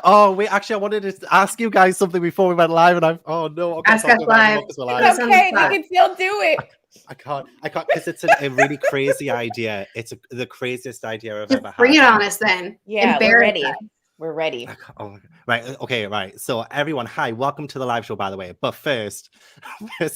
Oh, wait, actually, I wanted to ask you guys something before we went live, and oh no, okay, ask us live. It's okay, you can still do it. I can't, because it's a really crazy idea. It's the craziest idea I've ever had. Bring it on us then. Yeah, we're ready. We're ready. Oh, right. Okay, right. So everyone, hi, welcome to the live show, by the way. But first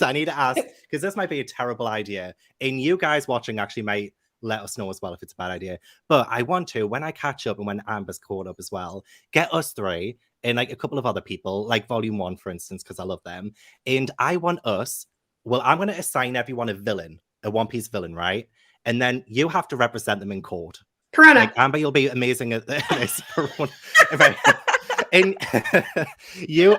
I need to ask, because this might be a terrible idea, and you guys watching actually might let us know as well if it's a bad idea. But I want to, when I catch up and when Amber's caught up as well, get us three and like a couple of other people, like Volume 1, for instance, because I love them. And I want us, well, I'm going to assign everyone a villain, a One Piece villain, right? And then you have to represent them in court. Corona. Like, Amber, you'll be amazing at this. Right. And you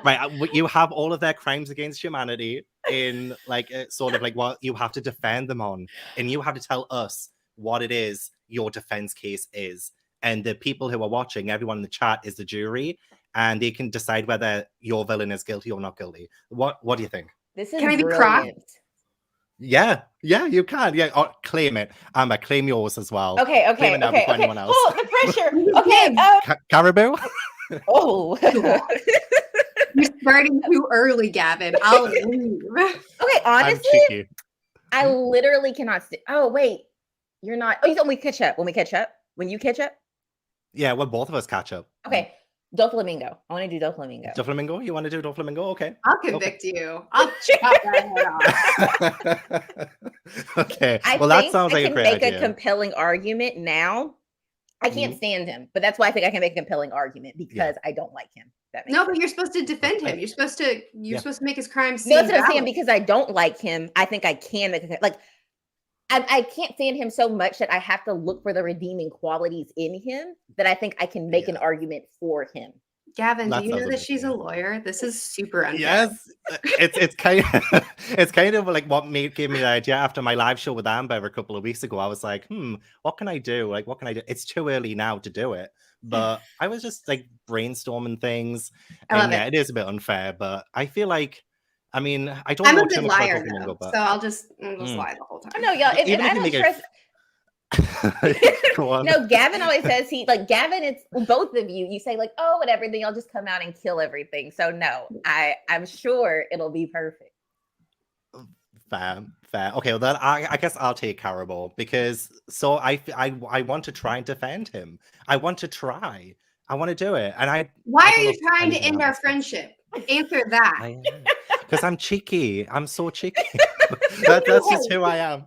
have all of their crimes against humanity in like sort of like what you have to defend them on, and you have to tell us what it is your defense case is. And the people who are watching, everyone in the chat is the jury, and they can decide whether your villain is guilty or not guilty. What do you think? This is Can I be brilliant. Croc? Yeah, you can. Yeah, claim it. Amber, claim yours as well. Okay. Anyone else. Oh, the pressure. Okay. Caribou? Oh. You're starting too early, Gavin. I'll leave. Okay, honestly, I literally cannot oh, wait. You're not. Oh, you said when we catch up. When you catch up? Yeah, when both of us catch up. Okay. Doflamingo. I want to do Doflamingo. Doflamingo? You want to do Doflamingo? Okay. I'll convict you. I'll chop that head off. Okay. Well, that sounds like a great idea. I can make a compelling argument now. I can't stand him, but that's why I think I can make a compelling argument because I don't like him. No, but you're supposed to defend him. You're supposed to make his crimes. No, that's what I'm saying. Because I don't like him, I think I can make a I can't stand him so much that I have to look for the redeeming qualities in him that I think I can make an argument for him. Gavin, do you know that she's a lawyer? This is super unfair. Yes, it's kind of like what gave me the idea after my live show with Amber a couple of weeks ago. I was like, what can I do? Like, what can I do? It's too early now to do it, but I was just like brainstorming things. And it is a bit unfair, but I feel like, I mean, I don't know I'm a good liar, though, so I'll just lie the whole time. No, y'all, I don't trust. No, Gavin always says Gavin, it's both of you say like, oh, whatever, then y'all just come out and kill everything. So no, I'm sure it'll be perfect. Fair. Okay, well then I guess I'll take Caribou because I want to try and defend him. I want to try. I want to do it. And why are you trying to end our friendship? Answer that. Because I'm cheeky. I'm so cheeky. That's just who I am.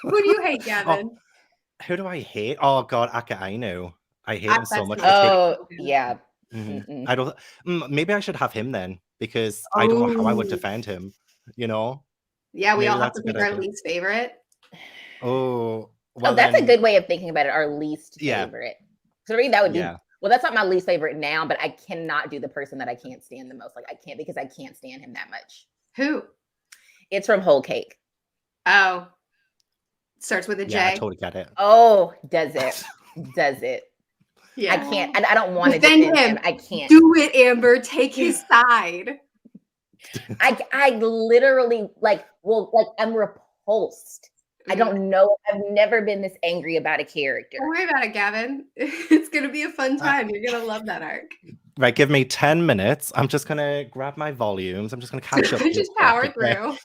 Who do you hate, Gavin? Who do I hate? Oh God, Akainu. I hate him so much. Oh yeah. Mm-hmm. I don't. Maybe I should have him then because I don't know how I would defend him. You know. Yeah, we all have to pick our least favorite. Oh. Well, that's a good way of thinking about it. Our least favorite. So maybe that would be. Yeah. Well, that's not my least favorite now, but I cannot do the person that I can't stand the most. Like I can't because I can't stand him that much. Who? It's from Whole Cake. Oh. Starts with a J. Yeah, I totally get it. Oh, does it? Does it? Yeah. I can't. I don't want to defend him. I can't. Do it, Amber. Take his side. I literally I'm repulsed. I don't know. I've never been this angry about a character. Don't worry about it, Gavin. It's going to be a fun time. You're going to love that arc. Right, give me 10 minutes. I'm just going to grab my volumes. I'm just going to catch up. Just power through.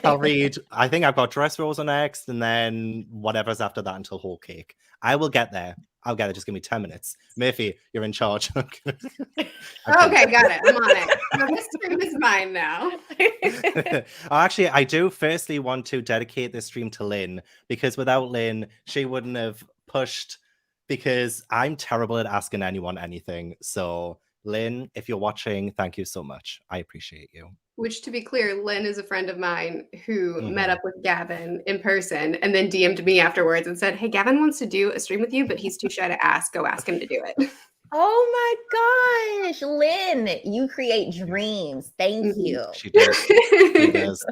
I'll read. I think I've got Dressrosa next, and then whatever's after that until Whole Cake. I will get there. I'll get it. Just give me 10 minutes. Merphy, you're in charge. Okay, got it. I'm on it. So this stream is mine now. Actually, I do firstly want to dedicate this stream to Lynn, because without Lynn, she wouldn't have pushed, because I'm terrible at asking anyone anything. So Lynn, if you're watching, thank you so much. I appreciate you. Which, to be clear, Lynn is a friend of mine who met up with Gavin in person and then DM'd me afterwards and said, hey, Gavin wants to do a stream with you, but he's too shy to ask. Go ask him to do it. Oh my gosh, Lynn, you create dreams. Thank you. She does. She does.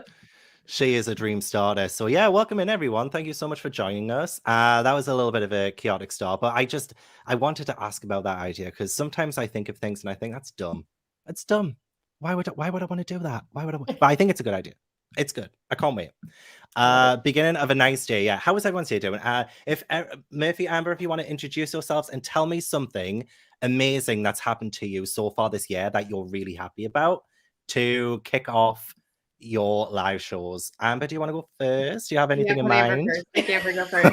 She is a dream starter. So yeah, welcome in everyone. Thank you so much for joining us. That was a little bit of a chaotic start, but I wanted to ask about that idea, because sometimes I think of things and I think that's dumb. It's dumb. Why would I want to do that? But I think it's a good idea. It's good. I can't wait. Beginning of a nice day. Yeah. How is everyone's day doing? If Merphy, Amber, if you want to introduce yourselves and tell me something amazing that's happened to you so far this year that you're really happy about to kick off your live shows. Amber, do you want to go first? Do you have anything in mind? Make Amber go first.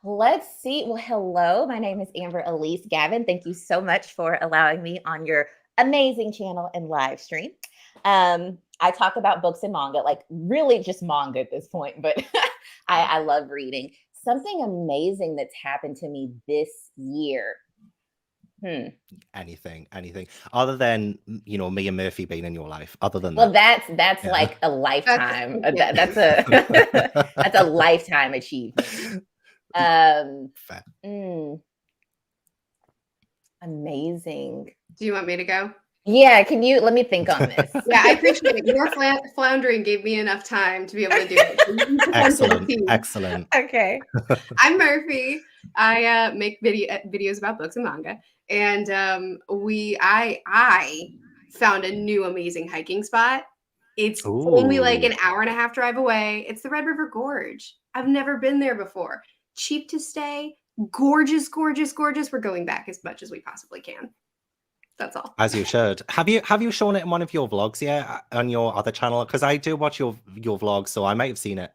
Let's see. Well, hello. My name is Amber Alise. Gavin, thank you so much for allowing me on your amazing channel and live stream. I talk about books and manga, like really just manga at this point, but I love reading. Something amazing that's happened to me this year. Anything other than me and Merphy being in your life, other than well that. that's yeah. Like a lifetime. That's a lifetime achievement. Amazing. Do you want me to go? Yeah, can you let me think on this? Yeah, I appreciate it. Your floundering gave me enough time to be able to do it. Excellent. Okay. I'm Merphy. I make videos about books and manga, and I found a new amazing hiking spot. It's only like an hour and a half drive away. It's the Red River Gorge. I've never been there before. Cheap to stay, gorgeous, gorgeous, gorgeous. We're going back as much as we possibly can. That's all. As you should. Have you shown it in one of your vlogs yet on your other channel? Because I do watch your vlogs, so I might have seen it.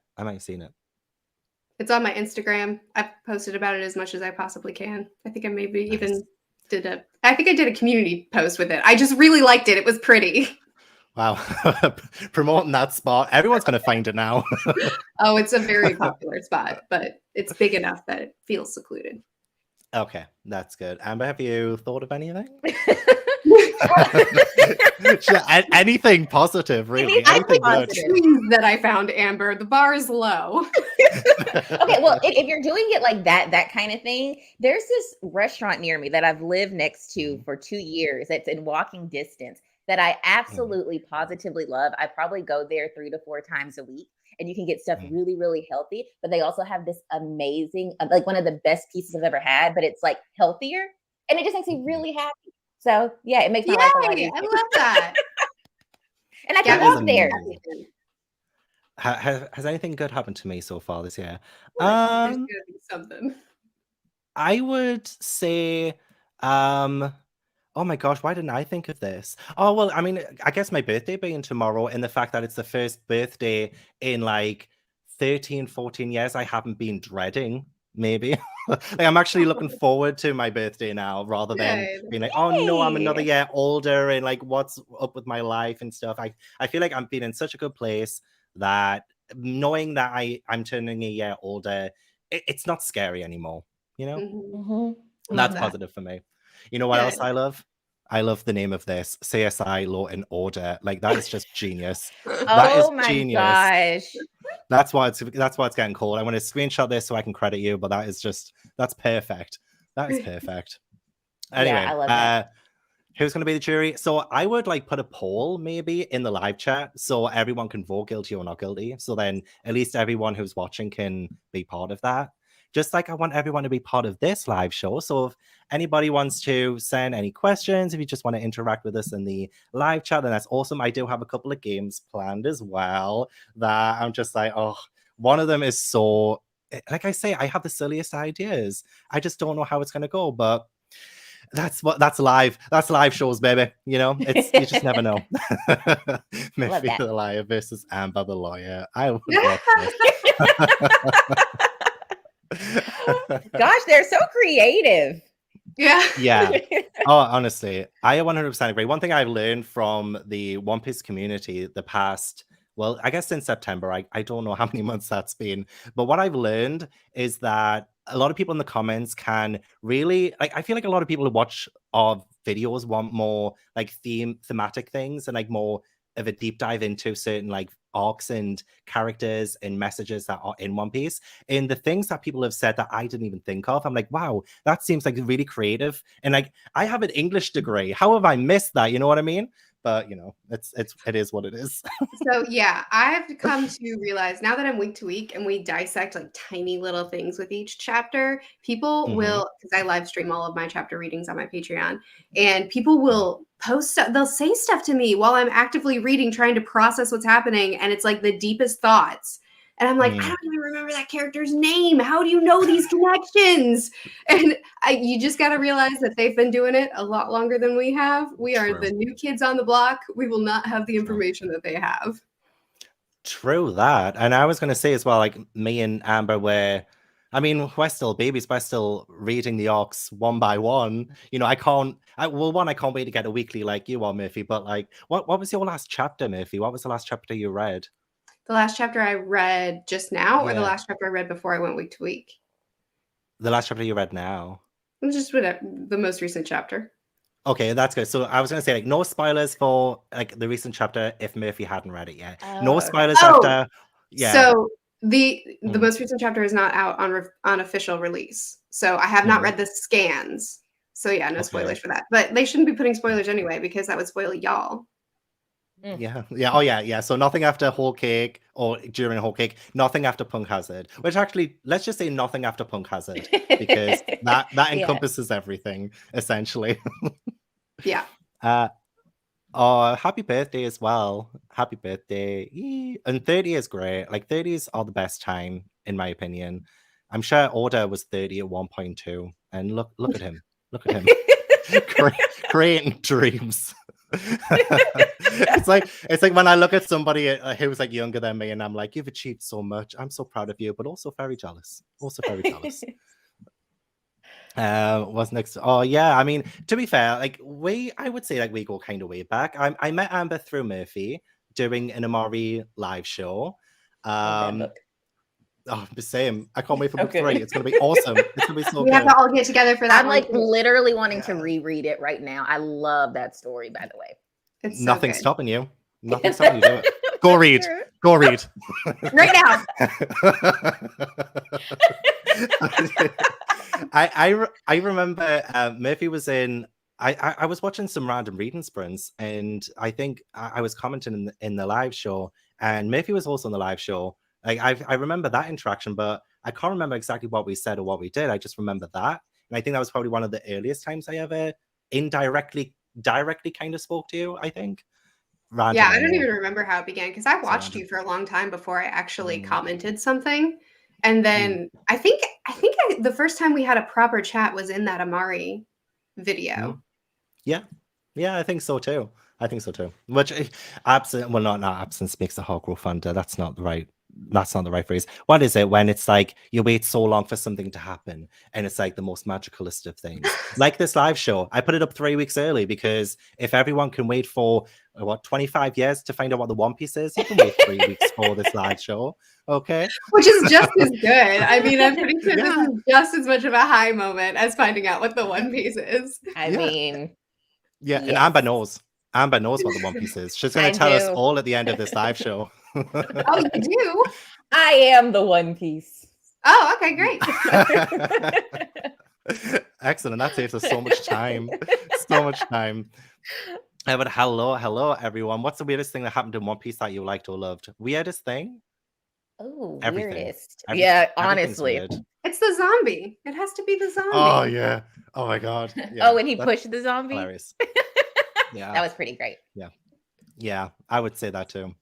It's on my Instagram. I've posted about it as much as I possibly can. I think I maybe even did I did a community post with it. I just really liked it. It was pretty. Wow. Promoting that spot. Everyone's going to find it now. Oh, it's a very popular spot, but it's big enough that it feels secluded. Okay, that's good. Amber, have you thought of anything? Anything positive, really? Anything good? That I found, Amber. The bar is low. Okay, well, if you're doing it like that kind of thing, there's this restaurant near me that I've lived next to for 2 years. It's in walking distance that I absolutely positively love. I probably go there 3 to 4 times a week. And you can get stuff really, really healthy. But they also have this amazing, like one of the best pieces I've ever had, but it's like healthier. And it just makes me really happy. So yeah, it makes my life a lot easier. I love that. And I can walk there. Has anything good happened to me so far this year? There's gonna be something. I would say, oh my gosh, why didn't I think of this? Oh, well, I mean, I guess my birthday being tomorrow and the fact that it's the first birthday in like 13, 14 years I haven't been dreading, maybe. Like I'm actually looking forward to my birthday now rather than being like, oh no, I'm another year older and like what's up with my life and stuff. I feel like I'm being in such a good place that knowing that I'm turning a year older, it's not scary anymore, you know? Mm-hmm. That's positive for me. You know what else I love? I love the name of this, CSI Law and Order. Like that is just genius. That is genius. Gosh. That's why it's getting called. I want to screenshot this so I can credit you, but that's perfect. That is perfect. Anyway, I love that. Who's going to be the jury? So I would like put a poll maybe in the live chat so everyone can vote guilty or not guilty. So then at least everyone who's watching can be part of that. Just like I want everyone to be part of this live show. So if anybody wants to send any questions, if you just want to interact with us in the live chat, then that's awesome. I do have a couple of games planned as well that I'm just like, oh, one of them is so, like I say, I have the silliest ideas. I just don't know how it's going to go, but that's live shows, baby. You know, you just never know. Merphy the liar versus Amber the lawyer. I would watch this. Gosh, they're so creative. Yeah. Oh, honestly, I 100% agree. One thing I've learned from the One Piece community the past, well, I guess since September, I don't know how many months that's been, but what I've learned is that a lot of people in the comments can really, like, I feel like a lot of people who watch our videos want more like thematic things and like more of a deep dive into certain like arcs and characters and messages that are in One Piece. And the things that people have said that I didn't even think of, I'm like, wow, that seems like really creative. And like, I have an English degree. How have I missed that? You know what I mean? but you know, it is what it is. So yeah, I've come to realize now that I'm week to week and we dissect like tiny little things with each chapter, people will, because I live stream all of my chapter readings on my Patreon, and people will post stuff, they'll say stuff to me while I'm actively reading, trying to process what's happening, and it's like the deepest thoughts. And I'm like, I don't even remember that character's name. How do you know these connections? And you just got to realize that they've been doing it a lot longer than we have. We are the new kids on the block. We will not have the information that they have. True that. And I was going to say as well, like me and Amber we're still babies, we're still reading the arcs one by one. You know, I can't wait to get a weekly like you are, Merphy. But like, what was your last chapter, Merphy? What was the last chapter you read? The last chapter I read just now, or the last chapter I read before I went week to week? The last chapter you read now. It was just the most recent chapter. Okay, that's good. So I was going to say, like, no spoilers for like the recent chapter if Merphy hadn't read it yet. No spoilers after. Yeah. So the most recent chapter is not out on official release. So I have not read the scans. So yeah, no spoilers for that. But they shouldn't be putting spoilers anyway, because that would spoil y'all. Yeah. Oh yeah. So nothing after Whole Cake or during Whole Cake. Nothing after Punk Hazard. Which actually, let's just say nothing after Punk Hazard, because that encompasses everything essentially. Yeah. Happy birthday as well. Happy birthday. And 30 is great. Like 30s are the best time in my opinion. I'm sure Order was 30 at 1.2, and look at him. Look at him. Creating dreams. It's like when I look at somebody who's like younger than me, and I'm like, you've achieved so much. I'm so proud of you, but also very jealous. What's next? Oh yeah, I mean, to be fair, like I would say like we go kind of way back. I met Amber through Merphy doing an Amari live show. The same. I can't wait for book 3. It's gonna be awesome. It's gonna be so we good. have to all get together for that. I'm like literally wanting to reread it right now. I love that story, by the way. It's so Nothing's good. stopping you. Nothing's stopping you to do it. Go read. Go read. Right now. I remember Merphy was in. I was watching some random reading sprints, and I think I was commenting in the live show, and Merphy was also on the live show. Like I remember that interaction, but I can't remember exactly what we said or what we did. I just remember that, and I think that was probably one of the earliest times I ever directly kind of spoke to you. I think. Randomly. Yeah, I don't even remember how it began, because I watched you for a long time before I actually commented something, and then I think the first time we had a proper chat was in that Amari video. Yeah, I think so too. Which absence, well, not absence makes the heart grow fonder. That's not the right phrase. What is it when it's like you wait so long for something to happen, and it's like the most magicalist of things? Like this live show, I put it up 3 weeks early, because if everyone can wait for 25 years to find out what the One Piece is, you can wait 3 weeks for this live show. Okay, which is just as good. I mean, I'm pretty sure this is just as much of a high moment as finding out what the One Piece is. I mean, and Amber knows what the One Piece is. She's going to tell us all at the end of this live show. Oh, you do? I am the One Piece. Oh, okay, great. Excellent. That saves us so much time. But hello, everyone. What's the weirdest thing that happened in One Piece that you liked or loved? Weirdest thing? Oh, Everything. Weirdest. Yeah, honestly. It's the zombie. It has to be the zombie. Oh, yeah. Oh, my God. Yeah, when he pushed the zombie? Hilarious. Yeah. That was pretty great. Yeah, I would say that too.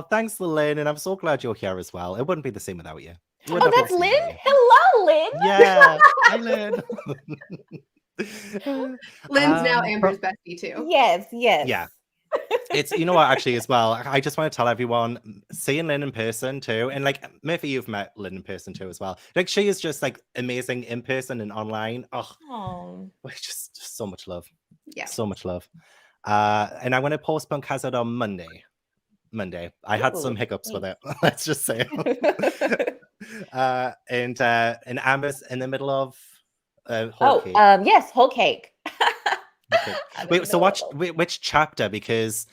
Thanks, Lynn, and I'm so glad you're here as well. It wouldn't be the same without you. Oh, that's Lynn? Hello, Lynn. Yeah. Hi, Lynn. Lynn's now Amber's bestie too. Yes. Yeah. It's, you know what, actually, as well, I just want to tell everyone, seeing Lynn in person too, and like Merphy, you've met Lynn in person too as well. Like, she is just like amazing in person and online. Just so much love. Yeah, so much love. And I'm going to post Punk Hazard on Monday. I had some hiccups with it. Let's just say. And Amber's in the middle of Whole Cake. Yes, Whole Cake. Okay. Wait, so which chapter? Because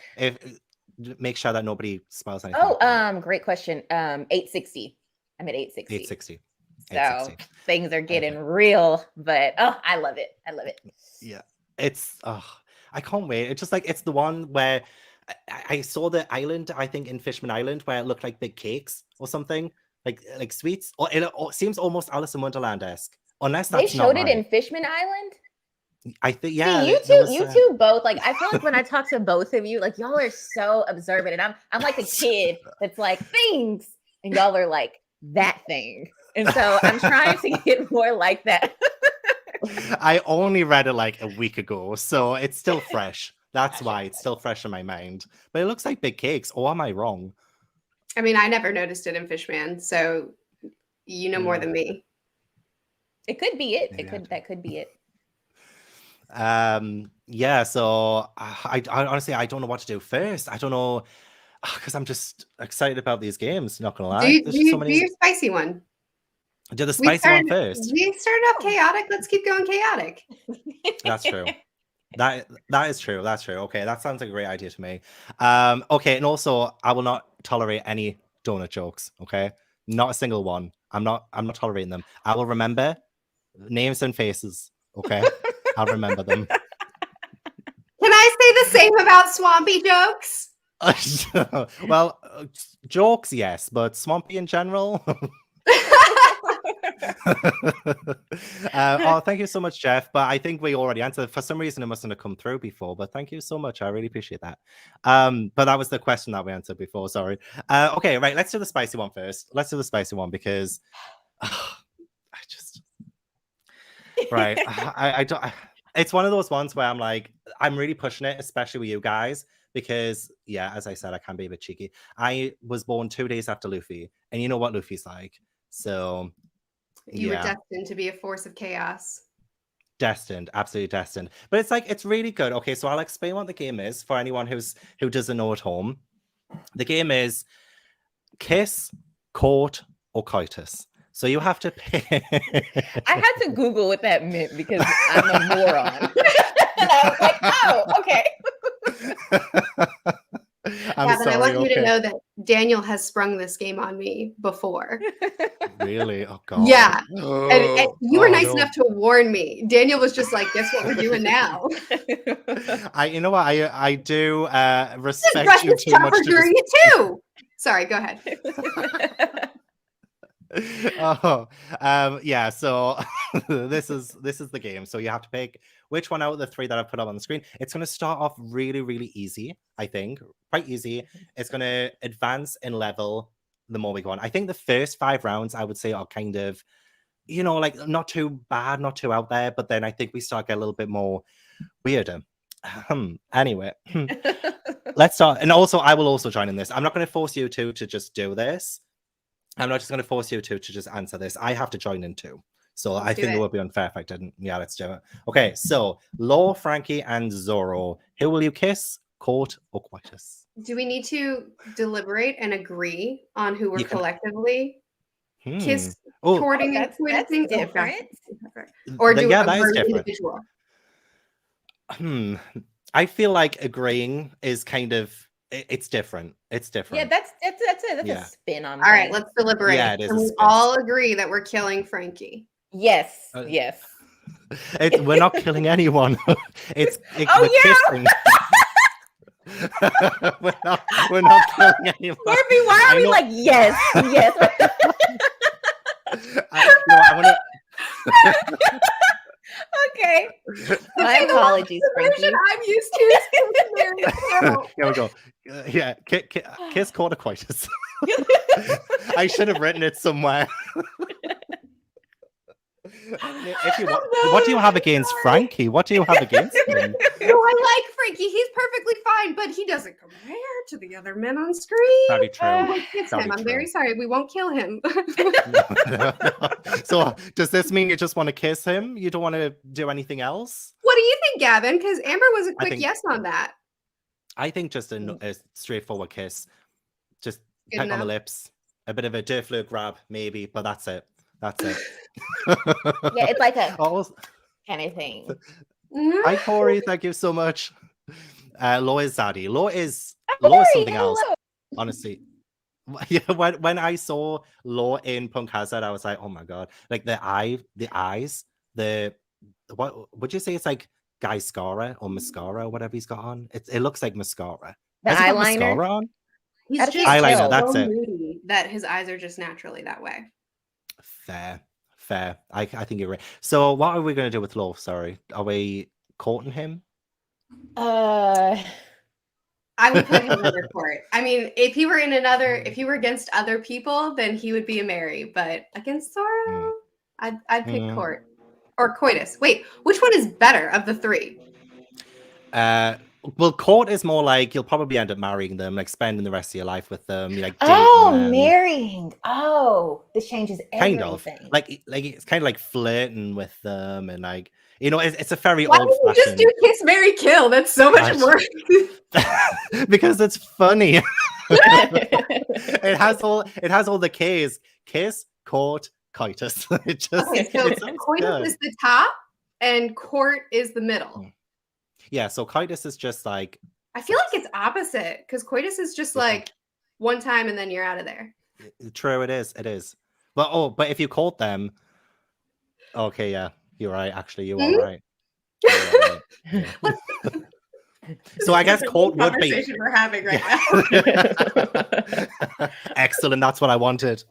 make sure that nobody spoils anything. Great question. 860. I'm at 860. 860. So things are getting real, but I love it. Yeah, it's I can't wait. It's just like it's the one where I saw the island, I think in Fishman Island, where it looked like big cakes or something, like sweets. Or it seems almost Alice in Wonderland-esque. Unless They that's not showed it right. in Fishman Island. I think See, you there two, was, you two both. Like, I feel like when I talk to both of you, like y'all are so observant, and I'm like a kid that's like things, and y'all are like that thing. And so I'm trying to get more like that. I only read it like a week ago, so it's still fresh. That's why it's still fresh in my mind. But it looks like big cakes. Or am I wrong? I mean, I never noticed it in Fishman, so you know more than me. It could be it. Maybe That could be it. Yeah, so I honestly I don't know what to do first. I don't know, because I'm just excited about these games, not gonna lie. Do your spicy one. Do the spicy one first. We started off chaotic. Let's keep going chaotic. That's true. That is true. That's true. Okay, that sounds like a great idea to me. Okay, and also I will not tolerate any donut jokes. Okay, not a single one. I'm not tolerating them. I will remember names and faces. Okay, I'll remember them. Can I say the same about swampy jokes? Well, jokes, yes, but swampy in general. Oh, thank you so much, Jeff. But I think we already answered. For some reason, it mustn't have come through before. But thank you so much. I really appreciate that. But that was the question that we answered before. Sorry. Okay, right. Let's do the spicy one first. Let's do the spicy one because I just right. I don't. It's one of those ones where I'm like, I'm really pushing it, especially with you guys, because yeah, as I said, I can be a bit cheeky. I was born 2 days after Luffy, and you know what Luffy's like. So you were destined to be a force of chaos. Destined, absolutely destined. But it's like, it's really good. Okay, so I'll explain what the game is for anyone who doesn't know at home. The game is kiss, court, or coitus. So you have to pick. I had to Google what that meant because I'm a moron. And I was like, oh, okay. I'm sorry, I want you to know that Daniel has sprung this game on me before. Really? Oh God. Yeah. And you were nice enough to warn me. Daniel was just like, guess what we're doing now? You know what? I do respect you too much. During it too. Sorry, go ahead. Yeah, so this is the game. So you have to pick which one out of the 3 that I put up on the screen. It's going to start off really, really easy, I think. Quite easy. It's going to advance in level the more we go on. I think the first 5 rounds, I would say, are kind of, like not too bad, not too out there, but then I think we start getting a little bit more weirder. Anyway, let's start. And also, I will also join in this. I'm not going to force you to just do this. I'm not just going to force you to just answer this. I have to join in too. So I think it would be unfair if I didn't. Yeah, let's do it. Okay, so Law, Frankie, and Zoro. Who will you kiss, court, or coitus? Do we need to deliberate and agree on who we're collectively kiss, courting, and coitusing? Different. Or do that is different. Individual? I feel like agreeing is kind of, it's different. It's different. Yeah, that's a spin on. All right, let's deliberate. Yeah, it is. And we all agree that we're killing Frankie. Yes, yes. We're not killing anyone. It's kissing. we're not killing anyone. Merphy, why are we like yes, yes? I want to. Okay. My apologies, Frankie. I'm used to. Here we go. Yeah, kiss quarter coitus. I should have written it somewhere. If you want, what do you have against Frankie? What do you have against him? No, I like Frankie. He's perfectly fine, but he doesn't compare to the other men on screen. Very true. I'm very sorry. We won't kill him. No. So, does this mean you just want to kiss him? You don't want to do anything else? What do you think, Gavin? Because Amber was a quick yes on that. I think just a straightforward kiss, just peck on the lips, a bit of a Durfleur grab, maybe, but that's it. That's it. Yeah, it's like a kind of thing. Hi, Corey. Thank you so much. Law is Zaddy. Law is something else. Honestly, yeah. When I saw Law in Punk Hazard, I was like, oh my god! Like the eyes, what would you say? It's like mascara or whatever he's got on. It looks like mascara. The Has he got eyeliner? mascara on? He's How do just you Eyeliner, tell? that's so it. moody that his eyes are just naturally that way. Fair. I think you're right. So what are we going to do with Lo? Sorry. Are we courting him? Uh, I would put him under court. I mean, if he were against other people, then he would be a Mary. But against Zoro, I'd pick court or Coitus. wait, which one is better of the three? Well, court is more like you'll probably end up marrying them, like spending the rest of your life with them, like oh, dating them. marrying. Oh, this changes Kind everything. of like it's kind of like flirting with them, and like it's a very Why old don't you just fashioned. do kiss, marry, kill? That's so much work. Because it's funny. it has all the K's: kiss, court, coitus. It just Okay, so it sounds Coitus good. is the top and court is the middle. Yeah, so coitus is just like I feel like it's opposite because Coitus is just like one time and then you're out of there. true. It is. But if you court them, okay, yeah, you're right. Actually, you are right. You're right. Yeah. So I guess court would be conversation we're having right now. excellent. That's what I wanted.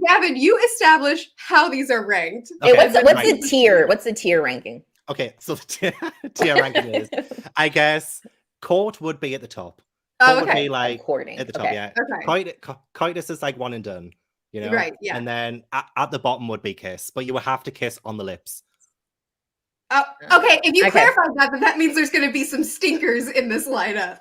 Gavin, you establish how these are ranked. Hey, Okay, what's right. the tier? What's the tier ranking? Okay, so the tier ranking is, I guess, court would be at the top. Oh, Would okay. be like Courting. at the top, Okay. yeah. Okay. Coitus is like one and done, you know? Right, yeah. And then at the bottom would be kiss, but you would have to kiss on the lips. Oh, okay, if you Okay. clarified that, then that means there's going to be some stinkers in this lineup.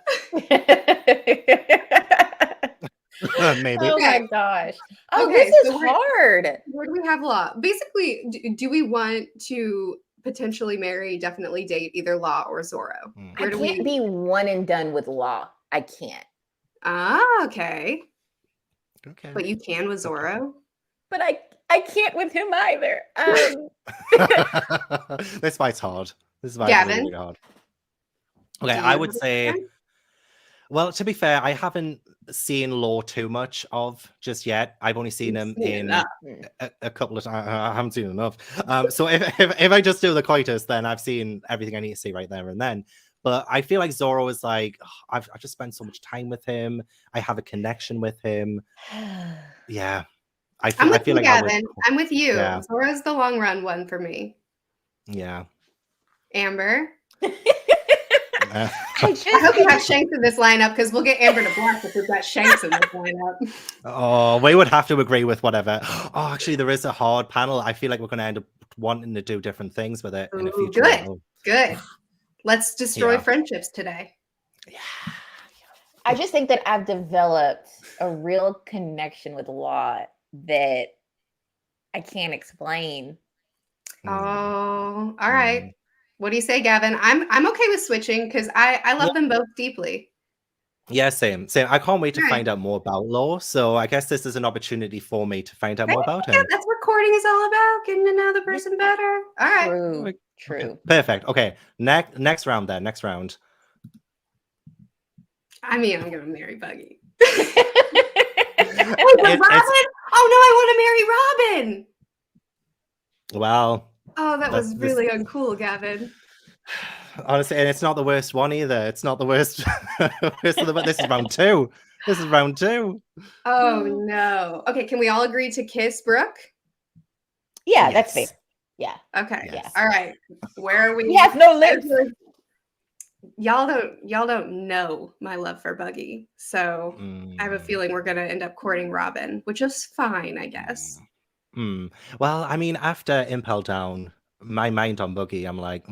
Maybe. Oh Okay. my gosh. Oh, Okay, this is so we're- hard. Where do we have Law? Basically, do we want to potentially marry, definitely date either Law or Zoro? I Where do can't be one and done with Law. I can't. Ah, okay. Okay. But you can with Zoro? But I can't with him either. This fight's hard. This fight's Gavin? really hard. Okay, Do I you would have a say, preference? well, to be fair, I haven't seen Law too much of just yet. I've only seen him seen in enough. a couple of times. I haven't seen enough. So if I just do the coitus, then I've seen everything I need to see right there and then. But I feel like Zoro is like, I've just spent so much time with him. I have a connection with him. Yeah. I I'm with feel you, like I would. Gavin. I'm with you. Yeah. Zoro's the long run one for me. Yeah. Amber? Uh, I hope you have Shanks in this lineup because we'll get Amber to block if we've got Shanks in this lineup. Oh, we would have to agree with whatever. Oh, actually, there is a hard panel. I feel like we're going to end up wanting to do different things with it in a Ooh, future. good. panel. Good. Let's destroy Yeah. friendships today. I just think that I've developed a real connection with Law that I can't explain. Oh, all right. What do you say, Gavin? I'm okay with switching because I love them both deeply. Yeah, same. I can't wait to Right. find out more about Law. So I guess this is an opportunity for me to find out more about Yeah, him. that's what courting is all about, getting to know the person better. All right. True. True. Perfect. Okay. Next round then. Next round. I mean, I'm gonna marry Buggy. It- Robin? it's- Oh no, I want to marry Robin. Well, Oh, that was This- really uncool, Gavin. honestly, and it's not the worst one either. It's not the worst. This is round two. This is round two. Oh no. Okay, can we all agree to kiss Brooke? Yeah, that's fair. Yes. Yeah. Okay. Yes. All right. Where are we? We have no lips. Y'all don't know my love for Buggy, so I have a feeling we're gonna end up courting Robin, which is fine, I guess. Well, I mean, after Impel Down, my mind on Buggy, I'm like,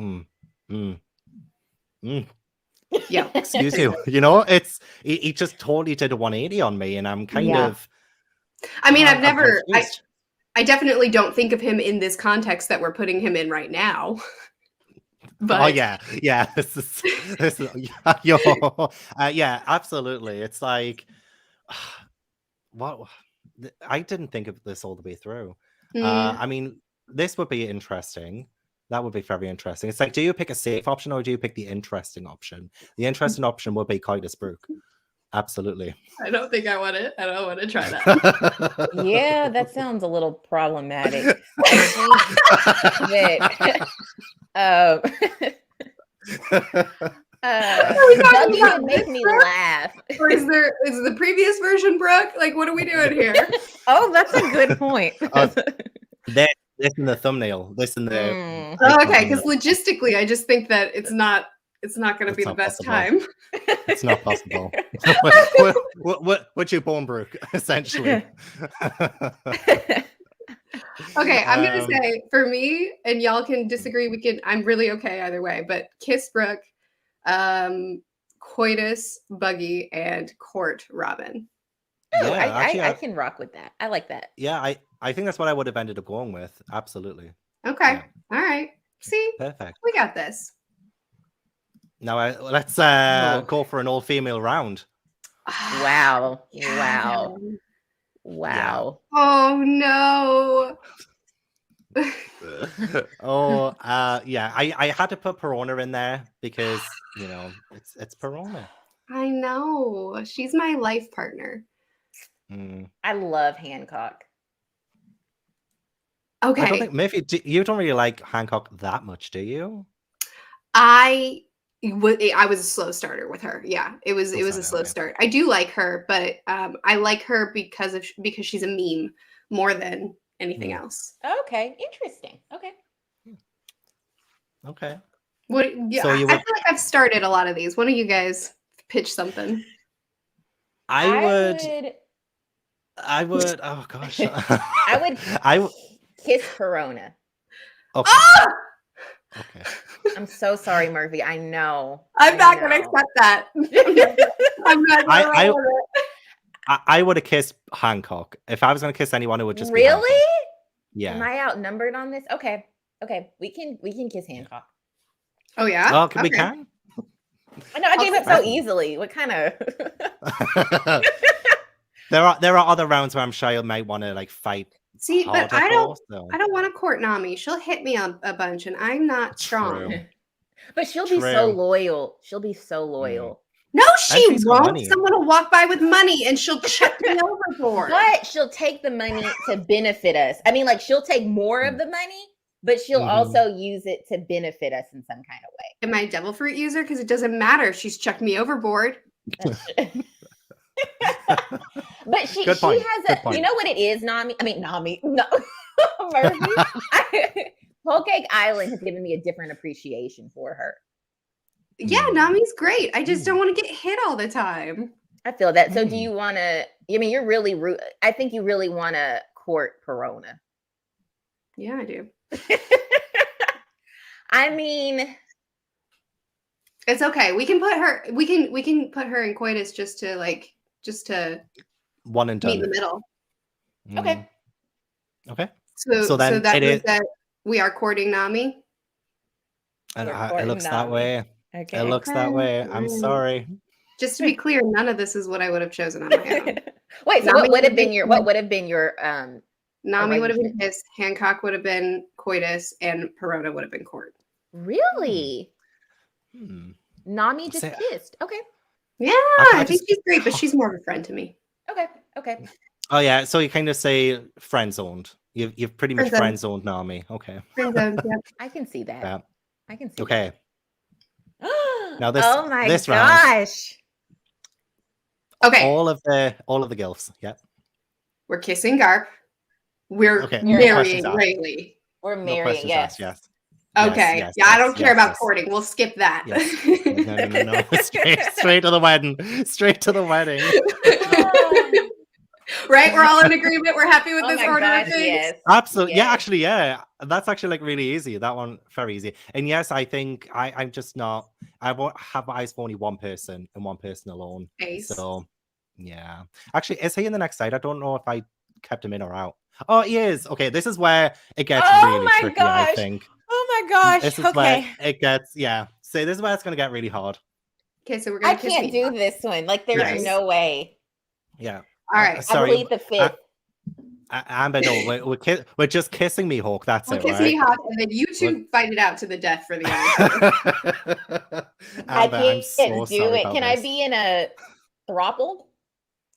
Yeah. excuse you. You know, he just totally did a 180 on me, and I'm kind Yeah. of. I mean, I'm confused. I definitely don't think of him in this context that we're putting him in right now. But Oh yeah. This is yeah, absolutely. It's like, what? I didn't think of this all the way through. I mean, this would be interesting. That would be very interesting. It's like, do you pick a safe option or do you pick the interesting option? The interesting option would be Coitus Brook. Absolutely. I don't think I want it. I don't want to try that. Yeah, that sounds a little problematic. I think that Uh, Buggy would make me laugh. Or is the previous version Brooke? Like, what are we doing here? Oh, that's a good point. This in the thumbnail. This in the. Oh, okay, because logistically, I just think that it's not going to be the best possible. time. It's not possible. What's your bone, Brooke? Essentially. Okay, I'm gonna say for me, and y'all can disagree. I'm really okay either way. But Kiss Brooke, Coitus Buggy, and Court Robin. Oh, I can rock with that. I like that. Yeah, I think that's what I would have ended up going with. Absolutely. Okay. Yeah. All right. See, Perfect. we got this. Now let's go for an all-female round. Wow. Yeah. Wow. Oh no. Yeah. I had to put Perona in there because it's Perona. I know. She's my life partner. I love Hancock. Okay. I don't think Merphy, you don't really like Hancock that much, do you? I was a slow starter with her. Yeah, it was a slow start. I do like her, but I like her because she's a meme more than anything else. Okay, interesting. Okay. What? Yeah, So I feel like I've started a lot of these. One of you guys pitch something. I would. Oh gosh. I would kiss Perona. Okay. Ah! Okay. I'm so sorry, Merphy. I know. I'm not going to accept that. I'm not going to. I would have kissed Hancock. If I was going to kiss anyone, it would just be really. Hancock. Yeah. Am I outnumbered on this? Okay. We can kiss Hancock. Oh yeah. Oh, we can. I know I gave up so easily. What kind of? There are other rounds where I'm sure you might want to like fight. See, but I don't want to court Nami. She'll hit me a bunch, and I'm not strong. True. But she'll be so loyal. She'll be so loyal. No, she won't. Someone will walk by with money, and she'll chuck me overboard. But she'll take the money to benefit us. I mean, like she'll take more of the money, but she'll also use it to benefit us in some kind of way. Am I a devil fruit user? Because it doesn't matter. She's chucked me overboard. But she has you know what it is, Nami? No. Merphy. Whole Cake Island has given me a different appreciation for her. Yeah, Nami's great. I just don't want to get hit all the time. I feel that. So do you want to, you're really rude. I think you really want to court Perona. Yeah, I do. I mean, it's okay. We can put her in Coitus just to one and done. Meet in the middle. Okay. Okay. So that means that we are courting Nami. And it looks that way. Okay. It looks that way. I'm sorry. Just to be clear, none of this is what I would have chosen on my own. Wait, so what would have been your Nami would have been Kiss, Hancock would have been Coitus, and Perona would have been Court. Really? Nami just kissed. Okay. Yeah, I think she's great, but she's more of a friend to me. Okay. Oh yeah, so you kind of say friend zoned. You've pretty much friend zoned Nami. Okay. Friend zoned, yeah. I can see that. Yeah. I can see. Okay. That. Now this. Oh my this gosh. Round, okay. All of the gilfs. Yep. We're kissing Garp. We're marrying Rayleigh. We're marrying. Yes. Okay. Yes, I don't care about courting. We'll skip that. Yes. No. Straight to the wedding. Straight to the wedding. Right? We're all in agreement. We're happy with this order of things. Yes. Absolutely. Yes. Yeah, actually, yeah. That's actually like really easy. That one, very easy. And yes, I think I'm just not. I won't have eyes for only one person and one person alone. Ace. So, yeah. Actually, is he in the next side? I don't know if I kept him in or out. Oh, he is. Okay, this is where it gets really tricky, I think. Oh my gosh. This is where it gets, So this is where it's going to get really hard. Okay, so we're going to I can't do this one. Like, there's no way. Yeah. All right. Sorry. I believe the fifth. Amber, no, we're just kissing me, Hawk. That's it, kiss right? me, Hawk, and then you two fight it out to the death for the other. Amber, I I'm so can't do sorry it. about Can this. I be in a throuple?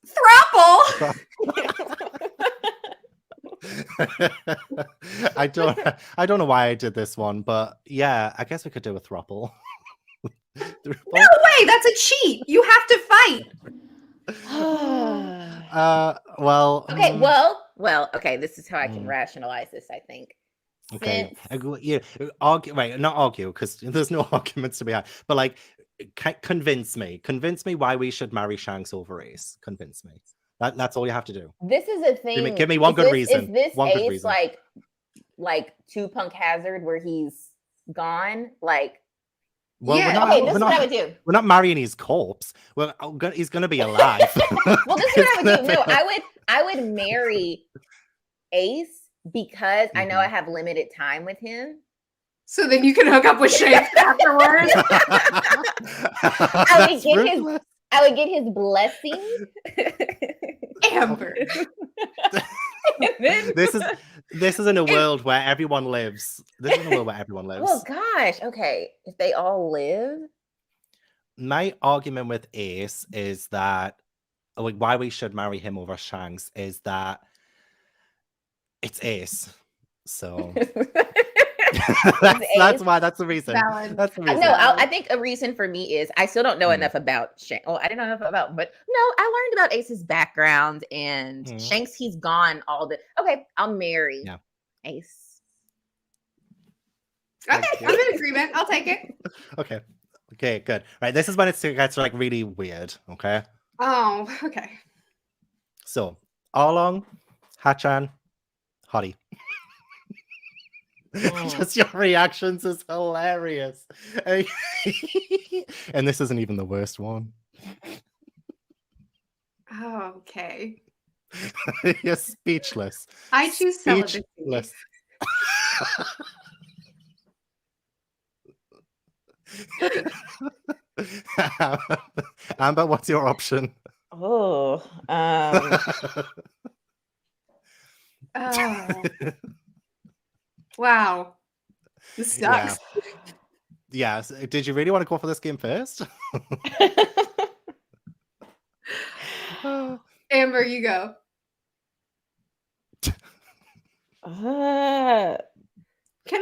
Throuple? I don't know why I did this one, but yeah, I guess we could do a throuple. No way, that's a cheat. You have to fight. Well, Okay, well, okay, this is how I can rationalize this, I think. Okay, yeah, argue, right, not argue, because there's no arguments to be had, but like, convince me why we should marry Shanks over Ace. Convince me. That's all you have to do. This is a thing. Give me one good reason. Is this one good Ace reason. like 2 Punk Hazard where he's gone? Like, well, yeah, okay, this is what I would do. We're not marrying his corpse. Well, he's gonna be alive. Well, this is what I would do. No, I would marry Ace because I know I have limited time with him. So then you can hook up with Shanks afterwards. I would get his blessing. Amber. This is in a world where everyone lives. This is in a world where everyone lives. Oh gosh. Okay. If they all live. My argument with Ace is that, like, why we should marry him over Shanks is that it's Ace. So that's why. That's the reason. Valid. That's the reason. No, I think a reason for me is I still don't know enough about Shanks. Oh, I didn't know enough about, but no, I learned about Ace's background and Shanks. He's gone all the. Okay, I'll marry Ace. Okay, I'm in agreement. I'll take it. Okay, good. Right, this is when it gets like really weird. Okay. Oh, okay. So, Arlong, Hachan, Hottie. Just your reactions is hilarious. And this isn't even the worst one. Oh, okay. You're speechless. I choose celibacy. Amber, what's your option? Oh, wow. This sucks. Yeah. Did you really want to go for this game first? Amber, you go. Kind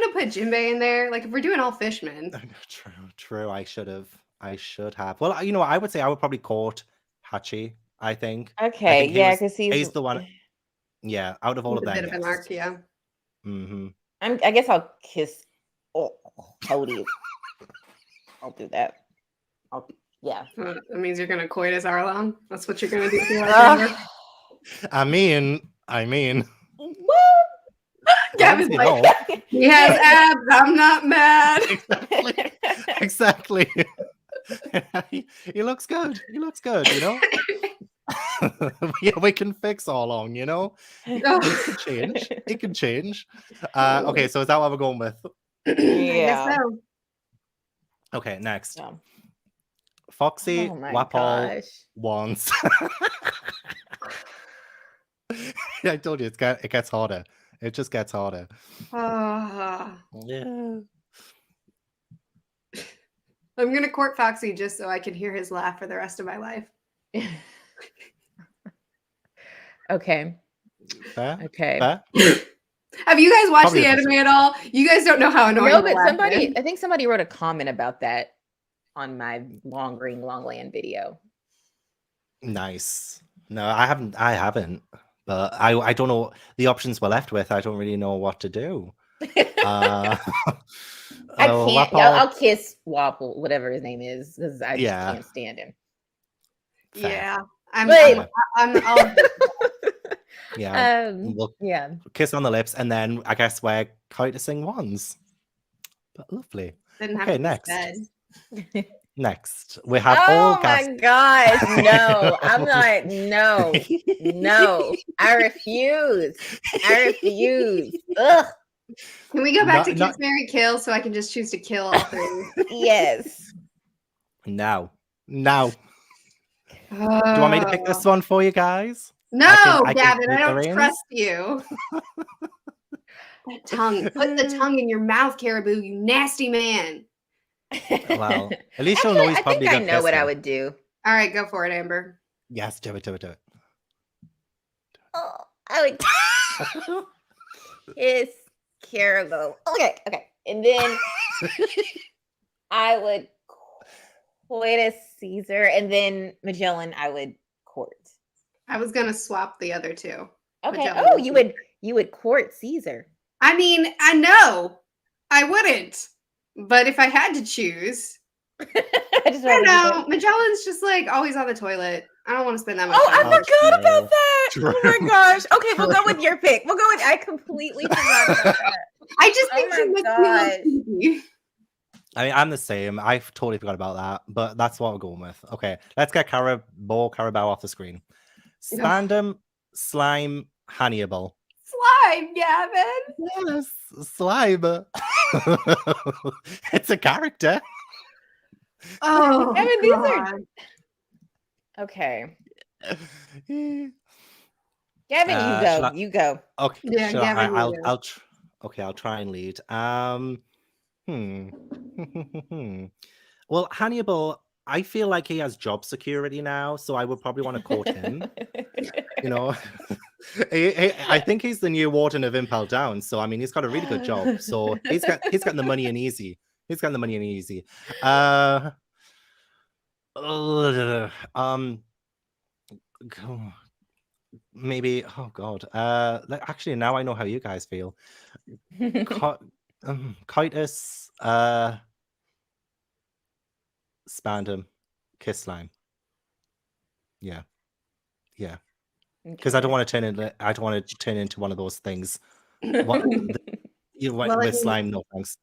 of put Jinbei in there. Like if we're doing all fishmen. True. I should have. Well, you know, I would say I would probably court Hachi. I think. Okay, yeah, because he's the one. Yeah, out of all of them. A bit of an arc, yeah. Mm-hmm. I guess I'll kiss Cody. I'll do that. Yeah. That means you're gonna coitus Arlong. That's what you're gonna do. I mean. Gavin's like, he has abs. I'm not mad. Exactly. He looks good. You know. We can fix Arlong. You know. It can change. Okay, so is that what we're going with? Yeah. I guess so. Okay, next. Yeah. Foxy, Wapol, Wands. I told you it gets harder. It just gets harder. Yeah. I'm gonna court Foxy just so I can hear his laugh for the rest of my life. Okay. Fair? Okay. Fair? Have you guys watched the anime at all? You guys don't know how annoying. No, but I think somebody wrote a comment about that on my Long Green Longland video. Nice. No, I haven't. But I don't know the options we're left with. I don't really know what to do. I can't. I'll kiss Wapol, whatever his name is, because I just can't stand him. Fair. Yeah, We'll kiss on the lips, and then I guess we're coitusing wands. But lovely. Okay, next. Next, we have all. Oh my gosh, no! I'm not. No! I refuse. Ugh. Can we go back to Kiss, Marry, Kill so I can just choose to kill all three? Yes. Now. Do you want me to pick this one for you guys? No, Gavin, I don't trust you. That tongue. Put the tongue in your mouth, Caribou, you nasty man. Well, at least you'll know he's probably I think I know what I would do. All right, go for it, Amber. Yes, do it. Oh, I would. kiss Caribou. Okay. And then I would Coitus Caesar, and then Magellan I would court. I was gonna swap the other two. Okay. Magellan Oh, and you would court Caesar. I mean, I know I wouldn't, but if I had to choose, I don't know. Magellan's just like always on the toilet. I don't want to spend that much time. I forgot about that. Oh my gosh. Okay, we'll go with your pick. I completely forgot about that. I just think too much. I mean, I'm the same. I totally forgot about that, but that's what we're going with. Okay, let's get Carabao off the screen. Spandam, Slime, Hannibal. Slime, Gavin. Yes, Slime. It's a character. Oh, I mean, these are okay. Gavin, you go. Okay, yeah, sure. Gavin, I'll try and lead. Well, Hannibal, I feel like he has job security now, so I would probably want to court him. You know, I think he's the new warden of Impel Down, so I mean, he's got a really good job. So he's getting the money in easy. Maybe. Oh God. Actually, now I know how you guys feel. Coitus, Spandam, Kiss Slime. Yeah. Because I don't want to turn into one of those things. With slime, no thanks.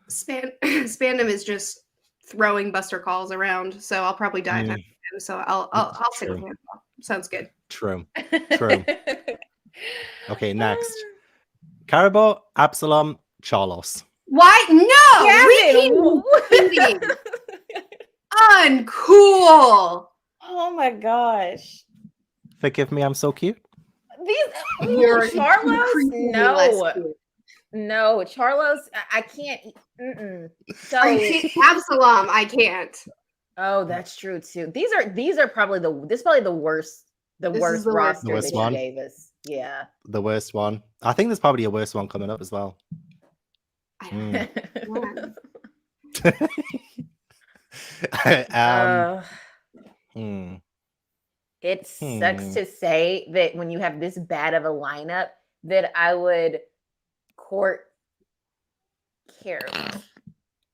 Spandam is just throwing Buster Calls around, so I'll probably die if I him. So I'll sit with him. Sounds good. True. Okay, next. Caribou, Absalom, Charlos. Why? No! Uncool! Oh my gosh. Forgive me, I'm so cute. Charlos? No, Charlos, I can't. So Absalom, I can't. Oh, that's true too. These are probably the worst roster that you gave us. Yeah. The worst one. I think there's probably a worse one coming up as well. It sucks to say that when you have this bad of a lineup that I would court Caribou.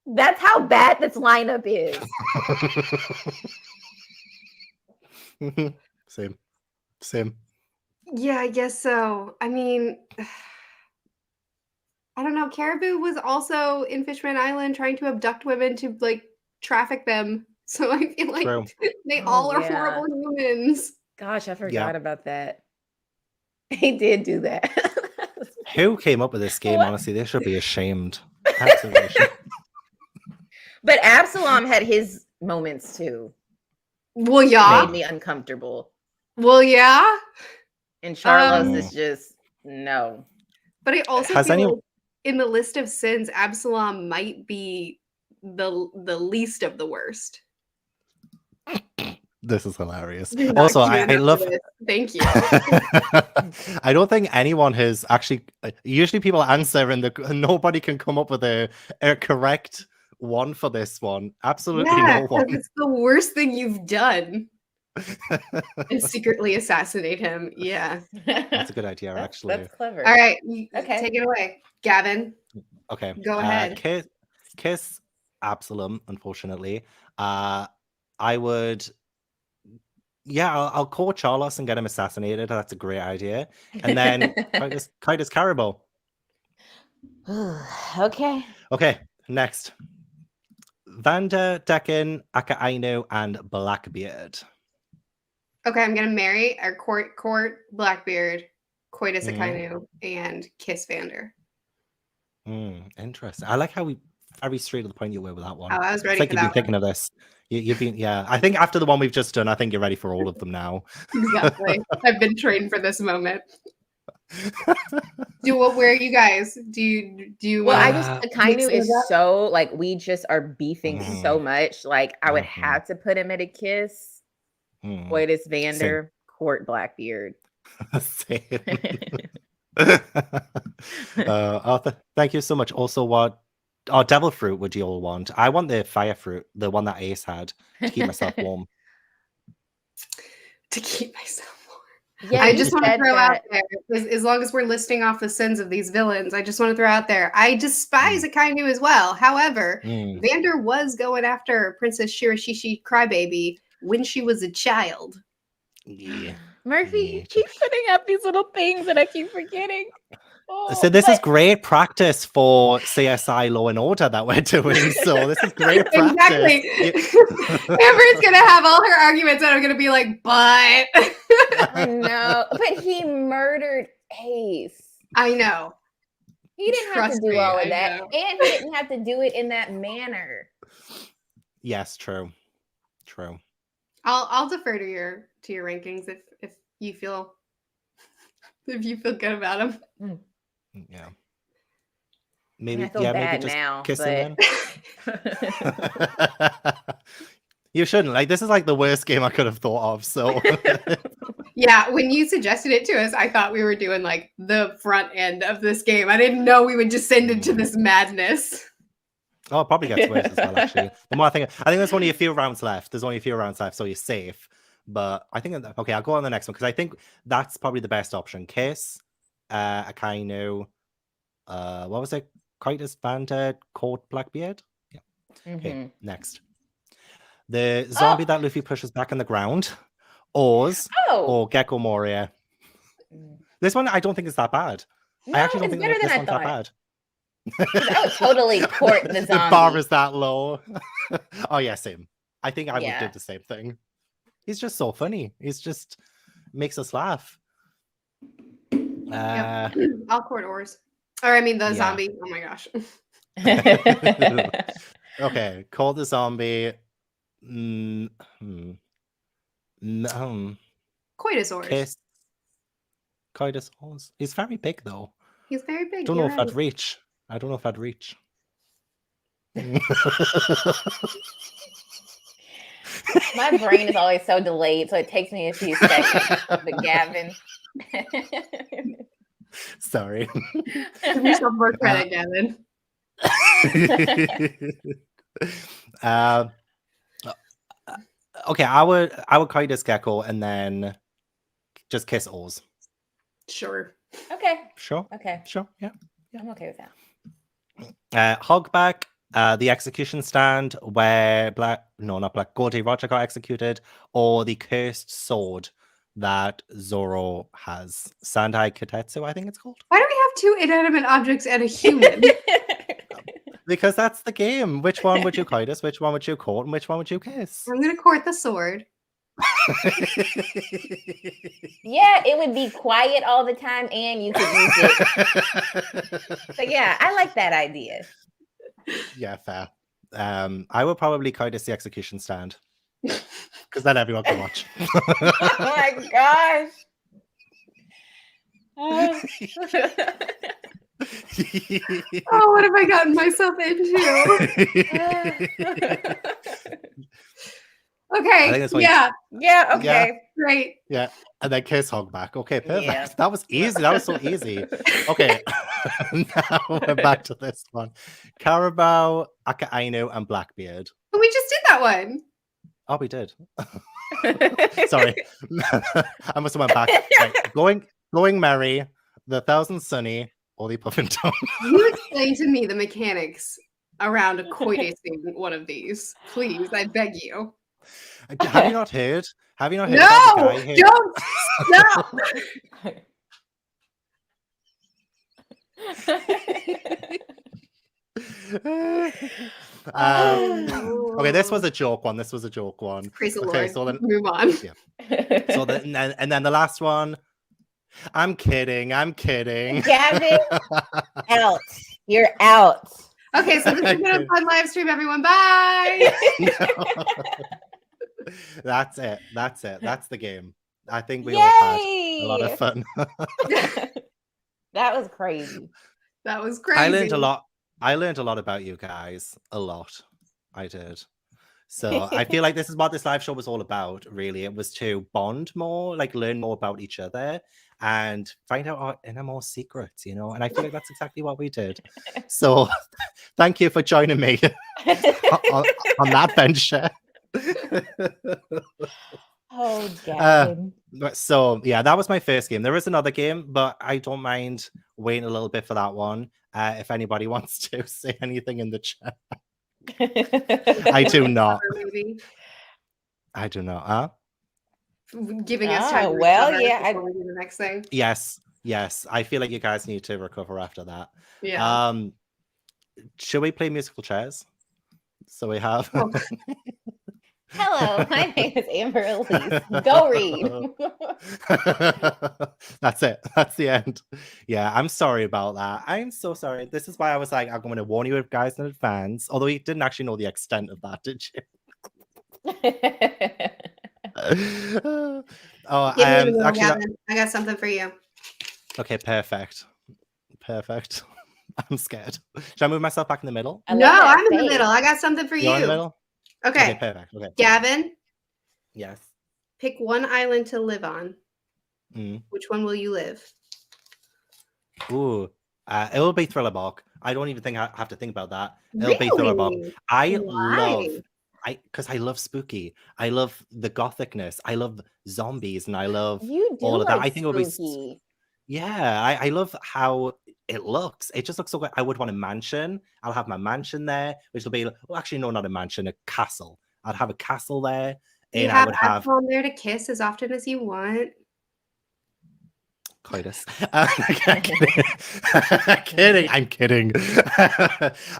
That's how bad this lineup is. Same. Yeah, I guess so. I mean, I don't know. Caribou was also in Fishman Island trying to abduct women to like traffic them. So I feel like they all are horrible humans. Gosh, I forgot about that. He did do that. Who came up with this game? Honestly, they should be ashamed. Absolutely. But Absalom had his moments too. Well, yeah. Made me uncomfortable. Well, yeah. And Charlos is just no. But I also feel like in the list of sins, Absalom might be the least of the worst. This is hilarious. Also, I love. Thank you. I don't think anyone has actually. Usually, people answer, and nobody can come up with a correct one for this one. Absolutely no one. It's the worst thing you've done. And secretly assassinate him. Yeah, that's a good idea. Actually, that's clever. All right, take it away, Gavin. Okay, go ahead. Kiss Absalom. Unfortunately, I would. Yeah, I'll call Charlos and get him assassinated. That's a great idea. And then Coitus Caribou. Okay. Okay, next. Vanda, Decken, Akainu, and Blackbeard. Okay, I'm gonna marry or court Blackbeard, Coitus Akainu, and Kiss Vander. Interesting. I like how we very straight to the point you were with that one. Oh, I was ready. It's like you've been thinking of this. You've been, yeah. I think after the one we've just done, I think you're ready for all of them now. Exactly. I've been trained for this moment. Where are you guys? Do you? Well, I just Akainu is so like we just are beefing so much. Like I would have to put him at a Kiss. Coitus Vander, court Blackbeard. Same. Thank you so much. Also, what devil fruit would you all want? I want the fire fruit, the one that Ace had, to keep myself warm. To keep myself warm. Yeah, I you just want to said throw out that. there, as long as we're listing off the sins of these villains, I just want to throw out there, I despise Akainu as well. However, Vander was going after Princess Shirashishi Crybaby when she was a child. Yeah. Murphy, Yeah. you keep putting up these little things that I keep forgetting. So this is great practice for CSI Law and Order that we're doing. So this is great practice. Exactly. Amber's gonna have all her arguments, and I'm gonna be like, but I know, but he murdered Ace. I know. He didn't have to Trust do me, all I of that, know. and he didn't have to do it in that manner. Yes, true. I'll defer to your rankings if you feel good about them. Yeah. I Maybe feel maybe bad just now, kiss him but then. You shouldn't. Like, this is like the worst game I could have thought of. So Yeah, when you suggested it to us, I thought we were doing like the front end of this game. I didn't know we would descend into this madness. oh, it probably gets worse as well, actually. The more I think there's only a few rounds left. There's only a few rounds left, so you're safe. But I think okay, I'll go on the next one because I think that's probably the best option. Kiss, Akainu, what was it? Coitus, Vander, Court, Blackbeard. Yeah. Okay, next. The zombie that Luffy pushes back on the ground, Oars, or Gecko Moria. This one I don't think is that bad. No, I actually don't it's think better this than I one's that thought. bad. I would totally court the The zombie. bar is that low. Oh yeah, same. I think I would Yeah. do the same thing. He's just so funny. He's just makes us laugh. Yep. I'll court Oars. Or I mean the Yeah. zombie. Oh my gosh. Okay, call the zombie. Coitus Oars. Kiss. Coitus Oars. He's very big though. He's very big. Don't you're know if right. I'd reach. I don't know if I'd reach. My brain is always so delayed, so it takes me a few seconds. But Gavin. Sorry. Give yourself more credit, Gavin. Okay, I would Coitus Gecko and then just kiss Oars. Sure. Okay. Sure. Okay. Sure. Yeah. I'm okay with that. Hogback, the execution stand where Goldie Roger got executed, or the cursed sword that Zoro has. Sandai Katetsu, I think it's called. Why do we have two inanimate objects and a human? Because that's the game. Which one would you Coitus? Which one would you court? And which one would you kiss? I'm gonna court the sword. Yeah, it would be quiet all the time and you could use it. So yeah, I like that idea. Yeah, fair. I would probably Coitus the execution stand. Because then everyone can watch. Oh my gosh. Oh, what have I gotten myself into? Okay. Yeah. Yeah. Okay. Yeah. Great. Yeah. And then kiss Hogback. Okay, perfect. Yeah. That was easy. That was so easy. Okay. Now we're back to this one. Carabao, Akainu, and Blackbeard. But we just did that one. Oh, we did. Sorry. I must have went back. Right. Going Merry, the Thousand Sunny, or the Puffin Tom. You explain to me the mechanics around a coitusing one of these. Please, I beg you. Have you not heard? Have you not heard? No! About the guy Don't stop! Okay, this was a joke one. Praise the Okay, Lord. so then Move on. yeah. So then, and then the last one. I'm kidding. Gavin, out. You're out. Okay, so this has been a fun live stream, everyone. Bye. That's it. That's the game. I think we Yay! all had a lot of fun. That was crazy. That was crazy. I learned a lot. I learned a lot about you guys. A lot. I did. So I feel like this is what this live show was all about, really. It was to bond more, like learn more about each other. and find out our innermost secrets, you know? And I feel like that's exactly what we did. So thank you for joining me on that venture. Oh, Gavin. So yeah, that was my first game. There is another game, but I don't mind waiting a little bit for that one. If anybody wants to say anything in the chat. I do not. Maybe. I do not. Huh? Giving us time to well, recover yeah, before we do the next thing. Yes. I feel like you guys need to recover after that. Yeah. Should we play musical chairs? So we have. Oh. Hello, my name is Amber Alise. Go read. That's it. That's the end. Yeah, I'm sorry about that. I'm so sorry. This is why I was like, I'm going to warn you guys in advance. Although you didn't actually know the extent of that, did you? Gavin. I got something for you. Okay, perfect. I'm scared. Should I move myself back in the middle? No, I'm in the middle. I got something for You're you. in the middle? Okay. Perfect. Okay. Gavin. Yes. Pick one island to live on. Which one will you live? Ooh, it will be Thriller Bark. I don't even think I have to think about that. It'll be Thriller Bark. Because I love spooky. I love the gothicness. I love zombies, and I love all of that. I think it would be. Yeah, I love how it looks. It just looks so good. I would want a mansion. I'll have my mansion there, which will be, well, actually, no, not a mansion, a castle. I'd have a castle there. You and have I would have on there to kiss as often as you want. Coitus. I'm kidding.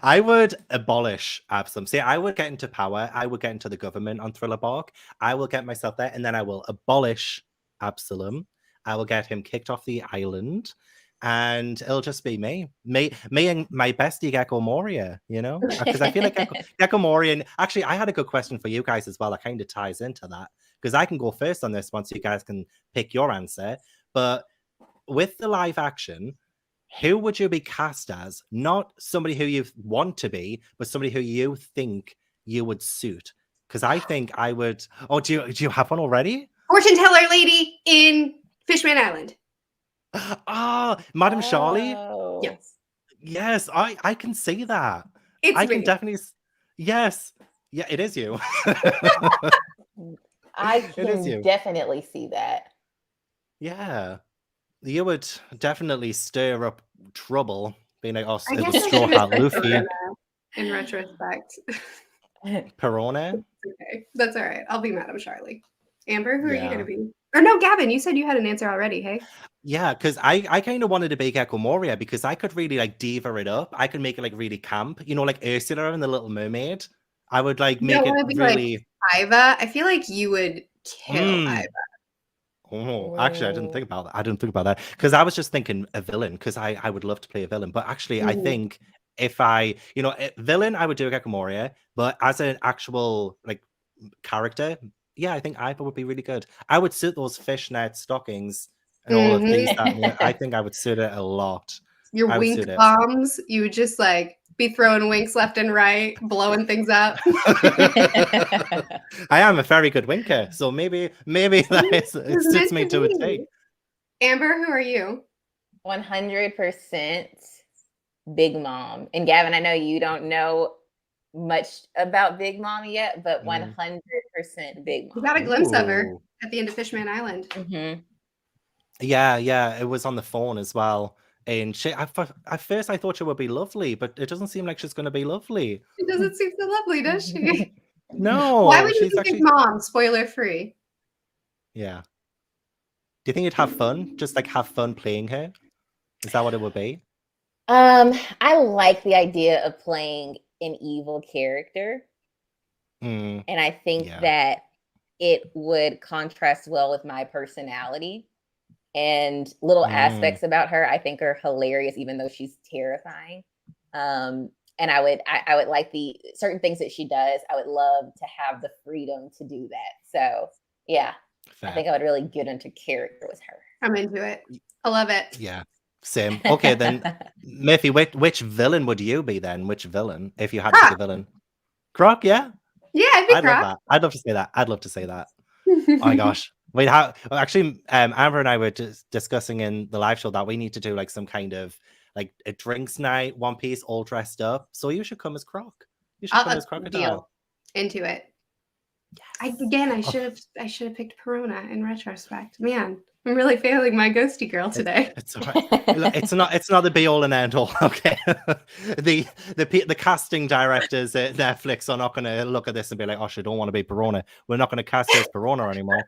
I would abolish Absalom. See, I would get into power. I would get into the government on Thriller Bark. I will get myself there, and then I will abolish Absalom. I will get him kicked off the island, and it'll just be me and my bestie Gecko Moria, you know? Because I feel like Gecko Moria, and actually, I had a good question for you guys as well. That kind of ties into that, because I can go first on this one, so you guys can pick your answer. But with the live action, who would you be cast as? Not somebody who you want to be, but somebody who you think you would suit. Because I think I would. Oh, do you have one already? Fortune teller lady in Fishman Island. Madam Charlie. Yes, I can see that. I can definitely. Yes, yeah, it is you. I can definitely see that. Yeah. You would definitely stir up trouble, being like, oh, it was Straw Hat Luffy. In retrospect. Perona? Okay, that's all right. I'll be Madam Charlie. Amber, who are you going to be? Or no, Gavin, you said you had an answer already, hey? Yeah, because I kind of wanted to be Gecko Moria because I could really like diva it up. I could make it like really camp, you know, like Ursula in The Little Mermaid. I would like make it really. Like Iva. I feel like you would kill Iva. Oh, actually, I didn't think about that. Because I was just thinking a villain, because I would love to play a villain. But actually, I think if I, villain, I would do a Gecko Moria. But as an actual like character, yeah, I think Iva would be really good. I would suit those fishnet stockings and all of these. I think I would suit it a lot. Your wink bombs, you would just like be throwing winks left and right, blowing things up. I am a very good winker, so maybe that suits me to a T. Amber, who are you? 100% Big Mom. And Gavin, I know you don't know much about Big Mom yet, but 100% Big Mom. You got a glimpse of her at the end of Fishman Island. Yeah, it was on the phone as well. And she, at first I thought she would be lovely, but it doesn't seem like she's going to be lovely. She doesn't seem so lovely, does she? No. Why would you think Mom? Spoiler free. Yeah. Do you think you'd have fun? Just like have fun playing her? Is that what it would be? I like the idea of playing an evil character. And I think that it would contrast well with my personality. And little aspects about her I think are hilarious, even though she's terrifying. And I would like the certain things that she does. I would love to have the freedom to do that. So yeah, fair. I think I would really get into character with her. I'm into it. I love it. Yeah, same. Okay, then Merphy, which villain would you be then? Which villain if you had to be a villain? Croc, yeah? Yeah, I'd be Croc. Love that. I'd love to say that. Oh my gosh. Wait, how? Actually, Amber and I were just discussing in the live show that we need to do like some kind of like a drinks night, One Piece, all dressed up. So you should come as Croc. You should come as Crocodile. Deal. Into it. Yes. I should have picked Perona in retrospect. Man, I'm really failing my ghosty girl today. It's all right. It's not the be all and end all. Okay, the casting directors at Netflix are not going to look at this and be like, "Oh, she don't want to be Perona. We're not going to cast her as Perona anymore."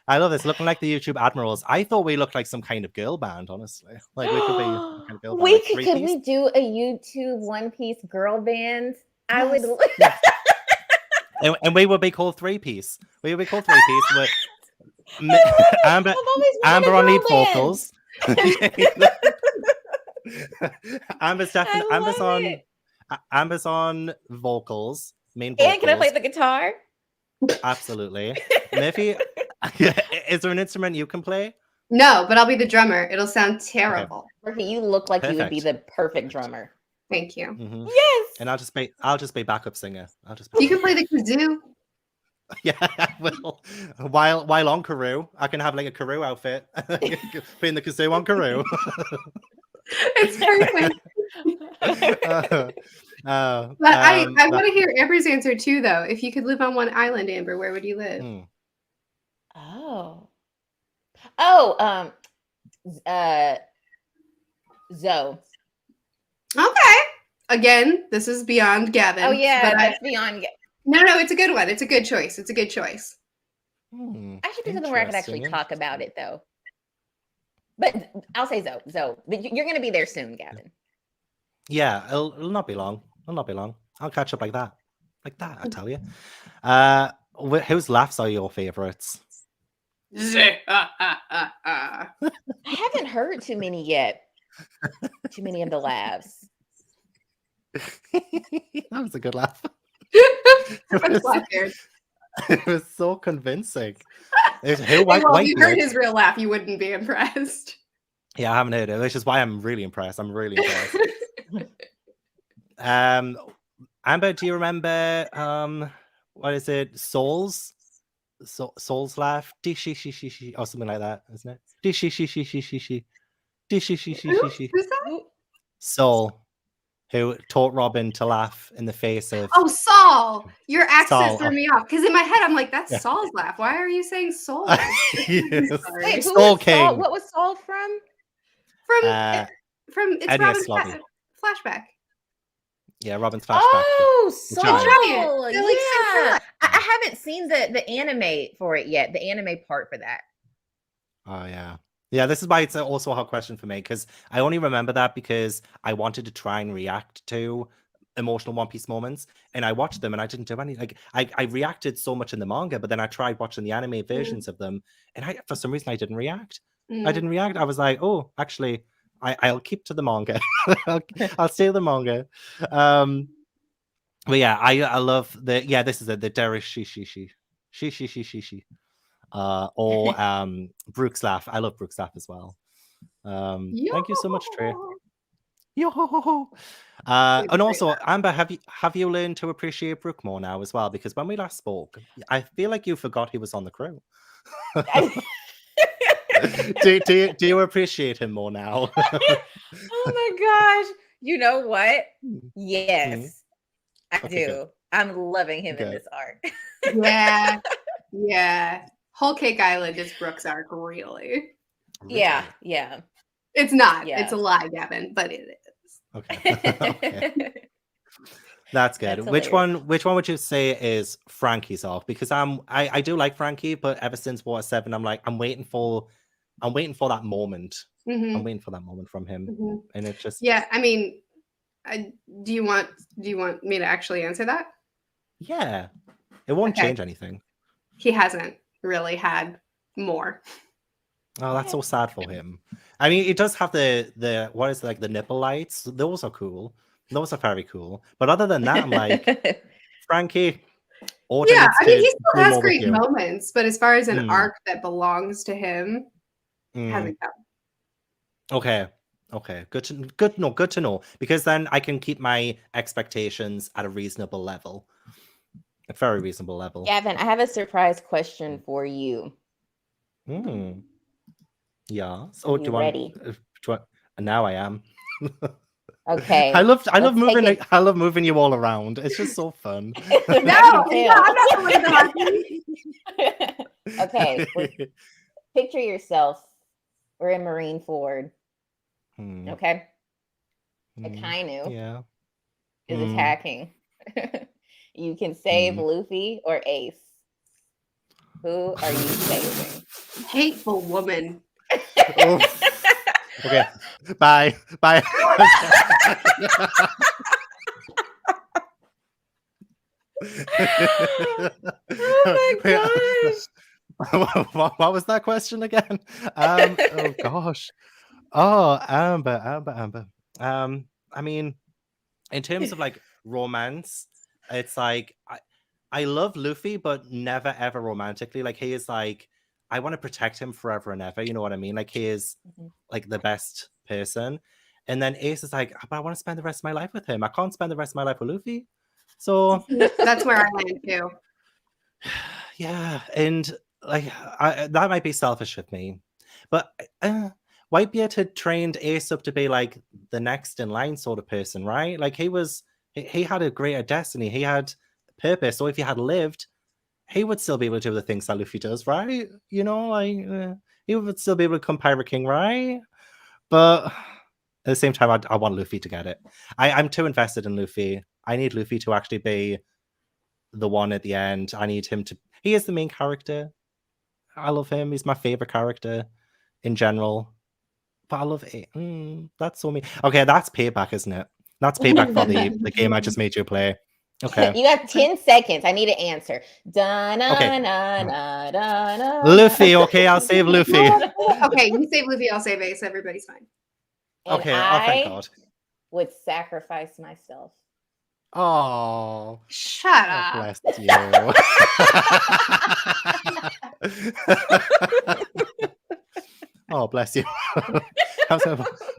I love this. Looking like the YouTube Admirals. I thought we looked like some kind of girl band, honestly. Like we could be some kind of girl band. Could we do a YouTube One Piece girl band? Yes. I would. Yes. And we would be called Three Piece. We would be called Three Piece. Amber on lead vocals. Amber's on vocals. Main vocals. And can I play the guitar? Absolutely. Merphy, is there an instrument you can play? No, but I'll be the drummer. It'll sound terrible. Okay, you look like you would be the perfect drummer. Thank you. Mm-hmm. Yes. And I'll just be backup singer. You can play the kazoo. Yeah, I will. While on Karoo, I can have like a Karoo outfit. Playing the kazoo on Karoo. It's perfect. But I want to hear Amber's answer too, though. If you could live on one island, Amber, where would you live? Zoe. Okay. Again, this is beyond Gavin. Oh yeah, that's beyond. No, it's a good one. It's a good choice. I should do something where I could actually talk about it, though. But I'll say Zoe. But you're going to be there soon, Gavin. Yeah, it'll not be long. I'll catch up like that. I tell you. Whose laughs are your favorites? I haven't heard too many yet. Too many of the laughs. That was a good laugh. It was so convincing. If you heard his real laugh, you wouldn't be impressed. Yeah, I haven't heard it, which is why I'm really impressed. Amber, do you remember what is it? Soul's laugh? Or something like that, isn't it? Who's that? Soul, who taught Robin to laugh in the face of... Oh, Saul! Your accent threw me off. Because in my head, I'm like, that's Saul's laugh. Why are you saying Saul? Yes. Wait, Saul King. Saul? What was Saul from? From it's Robin's flashback. Yeah, Robin's flashback. Oh, Saul! Yeah. I haven't seen the anime for it yet. The anime part for that. Oh, yeah. Yeah, this is why it's also a hard question for me, because I only remember that because I wanted to try and react to emotional One Piece moments, and I watched them and I didn't do any. Like I reacted so much in the manga, but then I tried watching the anime versions of them, and for some reason I didn't react. I didn't react. I was like, oh, actually, I'll keep to the manga. I'll stay with the manga. But yeah, I love this is the Derish Shishi. Or Brooke's laugh. I love Brooke's laugh as well. Thank you so much, Trey. Yo. And also, Amber, have you learned to appreciate Brooke more now as well? Because when we last spoke, I feel like you forgot he was on the crew. do you appreciate him more now? Oh my gosh! You know what? Yes, I do. I'm loving him in this arc. Yeah. Whole Cake Island is Brooke's arc, really. Yeah. It's not. Yeah. It's a lie, Gavin, but it is. Okay. That's good. Which one would you say is Frankie's arc? Because I do like Frankie, but ever since Water 7, I'm like, I'm waiting for that moment. I'm waiting for that moment from him. And it just... Yeah, I mean, do you want me to actually answer that? Yeah. It won't change anything. He hasn't really had more. Oh, that's so sad for him. I mean, it does have the what is it, like the nipple lights. Those are cool. Those are very cool. But other than that, I'm like, Frankie. Yeah, I mean, he still has great moments, but as far as an arc that belongs to him, hasn't come. Okay. Good to know. Because then I can keep my expectations at a reasonable level. A very reasonable level. Gavin, I have a surprise question for you. Yeah. Oh, you ready? Now I am. Okay. I love moving you all around. It's just so fun. No, I'm not going to hockey. Okay. Picture yourself. We're in Marine Ford. Okay. A Kainu is attacking. You can save Luffy or Ace. Who are you saving? Hateful woman. Oh. Okay. Bye. Bye. Oh my gosh. What was that question again? Oh gosh. Oh, Amber. I mean, in terms of like romance, it's like I love Luffy, but never ever romantically. Like he is like, I want to protect him forever and ever. You know what I mean? Like he is like the best person. And then Ace is like, but I want to spend the rest of my life with him. I can't spend the rest of my life with Luffy. So that's where I land too. Yeah, and like that might be selfish of me, but Whitebeard had trained Ace up to be like the next in line sort of person, right? Like he had a greater destiny, he had purpose. So if he had lived, he would still be able to do the things that Luffy does, right? You know, like he would still be able to become Pirate King, right? But at the same time, I want Luffy to get it. I'm too invested in Luffy. I need Luffy to actually be the one at the end. I need him to. He is the main character. I love him. He's my favorite character in general. But I love it. That's so mean. Okay, that's payback, isn't it? That's payback for the game I just made you play. Okay. You have 10 seconds. I need an answer. Okay. Da-na-na-na-na-na. Luffy. Okay, I'll save Luffy. Okay, you save Luffy, I'll save Ace. Everybody's fine. And okay. Oh, thank I God. would sacrifice myself. Oh. Shut up. Bless you. Oh, bless you.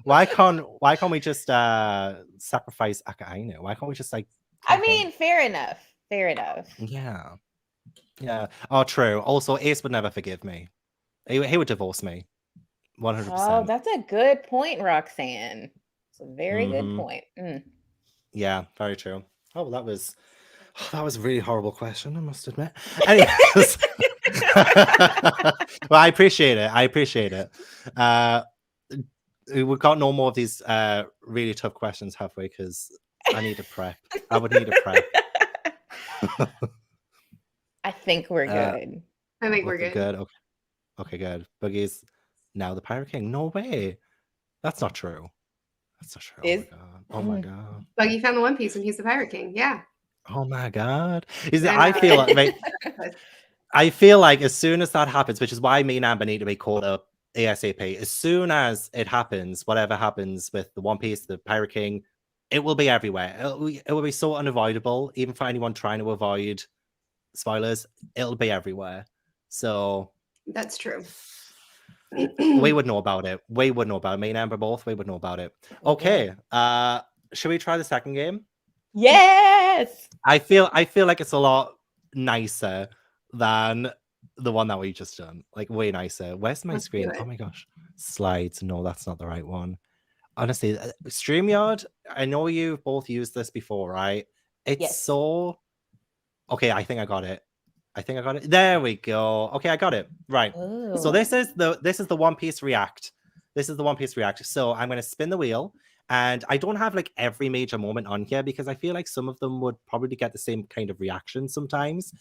Why can't we just sacrifice Akainu? Why can't we just like I mean, fair enough. Fair enough. Yeah. Oh, true. Also, Ace would never forgive me. He would divorce me. 100%. Oh, that's a good point, Roxanne. It's a very good point. Yeah, very true. Oh, well, that was a really horrible question, I must admit. Anyways. Well, I appreciate it. We've got no more of these really tough questions, have we? Because I need a prep. I would need a prep. I think we're good. I think we're good. Good. Okay, good. Boogie's now the Pirate King. No way. That's not true. Oh my god. Buggy found the One Piece and he's the Pirate King. Yeah. Oh my god. I feel like as soon as that happens, which is why me and Amber need to be caught up ASAP. As soon as it happens, whatever happens with the One Piece, the Pirate King, it will be everywhere. It will be so unavoidable, even for anyone trying to avoid spoilers. It'll be everywhere. So that's true. We would know about it. Me and Amber both. We would know about it. Okay. Should we try the second game? Yes. I feel like it's a lot nicer than the one that we just done. Like way nicer. Where's my screen? Oh my gosh. Slides. No, that's not the right one. Honestly, StreamYard, I know you've both used this before, right? It's so okay, I think I got it. There we go. Okay, I got it. Right. Ooh. So this is the One Piece React. So I'm going to spin the wheel, and I don't have like every major moment on here because I feel like some of them would probably get the same kind of reaction sometimes.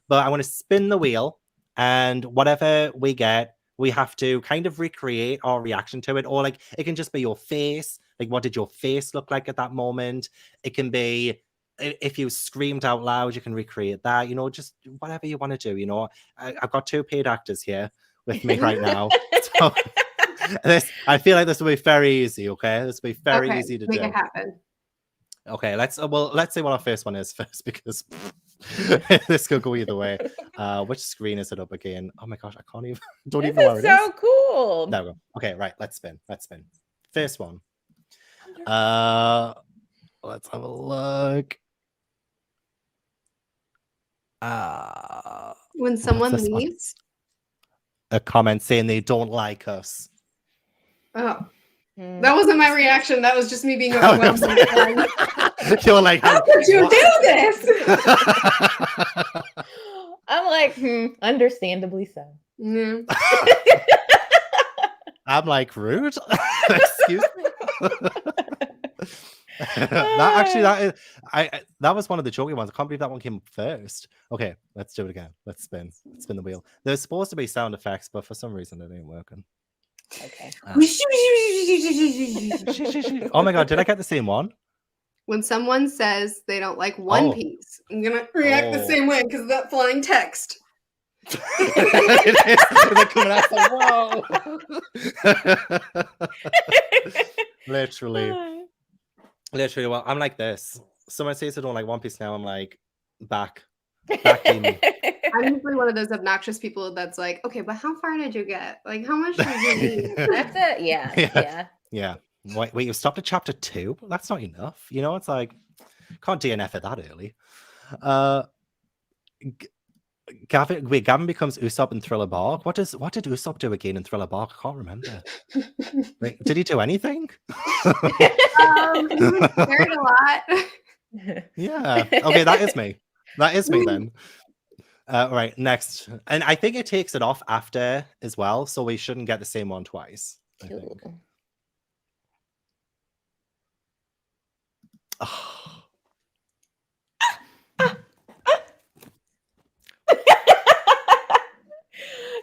But I want to spin the wheel, and whatever we get, we have to kind of recreate our reaction to it, or like it can just be your face. Like, what did your face look like at that moment? It can be if you screamed out loud, you can recreate that, just whatever you want to do, I've got two paid actors here with me right now. So I feel like this will be very easy, okay? This will be very easy to make do. It happen. Okay, let's say what our first one is first, because this could go either way. Which screen is it up again? Oh my gosh, I can't even, don't even know where it is. So cool. There we go. Okay, right, let's spin. First one. Let's have a look. When someone this one? leaves. A comment saying they don't like us. Oh, that wasn't my reaction. That was just me being Oh, overwhelmed. You're like, how could you do this? I'm like, understandably so. Yeah. I'm like, rude. Excuse me. That was one of the jokey ones. I can't believe that one came first. Okay, let's do it again. Let's spin the wheel. There's supposed to be sound effects, but for some reason it ain't working. Okay. Oh my god, did I get the same one? When someone says they don't like One Piece, I'm gonna react the same way because of that flying text. They're coming out like, whoa. Literally. Well, I'm like this. Someone says they don't like One Piece now. I'm like, back in. I'm usually one of those obnoxious people that's like, okay, but how far did you get? Like, how much did you need? That's it. Yeah. Wait, you stopped at chapter 2? That's not enough. You know, it's like, can't DNF it that early. Gavin becomes Usopp in Thriller Bark. What did Usopp do again in Thriller Bark? I can't remember. Wait, did he do anything? He was scared a lot. Yeah. Okay, that is me. That is me then. Right, next. And I think it takes it off after as well, so we shouldn't get the same one twice, I think. Oh.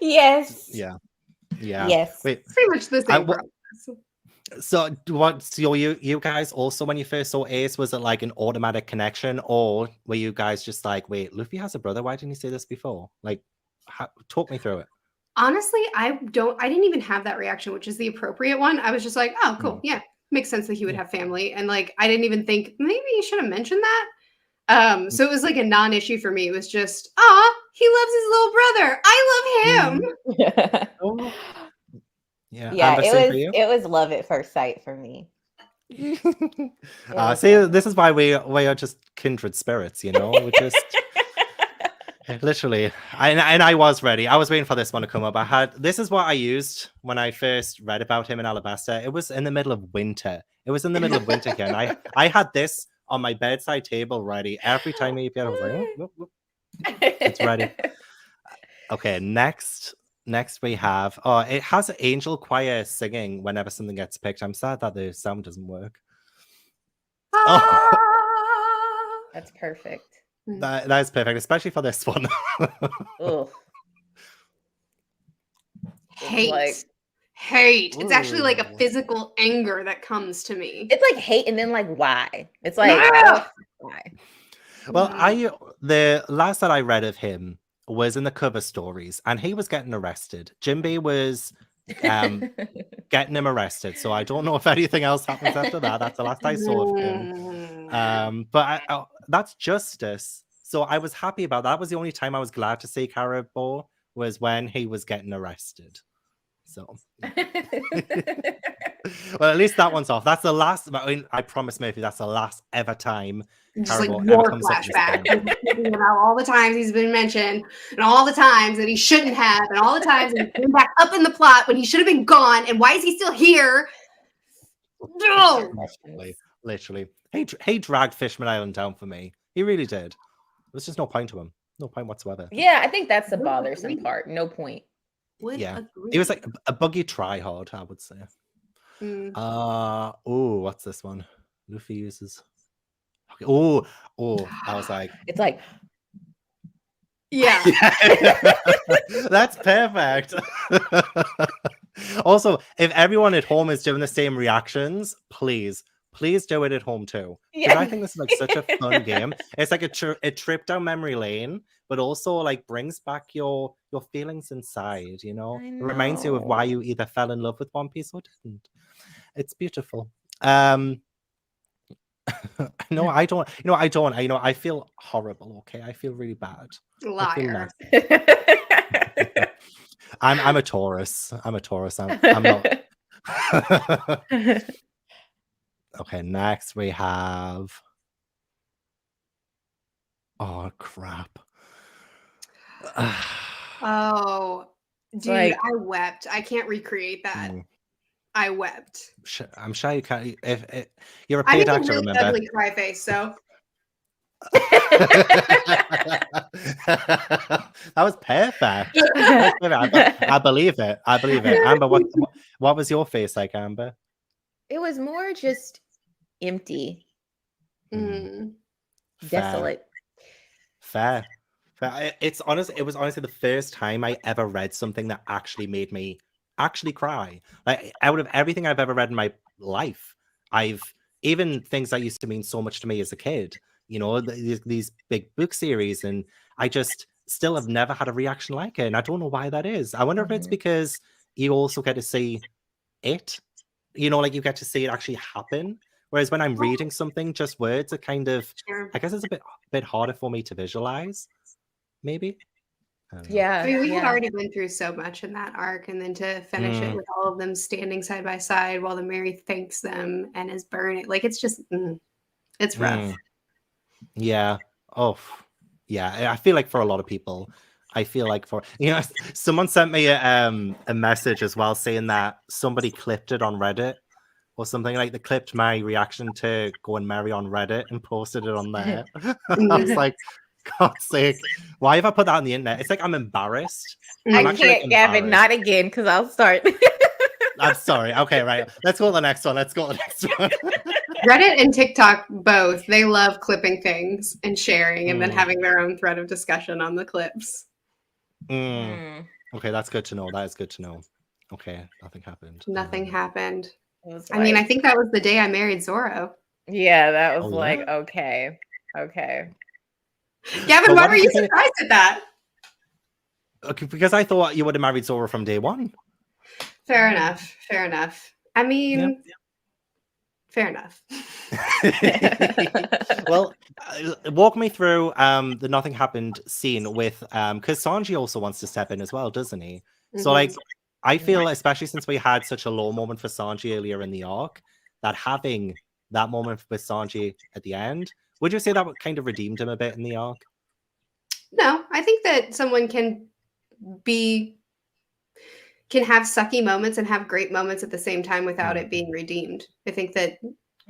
Yes. Yeah. Yes. Wait. Pretty much the same process. So you guys also, when you first saw Ace, was it like an automatic connection, or were you guys just like, wait, Luffy has a brother? Why didn't he say this before? Like, talk me through it. Honestly, I didn't even have that reaction, which is the appropriate one. I was just like, oh, cool. Yeah. Makes sense that he would have family. And like, I didn't even think maybe you should have mentioned that. So it was like a non-issue for me. It was just, he loves his little brother. I love him. Yeah, it was love at first sight for me. See, this is why we are just kindred spirits, you know. We just literally, and I was ready. I was waiting for this one to come up. This is what I used when I first read about him in Alabasta. It was in the middle of winter. It was in the middle of winter again. I had this on my bedside table ready every time he appeared. I was like, it's ready. Okay, next we have, it has angel choir singing whenever something gets picked. I'm sad that the sound doesn't work. That's perfect. That is perfect, especially for this one. Hate. It's actually like a physical anger that comes to me. It's like hate, and then like why? It's like why? Well, the last that I read of him was in the cover stories, and he was getting arrested. Jinbei was getting him arrested, so I don't know if anything else happens after that. That's the last I saw of him. But that's justice, so I was happy about that. That was the only time I was glad to see Caribou was when he was getting arrested. So well, at least that one's off. That's the last. I mean, I promise Merphy, that's the last ever time. Just like war flashback. About all the times he's been mentioned, and all the times that he shouldn't have, and all the times that he came back up in the plot when he should have been gone. And why is he still here? No, literally. He dragged Fishman Island down for me. He really did. There was just no point to him. No point whatsoever. Yeah, I think that's the bothersome part. No point. He was like a buggy try-hard, I would say. What's this one? Luffy uses. Okay. I was like, it's like, yeah. That's perfect. Also, if everyone at home is doing the same reactions, please do it at home too. Yeah. I think this is like such a fun game. It's like a trip down memory lane, but also like brings back your feelings inside, you know? It reminds you of why you either fell in love with One Piece or didn't. It's beautiful. No, I don't. I feel horrible. Okay, I feel really bad. Liar. I'm a Taurus. I'm not. Okay, next we have. Oh crap! Oh, dude, like- I wept. I can't recreate that. I wept. I'm sure you can't. If you're a I paid make a actor, really remember? ugly cry face, so That was perfect. That was perfect. I believe it. I believe it. Amber, what was your face like, Amber? It was more just empty, mm. desolate. Fair. It's honestly, it was honestly the first time I ever read something that actually made me actually cry. Like out of everything I've ever read in my life, I've even things that used to mean so much to me as a kid, you know, these big book series, and I just still have never had a reaction like it. And I don't know why that is. I wonder if it's because you also get to see it, you know, like you get to see it actually happen. Whereas when I'm reading something, just words, it kind of, Sure. I guess it's a bit harder for me to visualize, maybe. I don't know. Yeah. I mean, we had yeah. already been through so much in that arc, and then to finish it with all of them standing side by side while the Mary thanks them and is burning, like it's just, it's rough. Yeah. Oh, yeah. I feel like for a lot of people, I feel like for, you know, someone sent me a message as well saying that somebody clipped it on Reddit or something, like they clipped my reaction to Go and Marry on Reddit and posted it on there. I was like, God's sake, why have I put that on the internet? It's like I'm embarrassed. I'm I actually, like, can't, Gavin, embarrassed. not again, because I'll start. I'm sorry. Okay, right. Let's go to the next one. Reddit and TikTok both, they love clipping things and sharing and then having their own thread of discussion on the clips. Okay, that's good to know. That is good to know. Okay, nothing happened. Nothing happened. Was I mean, I like- think that was the day I married Zorro. Yeah, that was Oh, like, yeah? okay. Gavin, But why what were did you you think- surprised at that? Okay, because I thought you would have married Zora from day one. Fair enough. Fair enough. I mean, fair enough. Well, walk me through the nothing happened scene with because Sanji also wants to step in as well, doesn't he? So Mhm. like I feel, especially since we had such a low moment for Sanji earlier in the arc, that having that moment with Sanji at the end, would you say that kind of redeemed him a bit in the arc? No, I think that someone can have sucky moments and have great moments at the same time without it being redeemed. I think that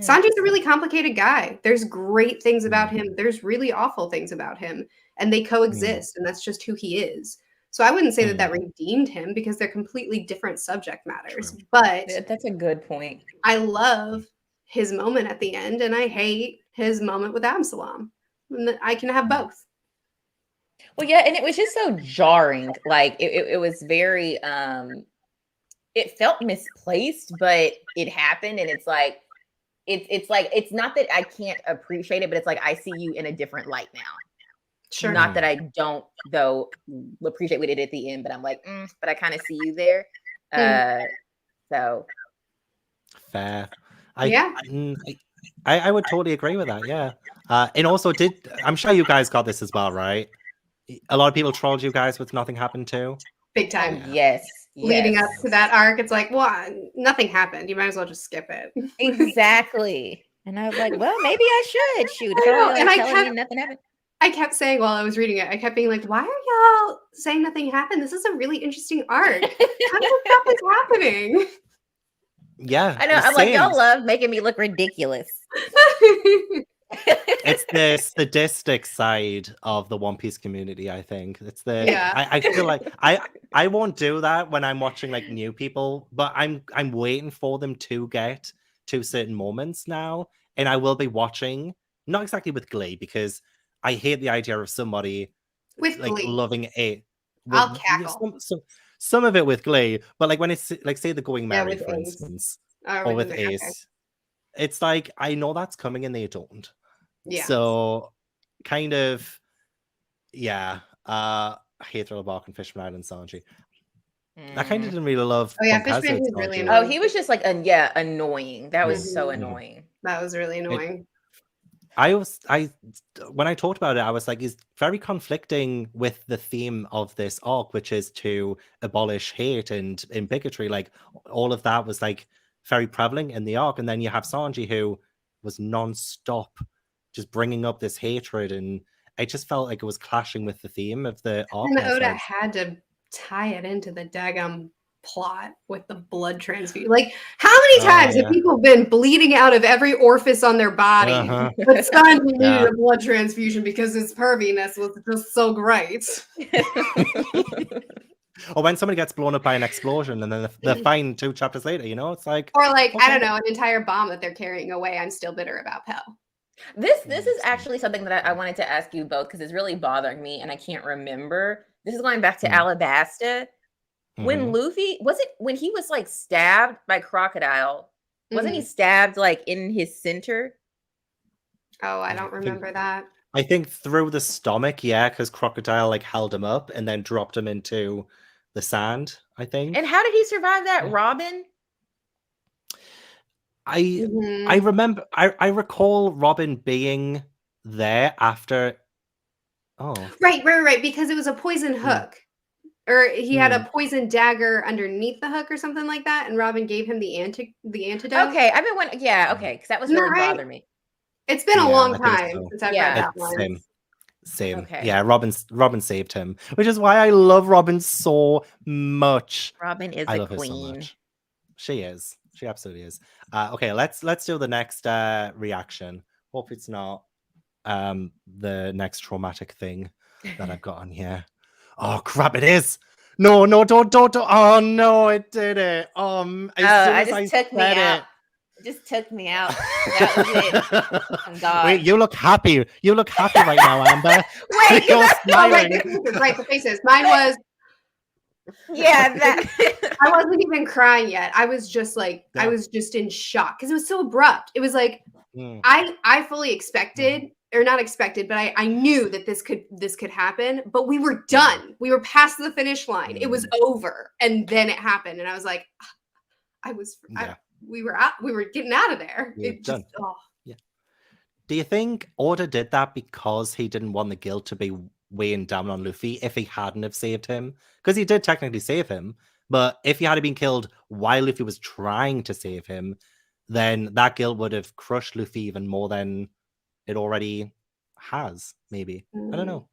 Sanji's a really complicated guy. There's great things about him. There's really awful things about him, and they coexist, and that's just who he is. So I wouldn't say that redeemed him because they're completely different subject matters. True. But That's a good point. I love his moment at the end, and I hate his moment with Absalom. And I can have both. Well, yeah, and it was just so jarring. Like it was very it felt misplaced, but it happened, and it's like it's not that I can't appreciate it, but it's like I see you in a different light now. Sure. Not that I don't though appreciate what it did at the end, but I'm like, but I kind of see you there. So fair. I would totally agree with that. Yeah. And also, I'm sure you guys got this as well, right? A lot of people trolled you guys with nothing happened too. Big time. Yes. Leading up to that arc, it's like, well, nothing happened. You might as well just skip it. Exactly. And I was like, well, maybe I should shoot. Nothing happened. I kept saying while I was reading it, I kept being like, why are y'all saying nothing happened? This is a really interesting arc. How come stuff is happening? Yeah. I know. I'm like, y'all love making me look ridiculous. It's the sadistic side of the One Piece community, I think. It's I feel like I won't do that when I'm watching like new people, but I'm waiting for them to get to certain moments now, and I will be watching, not exactly with glee, because I hate the idea of somebody with like glee. loving it. I'll cackle. Some of it with glee, but like when it's like, say, the Going Marry, for Ace. instance, or with Ace, it's like I know that's coming and they don't. Yeah. So kind of, yeah. I hate Thriller Bark and Fishman Island Sanji. I kind of didn't really love. Oh yeah, Fishman was really annoying. Oh, he was just like annoying. That was so annoying. That was really annoying. When I talked about it, I was like, he's very conflicting with the theme of this arc, which is to abolish hate and bigotry. Like all of that was like very prevalent in the arc, and then you have Sanji, who was non-stop just bringing up this hatred, and it just felt like it was clashing with the theme of the arc. And Oda had to tie it into the daggum plot with the blood transfusion. Like, how many times have people been bleeding out of every orifice on their body? But Sanji needed a blood transfusion because his perviness was just so great. Or when somebody gets blown up by an explosion and then they're fine 2 chapters later, you know? It's like... Or like, okay. I don't know, an entire bomb that they're carrying away. I'm still bitter about Pell. This is actually something that I wanted to ask you both because it's really bothering me and I can't remember. This is going back to Alabasta. When Luffy, when he was like stabbed by Crocodile, wasn't he stabbed like in his center? Oh, I don't remember that. I think through the stomach, yeah, because Crocodile like held him up and then dropped him into the sand, I think. And how did he survive that, Robin? I remember, I recall Robin being there after. Oh, right, because it was a poison hook. Or he had a poison dagger underneath the hook or something like that, and Robin gave him the antidote. Okay, I've been wondering. Yeah, okay, because that was really bothering me. It's been a long time since I've read that one. Same. Okay. Yeah, Robin saved him, which is why I love Robin so much. Robin is a queen. So she is. She absolutely is. Okay, let's do the next reaction. Hope it's not the next traumatic thing that I've got on here. Oh crap! It is. No, don't. Oh no, it did it. It just took me out. That was it. Oh, God. Wait, you look happy. You look happy right now, Amber. Wait, you're smiling. Right, the faces. Mine was. Yeah, that. I wasn't even crying yet. I was just like, I was just in shock because it was so abrupt. It was like, I fully expected. Or not expected, but I knew that this could happen. But we were done. We were past the finish line. It was over, and then it happened, and I was like, we were getting out of there. It just, yeah. Do you think Oda did that because he didn't want the guilt to be weighing down on Luffy if he hadn't have saved him? Because he did technically save him, but if he had been killed while Luffy was trying to save him, then that guilt would have crushed Luffy even more than it already has, maybe. I don't know.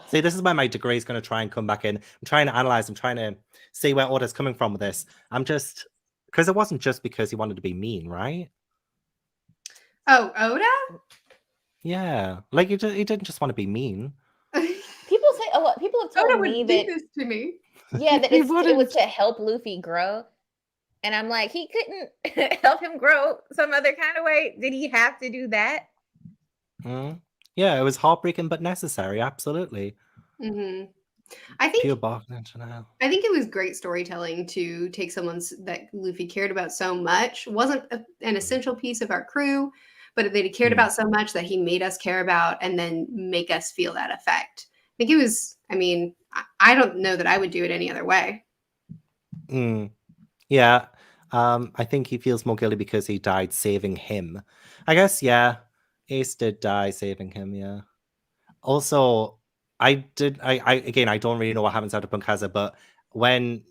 See, this is where my degree is going to try and come back in. I'm trying to analyze. I'm trying to see where Oda's coming from with this. I'm just... Because it wasn't just because he wanted to be mean, right? Oh, Oda? Yeah. Like, he didn't just want to be mean. People say... a lot. People have told Oda me would that... do this to me. Yeah, that it was to help Luffy grow. And I'm like, he couldn't help him grow some other kind of way. Did he have to do that? Yeah, it was heartbreaking but necessary. Absolutely. I think pure bargain. I think it was great storytelling to take someone that Luffy cared about so much. Wasn't an essential piece of our crew, but they cared about so much that he made us care about and then make us feel that effect. I think it was. I mean, I don't know that I would do it any other way. Yeah. I think he feels more guilty because he died saving him. I guess, yeah. Ace did die saving him, yeah. Also, I don't really know what happens after Punkaza, but when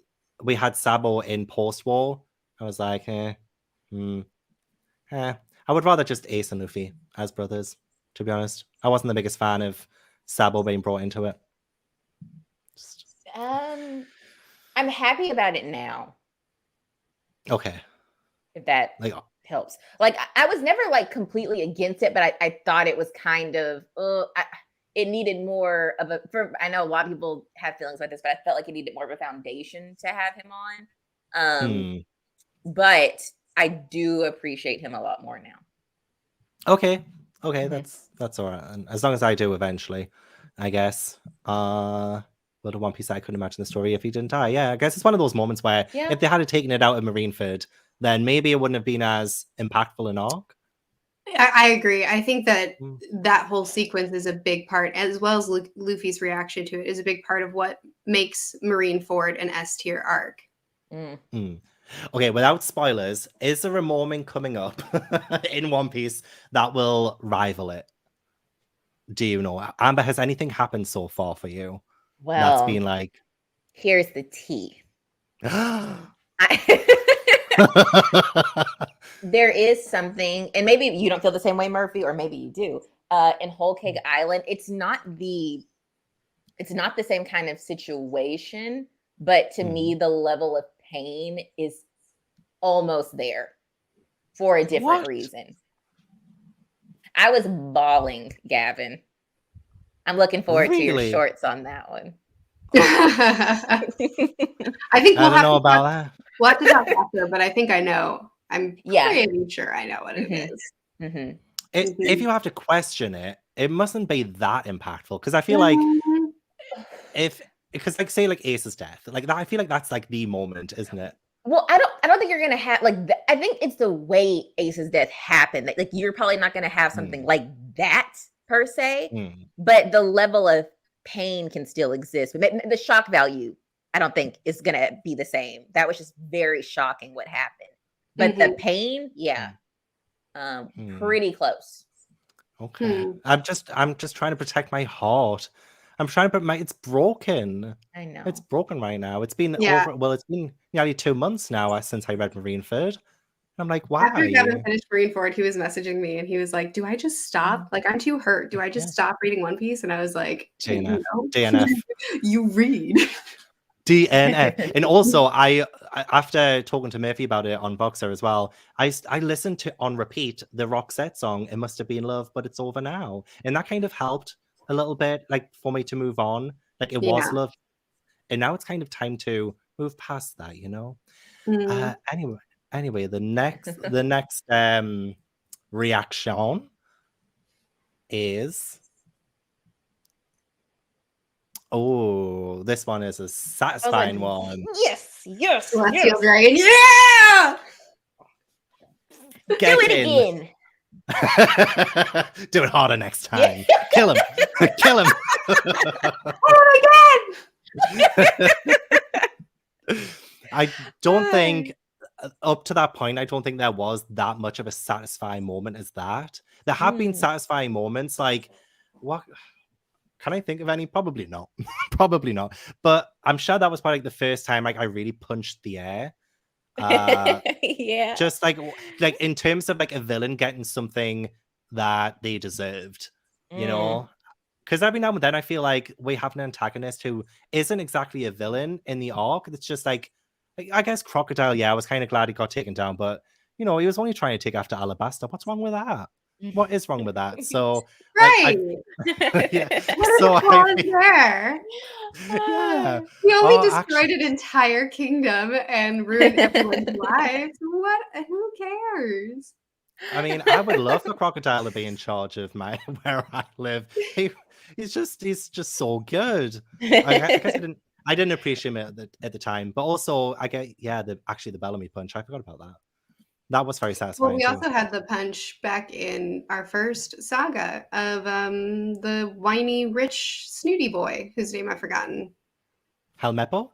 we had Sabo in post-war, I was like, I would rather just Ace and Luffy as brothers, to be honest. I wasn't the biggest fan of Sabo being brought into it. I'm happy about it now. Okay. If that helps. Like, I was never like completely against it, but I thought it was kind of, it needed more of I know a lot of people have feelings like this, but I felt like it needed more of a foundation to have him on. But I do appreciate him a lot more now. Okay, that's all right. And as long as I do eventually, I guess. But a One Piece, I couldn't imagine the story if he didn't die. Yeah, I guess it's one of those moments where if they had taken it out of Marineford, then maybe it wouldn't have been as impactful an arc. I agree. I think that that whole sequence is a big part, as well as Luffy's reaction to it, is a big part of what makes Marineford an S-tier arc. Okay, without spoilers, is there a moment coming up in One Piece that will rival it? Do you know? Amber, has anything happened so far for you? Well, that's been like... Here's the tea. There is something, and maybe you don't feel the same way, Merphy, or maybe you do. in Whole Cake Island, it's not the same kind of situation, but to me, the level of pain is almost there for a different reason. I was bawling, Gavin. I'm looking forward to your shorts on that one. I think we'll don't know about that. We'll have to talk after, but I think I know. I'm pretty sure I know what it is. If you have to question it, it mustn't be that impactful, because I feel like because like say like Ace's death, like that, I feel like that's like the moment, isn't it? Well, I don't think you're gonna have like I think it's the way Ace's death happened. Like you're probably not gonna have something like that per se, but the level of pain can still exist. The shock value, I don't think is gonna be the same. That was just very shocking what happened. But the pain, pretty close. Okay. I'm just trying to protect my heart. I'm trying to put it's broken. I know. It's broken right now. It's been it's been nearly 2 months now since I read Marineford. I'm like, why? After Gavin finished Marineford, he was messaging me and he was like, do I just stop? Like, I'm too hurt. Do I just stop reading One Piece? And I was like, DNF. No. DNF. You read. DNF. And also, I after talking to Merphy about it on Boxer as well, I listened to on repeat the Roxette song, It Must Have Been Love, But It's Over Now. And that kind of helped a little bit, like for me to move on. Like it was love. And now it's kind of time to move past that, you know? Anyway, the next reaction is this one is a satisfying one. Yes. Celestial Dragon. Yeah! Do it again. Do it harder next time. Kill him. Kill him. Oh my god! I don't think up to that point, I don't think there was that much of a satisfying moment as that. There have been satisfying moments, like what can I think of any? Probably not. Probably not. But I'm sure that was probably like the first time like I really punched the air. Just like in terms of like a villain getting something that they deserved, you know? Because every now and then I feel like we have an antagonist who isn't exactly a villain in the arc. It's just like I guess Crocodile, I was kind of glad he got taken down, but he was only trying to take after Alabasta. What's wrong with that? What is wrong with that? So right. He only destroyed an entire kingdom and ruined everyone's lives. Who cares? I mean, I would love for Crocodile to be in charge of where I live. He's just so good. I guess I didn't appreciate him at the time, but also I get the Bellamy punch. I forgot about that. That was very satisfying. Well, we also had the punch back in our first saga of the whiny, rich, snooty boy whose name I've forgotten. Helmeppo?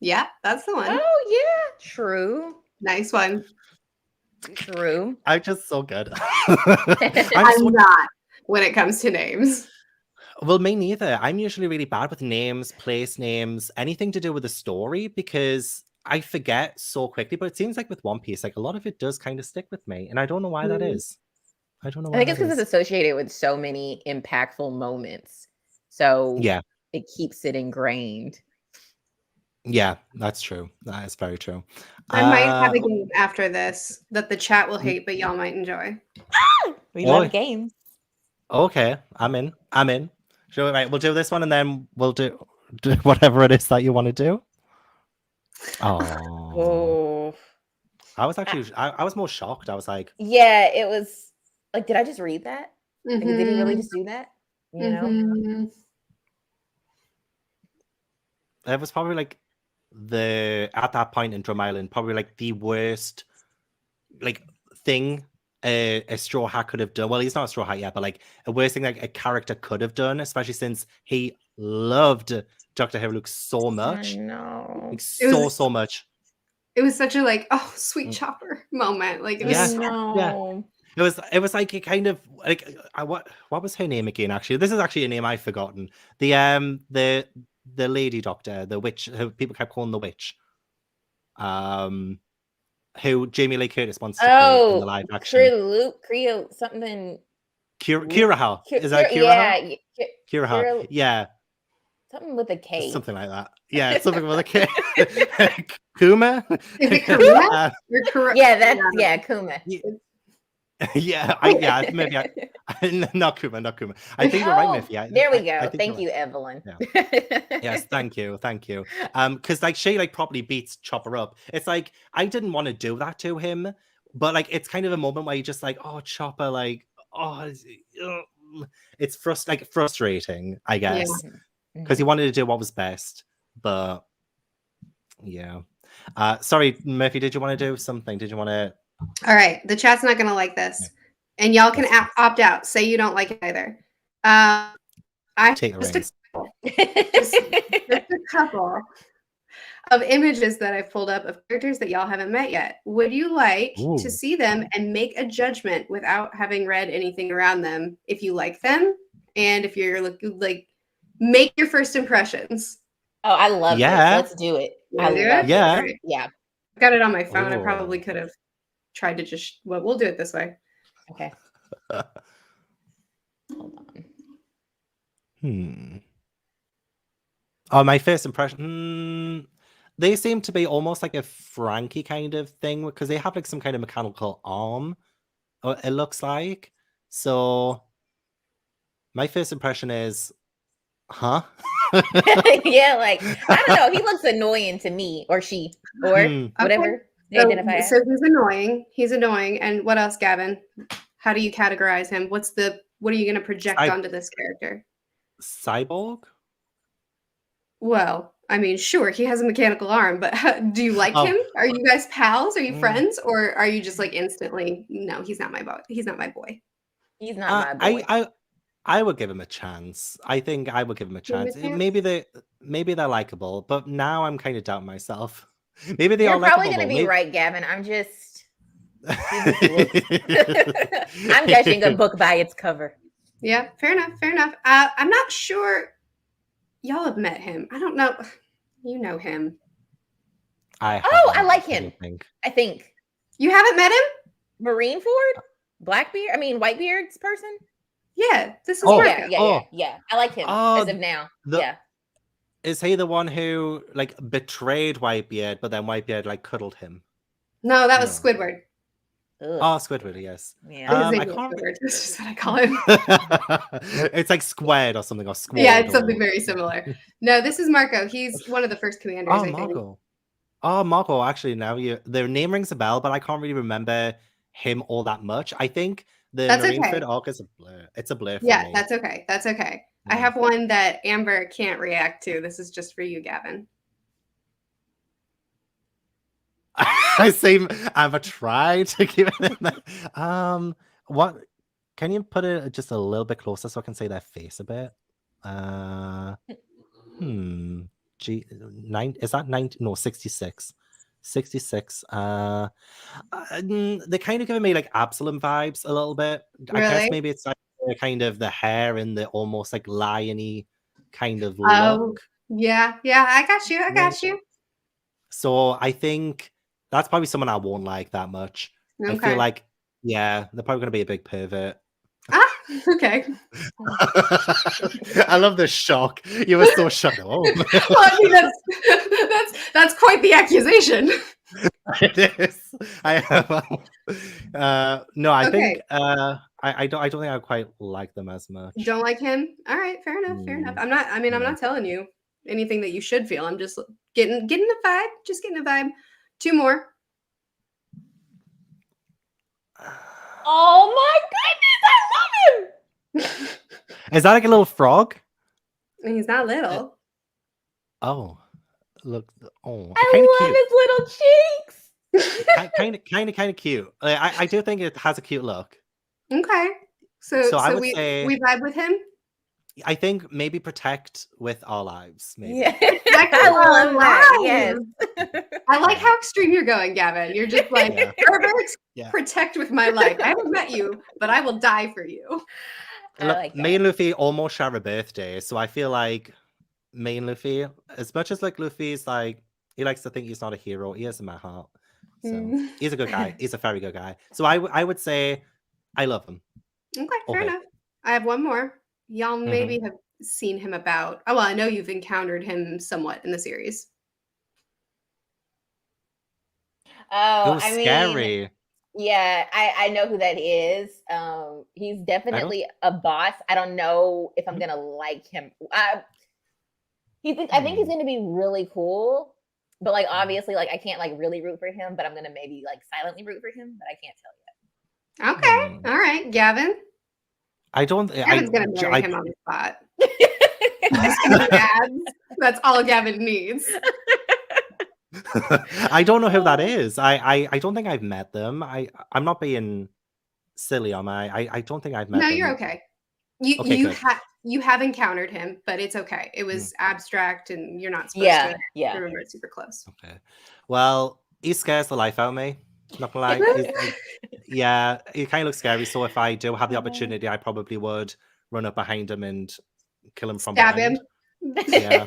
Yeah, that's the one. Oh yeah, true. Nice one. True. I'm just so good. I'm not when it comes to names. Well, me neither. I'm usually really bad with names, place names, anything to do with the story, because I forget so quickly. But it seems like with One Piece, like a lot of it does kind of stick with me, and I don't know why that is. I don't know why. I think it's because it's associated with so many impactful moments. So it keeps it ingrained. Yeah, that's true. That is very true. I might have a game after this that the chat will hate, but y'all might enjoy. We love games. Okay, I'm in. Sure, right, we'll do this one and then we'll do whatever it is that you want to do. Oh. I was actually I was more shocked. I was like, yeah, it was like, did I just read that? Like, did he really just do that? You know? It was probably like at that point in Drum Island, probably like the worst like thing a Straw Hat could have done. Well, he's not a Straw Hat yet, but like a worst thing like a character could have done, especially since he loved Dr. Hiriluk so much. I know. Like, so much. It was such a like, oh, sweet Chopper moment. Like it was It was like a kind of like what was her name again? Actually, this is actually a name I've forgotten. The lady doctor, the witch, who people kept calling the witch. Who Jamie Lee Curtis wants to play in the live action. Luke Creo something. Kiraha. Is that Kiraha? Yeah, Kiraha. Yeah. Something with a K. Something like that. Yeah, it's something with a K. Kuma? Is it Karuma? Yeah, Kuma. Yeah, maybe not Kuma. I think you're right, Merphy. There we go. Thank you, Evelyn. Yeah. Yes, thank you. Because like she like properly beats Chopper up. It's like I didn't want to do that to him, but like it's kind of a moment where you just like, oh, Chopper, like, oh, it's frustrating, I guess, because he wanted to do what was best, but yeah. Sorry, Merphy, did you want to do something? Did you want to? All right, the chat's not going to like this, and y'all can opt out. Say you don't like it either. I Take the reins. Just a couple of images that I've pulled up of characters that y'all haven't met yet. Would you like to see them and make a judgment without having read anything around them? If you like them, and if you're like, make your first impressions. Oh, I love this. Let's do it. Yeah. Right. Yeah. I got it on my phone. I probably could have tried to just. Well, we'll do it this way. Okay. Hold on. Oh, my first impression. They seem to be almost like a Frankie kind of thing because they have like some kind of mechanical arm. It looks like. So, my first impression is, huh? Yeah, like I don't know. He looks annoying to me, or she, or whatever they identify as. So he's annoying. And what else, Gavin? How do you categorize him? What are you going to project onto this character? Cyborg? Well, I mean, sure, he has a mechanical arm, but do you like him? Are you guys pals? Are you friends? Or are you just like instantly, no, he's not my boy. He's not my boy. He's not my boy. I would give him a chance. I think I would give him a chance. Maybe they're likable, but now I'm kind of doubting myself. Maybe they are likable. You're probably going to be right, Gavin. I'm just I'm judging a book by its cover. Yeah, fair enough. I'm not sure y'all have met him. I don't know. You know him. I like him. I think. You haven't met him? Marineford? Whitebeard's person? Yeah, this is Marco. Yeah. I like him as of now. Is he the one who like betrayed Whitebeard, but then Whitebeard like cuddled him? No, that was Squidward. Ugh. Oh, Squidward, yes. Yeah. I can't. Squidward. That's just what I call him. It's like squared or something, or squad. Yeah, it's something very similar. No, this is Marco. He's one of the first commanders. I think. Oh, Marco. Actually, now their name rings a bell, but I can't really remember him all that much. I think the Marineford arc is a blur. It's a blur for me. That's okay. I have one that Amber can't react to. This is just for you, Gavin. I seem I've tried to keep it in there. What can you put it just a little bit closer so I can see their face a bit? Is that 90? No, 66. 66. They're kind of giving me like Absalom vibes a little bit. Really? I guess maybe it's like kind of the hair and the almost like lion-y kind of look. Yeah, I got you. So I think that's probably someone I won't like that much. Okay. I feel like, they're probably going to be a big pervert. Okay. I love the shock. You were so shocked. Oh. Well, I mean, that's quite the accusation. It is. I have. No, I think I don't think I quite like them as much. Don't like him? All right, fair enough. I'm not telling you anything that you should feel. I'm just getting the vibe. Just getting the vibe. 2 more. Oh my goodness, I love him. Is that like a little frog? He's not little. Oh, look! Oh, I love his little cheeks. kind of cute. I do think it has a cute look. Okay, so I would say we vibe with him. I think maybe protect with our lives. Maybe. Yeah. I love that. Yes. I like how extreme you're going, Gavin. You're just like, Herbert, protect with my life. I haven't met you, but I will die for you. Look, me and Luffy almost share a birthday, so I feel like me and Luffy, as much as like Luffy's like, he likes to think he's not a hero, he is in my heart. So he's a good guy. He's a very good guy. So I would say I love him. Okay, fair Okay. enough. I have one more. Y'all maybe have seen him about. Oh, well, I know you've encountered him somewhat in the series. Oh, It was I mean, scary. yeah, I know who that is. He's I don't. definitely a boss. I don't know if I'm gonna like him. I think he's Hmm. gonna be really cool, but like obviously, like I can't like really root for him, but I'm gonna maybe like silently root for him, but I can't tell Okay, Hmm. all right, Gavin. I don't. Gavin's gonna marry I. him on the spot. you. He's just gonna do ads. That's all Gavin needs. I don't know who that is. I don't think I've met them. I'm not being silly, am I? I don't think I've met No, you're them. okay. You Okay, you good. have you have encountered him, but it's okay. It Mm, was abstract, and you're not supposed Yeah, to yeah. remember it super close. okay. Well, he scares the life out of me. Not gonna lie. He's like, yeah, he kind of looks scary. So if I do have the opportunity, I probably would run up behind him and kill him from Stab him. behind. Yeah,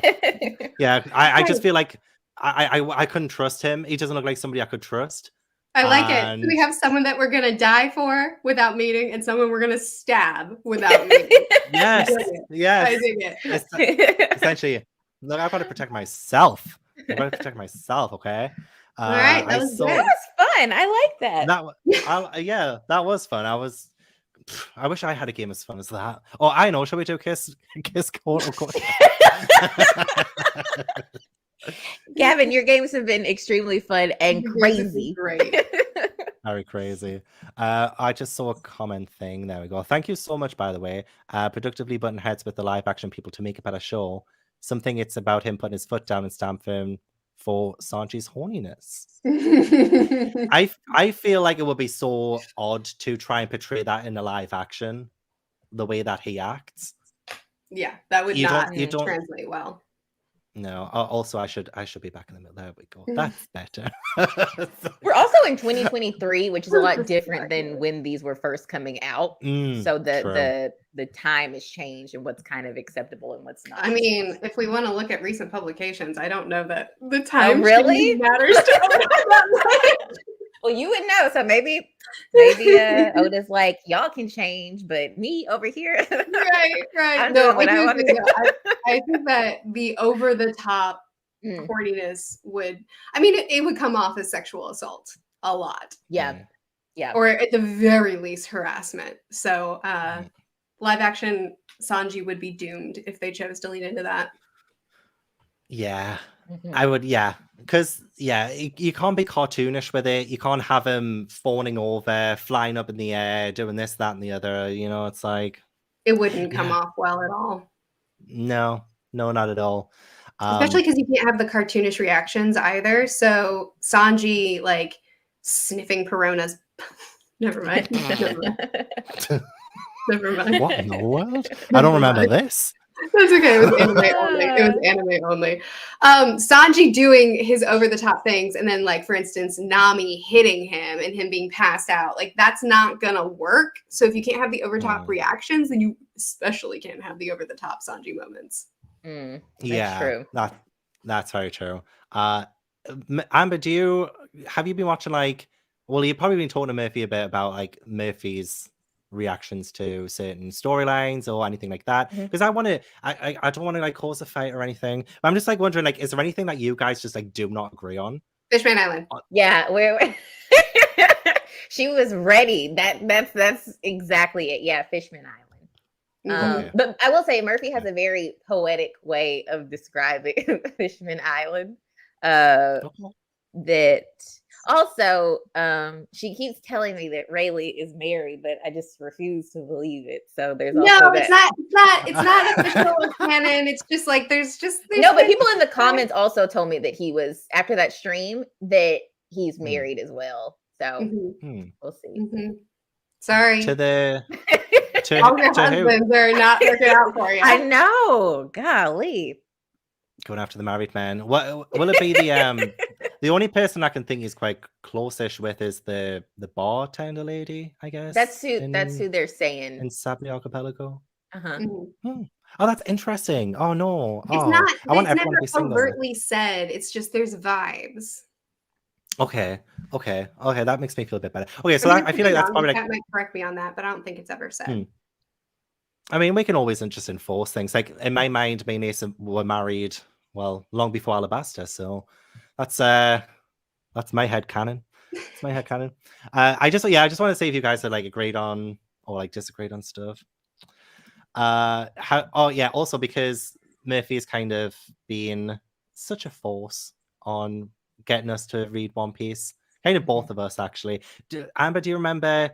yeah. I just Right. feel like I couldn't trust him. He doesn't look like somebody I could trust. I like it. So And we have someone that we're gonna die for without meeting, and someone we're gonna stab without meeting. I yes, dig it. I yes. dig it. Essentially, look, I've got to protect myself. I've got to protect myself. Okay. All right, that I was saw That good. was fun. I like that. that. Yeah, that was fun. I wish I had a game as fun as that. Oh, I know. Shall we do kiss quote unquote? Gavin, your games have been extremely fun and Your games have been crazy. great. Very crazy. I just saw a comment thing. There we go. Thank you so much, by the way. Productively button heads with the live action people to make a better show. Something it's about him putting his foot down and stamping for Sanji's horniness. I feel like it would be so odd to try and portray that in a live action, the way that he acts. Yeah, that would You not don't translate well. No. Also, I should be back in the middle. There we go. That's better. We're also in 2023, which is a lot different Exactly. than when these were first coming out. Mm, So true. the time has changed and what's kind of acceptable and what's not. I mean, if we want to look at recent publications, I don't know that the time really? change matters to us that much. Well, you would know. So maybe Oda's like, y'all can change, but me over here. Right. I'm No, doing what I want to do. I think that the over the top horniness would, I mean, it would come off as sexual assault a lot. Yeah. Or at the very least, harassment. So live action Sanji would be doomed if they chose to lean into that. Yeah. I would, because you can't be cartoonish with it. You can't have him fawning over, flying up in the air, doing this, that, and the other. It's like it wouldn't come off well at all. No, not at all. Especially because you can't have the cartoonish reactions either. So Sanji like sniffing Perona's. Never mind. Never mind. What in the world? I don't remember this. That's okay. It was anime only. Sanji doing his over the top things, and then like for instance, Nami hitting him and him being passed out. Like that's not gonna work. So if you can't have the over top reactions, then you especially can't have the over the top Sanji moments. That's true. That's very true. Amber, have you been watching you've probably been talking to Merphy a bit about like Merphy's reactions to certain storylines or anything like that, because I don't want to like cause a fight or anything, but I'm just like wondering, like, is there anything that you guys just like do not agree on? Fishman Island. Yeah, where she was ready. That's exactly it. Yeah, Fishman Island. But I will say Merphy has a very poetic way of describing Fishman Island. That also, she keeps telling me that Rayleigh is married, but I just refuse to believe it. So there's also it's not official canon. It's just like there's no, but people in the comments also told me that he was, after that stream, that he's married as well. So we'll see. Sorry. All your husbands are not working out for you. I know. Golly. Going after the married man. What will it be? The only person I can think is quite close-ish with is the bartender lady, I guess. That's who they're saying in Sabni Archipelago. Oh, that's interesting. Oh no. It's not. I want it's everyone never to be single. overtly said. It's just there's vibes. Okay. That makes me feel a bit better. Okay, so I mean, I feel like that's probably like. Cat might correct me on that, but I don't think it's ever said. Hmm. I mean, we can always just enforce things. Like in my mind, me and Nathan were married long before Alabaster, so that's my head canon. It's my head canon. I just want to say if you guys are like agreed on or like disagreed on stuff. Also because Merphy's kind of been such a force on getting us to read One Piece. Kind of both of us actually. Amber, do you remember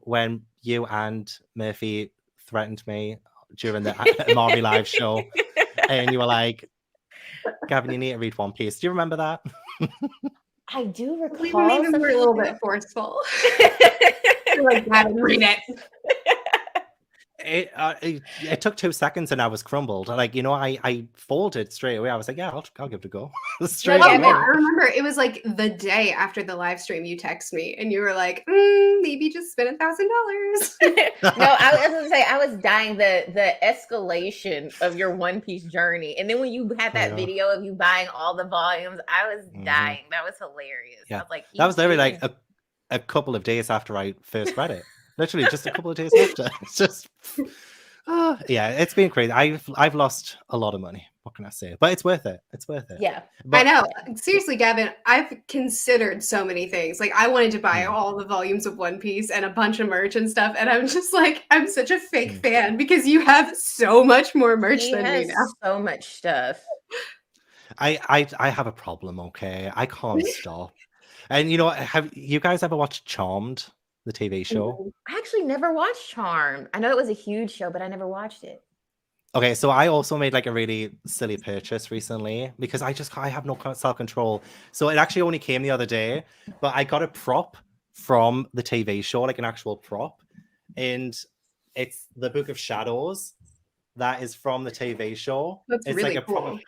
when you and Merphy threatened me during the Amari live show, and you were like, "Gavin, you need to read One Piece." Do you remember that? I do recall. We maybe were a little bit forceful. Like, Gavin, read it. It took 2 seconds and I was crumbled. Like, I folded straight away. I was like, yeah, I'll give it a go. Straight away. I remember it was like the day after the live stream you text me and you were like, maybe just spend $1,000. No, I was gonna say I was dying the escalation of your One Piece journey. And then when you had that video of you buying all the volumes, I was dying. That was hilarious. Yeah. I was like, that was literally like a couple of days after I first read it. Literally just a couple of days after. It's just it's been crazy. I've lost a lot of money. What can I say? But it's worth it. It's worth it. Yeah. I know. Seriously, Gavin, I've considered so many things. Like I wanted to buy all the volumes of One Piece and a bunch of merch and stuff. And I'm just like, I'm such a fake fan because you have so much more merch than me now. So much stuff. I have a problem, okay? I can't stop. And have you guys ever watched Charmed? The TV show? I actually never watched Charmed. I know it was a huge show, but I never watched it. Okay, so I also made like a really silly purchase recently because I have no self-control. So it actually only came the other day, but I got a prop from the TV show, like an actual prop. And it's the Book of Shadows that is from the TV show. That's it's really like a cool. prop.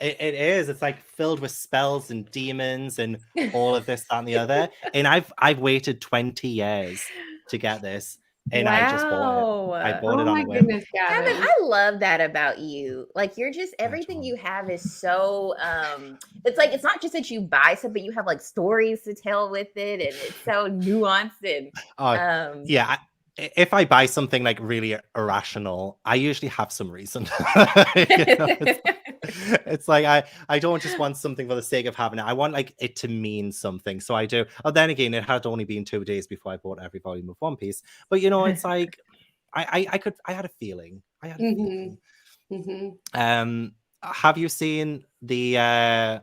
It is. It's like filled with spells and demons and all of this, that, and the other. And I've waited 20 years to get this, and I just bought it. I bought it on a whim. Goodness, Gavin. I love that about you. Like you're just everything you have is so. It's like it's not just that you buy something; you have like stories to tell with it, and it's so nuanced and. If I buy something like really irrational, I usually have some reason. It's like I don't just want something for the sake of having it. I want like it to mean something. So I do. Oh, then again, it had only been 2 days before I bought every volume of One Piece. But it's like I had a feeling. Have you seen the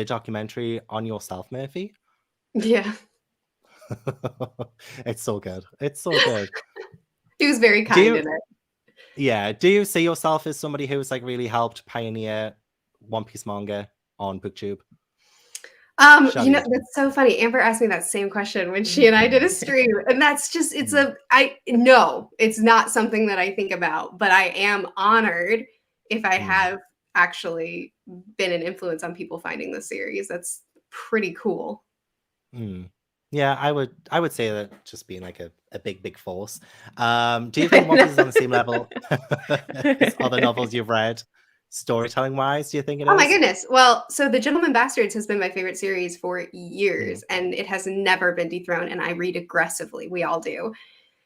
documentary on yourself, Merphy? Yeah. It's so good. It's so good. He was very kind in it. Yeah. Do you see yourself as somebody who's like really helped pioneer One Piece manga on BookTube? That's so funny. Amber asked me that same question when she and I did a stream, and that's just it's not something that I think about, but I am honored if I have actually been an influence on people finding the series. That's pretty cool. Yeah, I would say that just being like a big force. Do you think One Piece is on the same level as other novels you've read, storytelling wise? Do you think it is? Oh my goodness! Well, so The Gentleman Bastards has been my favorite series for years, and it has never been dethroned. And I read aggressively. We all do.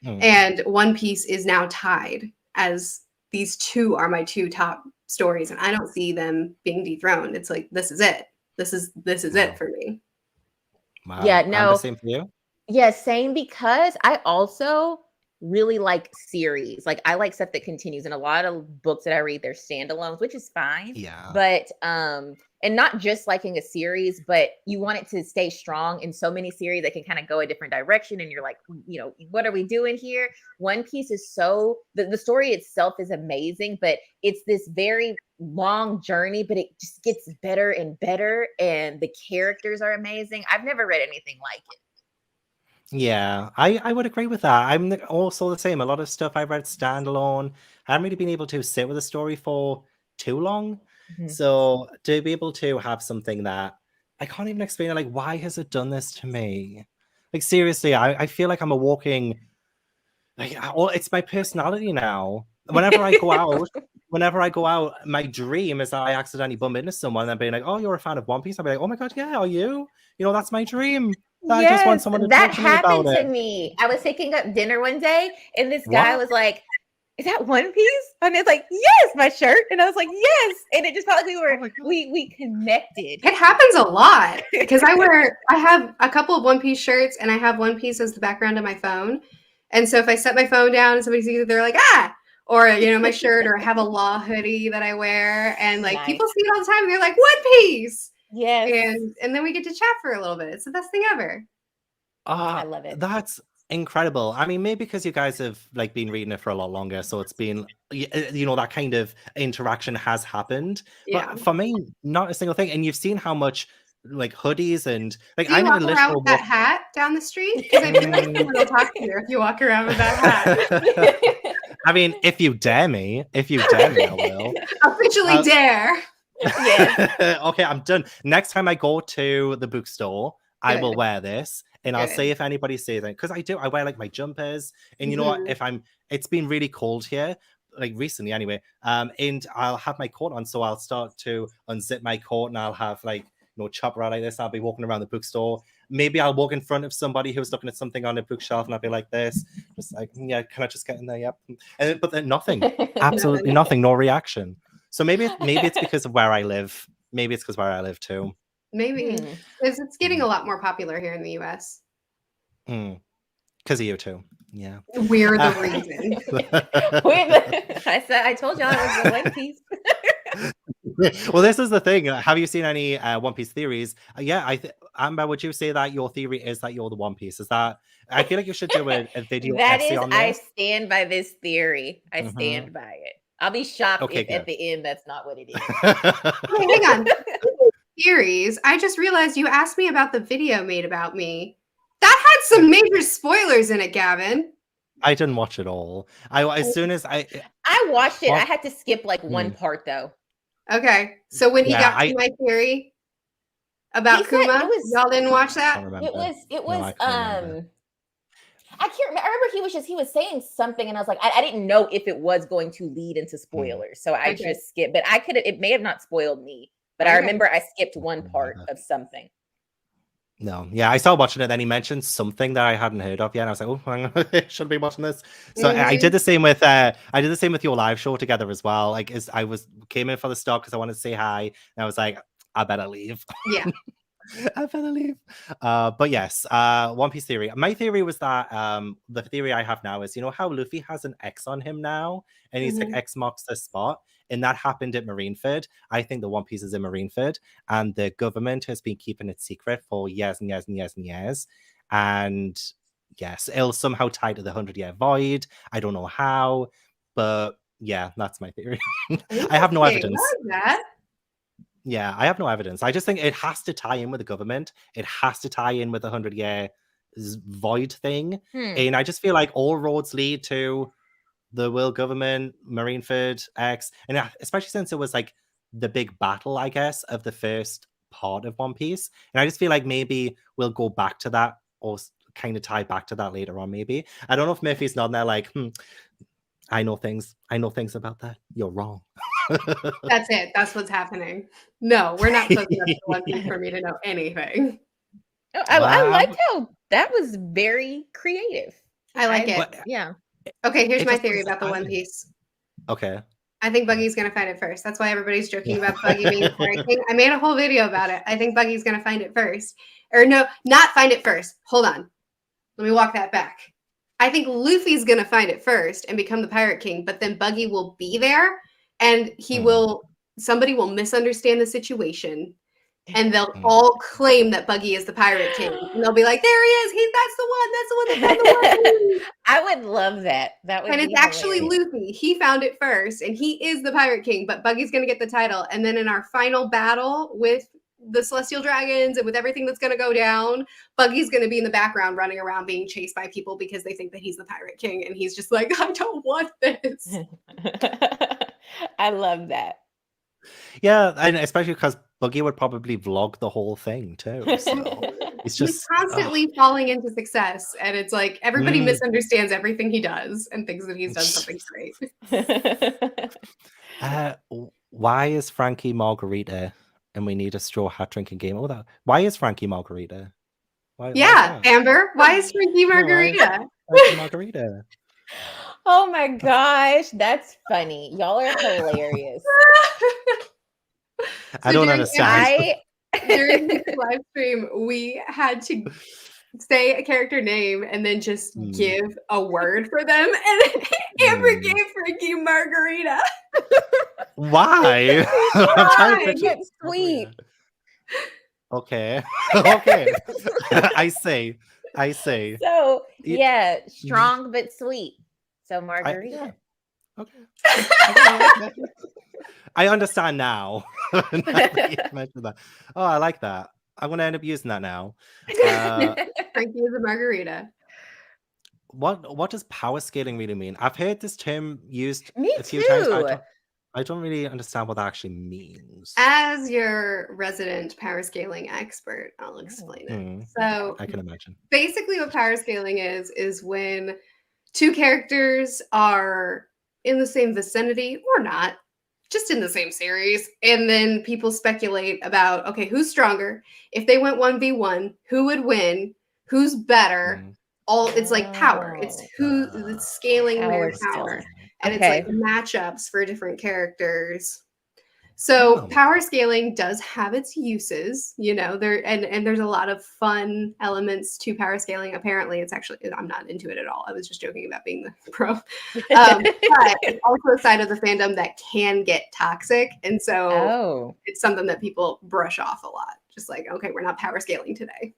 And One Piece is now tied as these two are my two top stories, and I don't see them being dethroned. It's like this is it. This is it for me. Wow. Yeah, no. The same for you? Yeah, same because I also really like series. Like I like stuff that continues, and a lot of books that I read, they're standalones, which is fine. Yeah. But and not just liking a series, but you want it to stay strong. In so many series that can kind of go a different direction, and you're like, what are we doing here? One Piece is so the story itself is amazing, but it's this very long journey, but it just gets better and better, and the characters are amazing. I've never read anything like it. Yeah, I would agree with that. I'm also the same. A lot of stuff I've read standalone. I haven't really been able to sit with a story for too long. So to be able to have something that I can't even explain it, like, why has it done this to me? Like, seriously, I feel like I'm a walking, like, it's my personality now. Whenever I go out, whenever I go out, my dream is that I accidentally bump into someone and being like, "Oh, you're a fan of One Piece." I'll be like, "Oh my god, yeah, are you?" You know, that's my dream. I just want someone to that talk to me about happened to it. me. I was taking up dinner one day, and this guy What? was like, "Is that One Piece?" And it's like, "Yes," my shirt, and I was like, "Yes," and it just felt like Oh my God. we connected. It happens a lot because I have a couple of One Piece shirts, and I have One Piece as the background of my phone. And so if I set my phone down and somebody sees it, they're like, "Ah!" Or, you know, my shirt, or I have a Law hoodie that I wear, and like Nice. people see it all the time, and they're like, "One Piece!" Yes. And then we get to chat for a little bit. It's the best thing ever. I love it. That's incredible. I mean, maybe because you guys have like been reading it for a lot longer, so it's been, you know, that kind of interaction has happened. Yeah. But for me, not a single thing. And you've seen how much like hoodies and like Do you I'm walk in a around literal with that hat down the street? Because I feel like someone will talk to you if you walk around with that hat. I mean, if you dare me, I will. Officially dare. Yes. Okay, I'm done. Next time I go to the bookstore, I will Good. wear this, and I'll Good. see if anybody sees it. Because I do. I wear like my jumpers, and you know what? If it's been really cold here, like recently anyway. And I'll have my coat on, so I'll start to unzip my coat, and I'll have like, you know, chop around like this. I'll be walking around the bookstore. Maybe I'll walk in front of somebody who's looking at something on a bookshelf, and I'll be like this, just like, yeah, can I just get in there? Yep. And but then nothing, absolutely nothing, no reaction. So maybe it's because of where I live. Maybe it's because where I live too. Maybe. Because it's getting a lot more popular here in the US. Because of you too. Yeah. We're the reason. I told y'all it was the One Piece. Well, this is the thing. Have you seen any One Piece theories? Yeah, Amber, would you say that your theory is that you're the One Piece? Is that? I feel like you should do a video essay on this. I stand by this theory. I stand by it. I'll be shocked if at the end that's not what it is. Wait, hang on. Theories. I just realized you asked me about the video made about me. That had some major spoilers in it, Gavin. I didn't watch it all. As soon as I watched it, I had to skip like one part though. Okay, so when he got to my theory about Kuma, y'all didn't watch that? It was I can't remember. I remember he was saying something, and I was like, I didn't know if it was going to lead into spoilers, so I just skipped. But it may have not spoiled me, but I remember I skipped one part of something. No, yeah, I started watching it. Then he mentioned something that I hadn't heard of yet, and I was like, "Oh, hang on, I should be watching this." So I did the same with your live show together as well. Like, came in for the start because I wanted to say hi, and I was like, "I better leave." Yeah. I better leave. But yes, One Piece theory. My theory was that the theory I have now is, you know how Luffy has an X on him now, and he's like X marks the spot, and that happened at Marineford. I think the One Piece is in Marineford, and the government has been keeping it secret for years and years and years and years. And yes, it'll somehow tie to the 100-year void. I don't know how, but yeah, that's my theory. I have no evidence. I like that. Yeah, I have no evidence. I just think it has to tie in with the government. It has to tie in with the 100-year void thing. And I just feel like all roads lead to the world government, Marineford, X. And especially since it was like the big battle, I guess, of the first part of One Piece. And I just feel like maybe we'll go back to that or kind of tie back to that later on, maybe. I don't know if Merphy's not there like, I know things about that. You're wrong. That's it. That's what's happening. No, we're not supposed to have One Piece for me to know anything. No, I liked how that was very creative. I like it. Yeah. Okay, here's my theory about the One Piece. Okay. I think Buggy's going to find it first. That's why everybody's joking about Buggy being Pirate King. I made a whole video about it. I think Buggy's going to find it first. Or no, not find it first. Hold on. Let me walk that back. I think Luffy's going to find it first and become the Pirate King, but then Buggy will be there. And somebody will misunderstand the situation, and they'll all claim that Buggy is the Pirate King. And they'll be like, "There he is! That's the one that found the one." I would love that. And it's actually Luffy. He found it first, and he is the Pirate King. But Buggy's gonna get the title, and then in our final battle with the Celestial Dragons and with everything that's gonna go down, Buggy's gonna be in the background running around being chased by people because they think that he's the Pirate King, and he's just like, "I don't want this." I love that. Yeah, and especially because Buggy would probably vlog the whole thing too. So he's constantly falling into success, and it's like everybody misunderstands everything he does and thinks that he's done something great. Why is Frankie Margarita and we need a straw hat drinking game? Oh, why is Frankie Margarita? Why is that? Amber, why is Frankie Margarita? Frankie Margarita. Oh my gosh, that's funny. Y'all are hilarious. I don't understand. During this live stream, we had to say a character name and then just give a word for them. And Amber gave Frankie Margarita. Why? I'm trying to picture It's sweet. Okay. Okay. I see. So yeah, strong but sweet. So Margarita. Okay. I understand now. Now that you've mentioned that. Oh, I like that. I'm gonna end up using that now. Frankie is a margarita. What does power scaling really mean? I've heard this term used Me a few times. too. I don't really understand what that actually means. As your resident power scaling expert, I'll explain it. So I can imagine. Basically what power scaling is when two characters are in the same vicinity or not, just in the same series, and then people speculate about, okay, who's stronger? If they went 1v1, who would win? Who's better? It's like power. It's it's scaling their power. And it's like matchups for different characters. So power scaling does have its uses, there and there's a lot of fun elements to power scaling. Apparently, it's actually, I'm not into it at all. I was just joking about being the pro. But it's also a side of the fandom that can get toxic. And so it's something that people brush off a lot. Just like, okay, we're not power scaling today.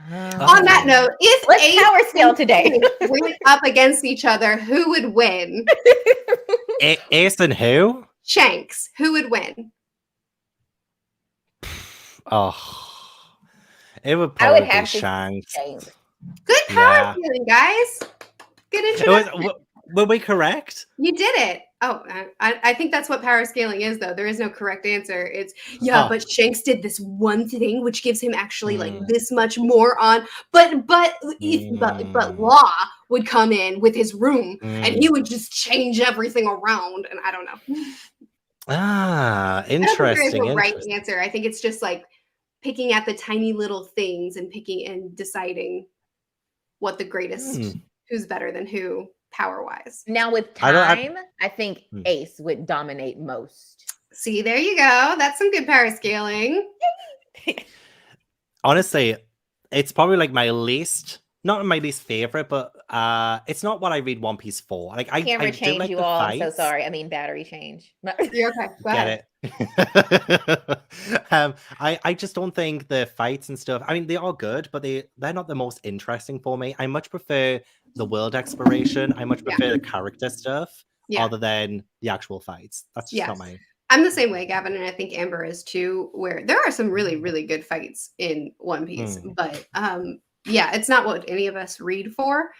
On that note, if let's power scale today went up against each other, who would win? Ace and who? Shanks. Who would win? Oh, it would probably be Shanks. Good power scaling, guys. Good introduction. Were we correct? You did it. Oh, I think that's what power scaling is, though. There is no correct answer. It's but Shanks did this one thing, which gives him actually like this much more on. But Law would come in with his room, and he would just change everything around. And I don't know. Interesting. There's no right answer. I think it's just like picking at the tiny little things and picking and deciding what the greatest, who's better than who. Power-wise. Now with time, I think Ace would dominate most. See, there you go. That's some good power scaling. Honestly, it's probably like not my least favorite, but it's not what I read One Piece for. Like Camera I change do like you the all. fights. I'm so sorry. I mean battery change. You're okay. Go ahead. Get it. I just don't think the fights and stuff. I mean, they are good, but they're not the most interesting for me. I much prefer the world exploration. I much prefer the character stuff other than the actual fights. That's just not my. I'm the same way, Gavin, and I think Amber is too. Where there are some really, really good fights in One Piece, but it's not what any of us read for.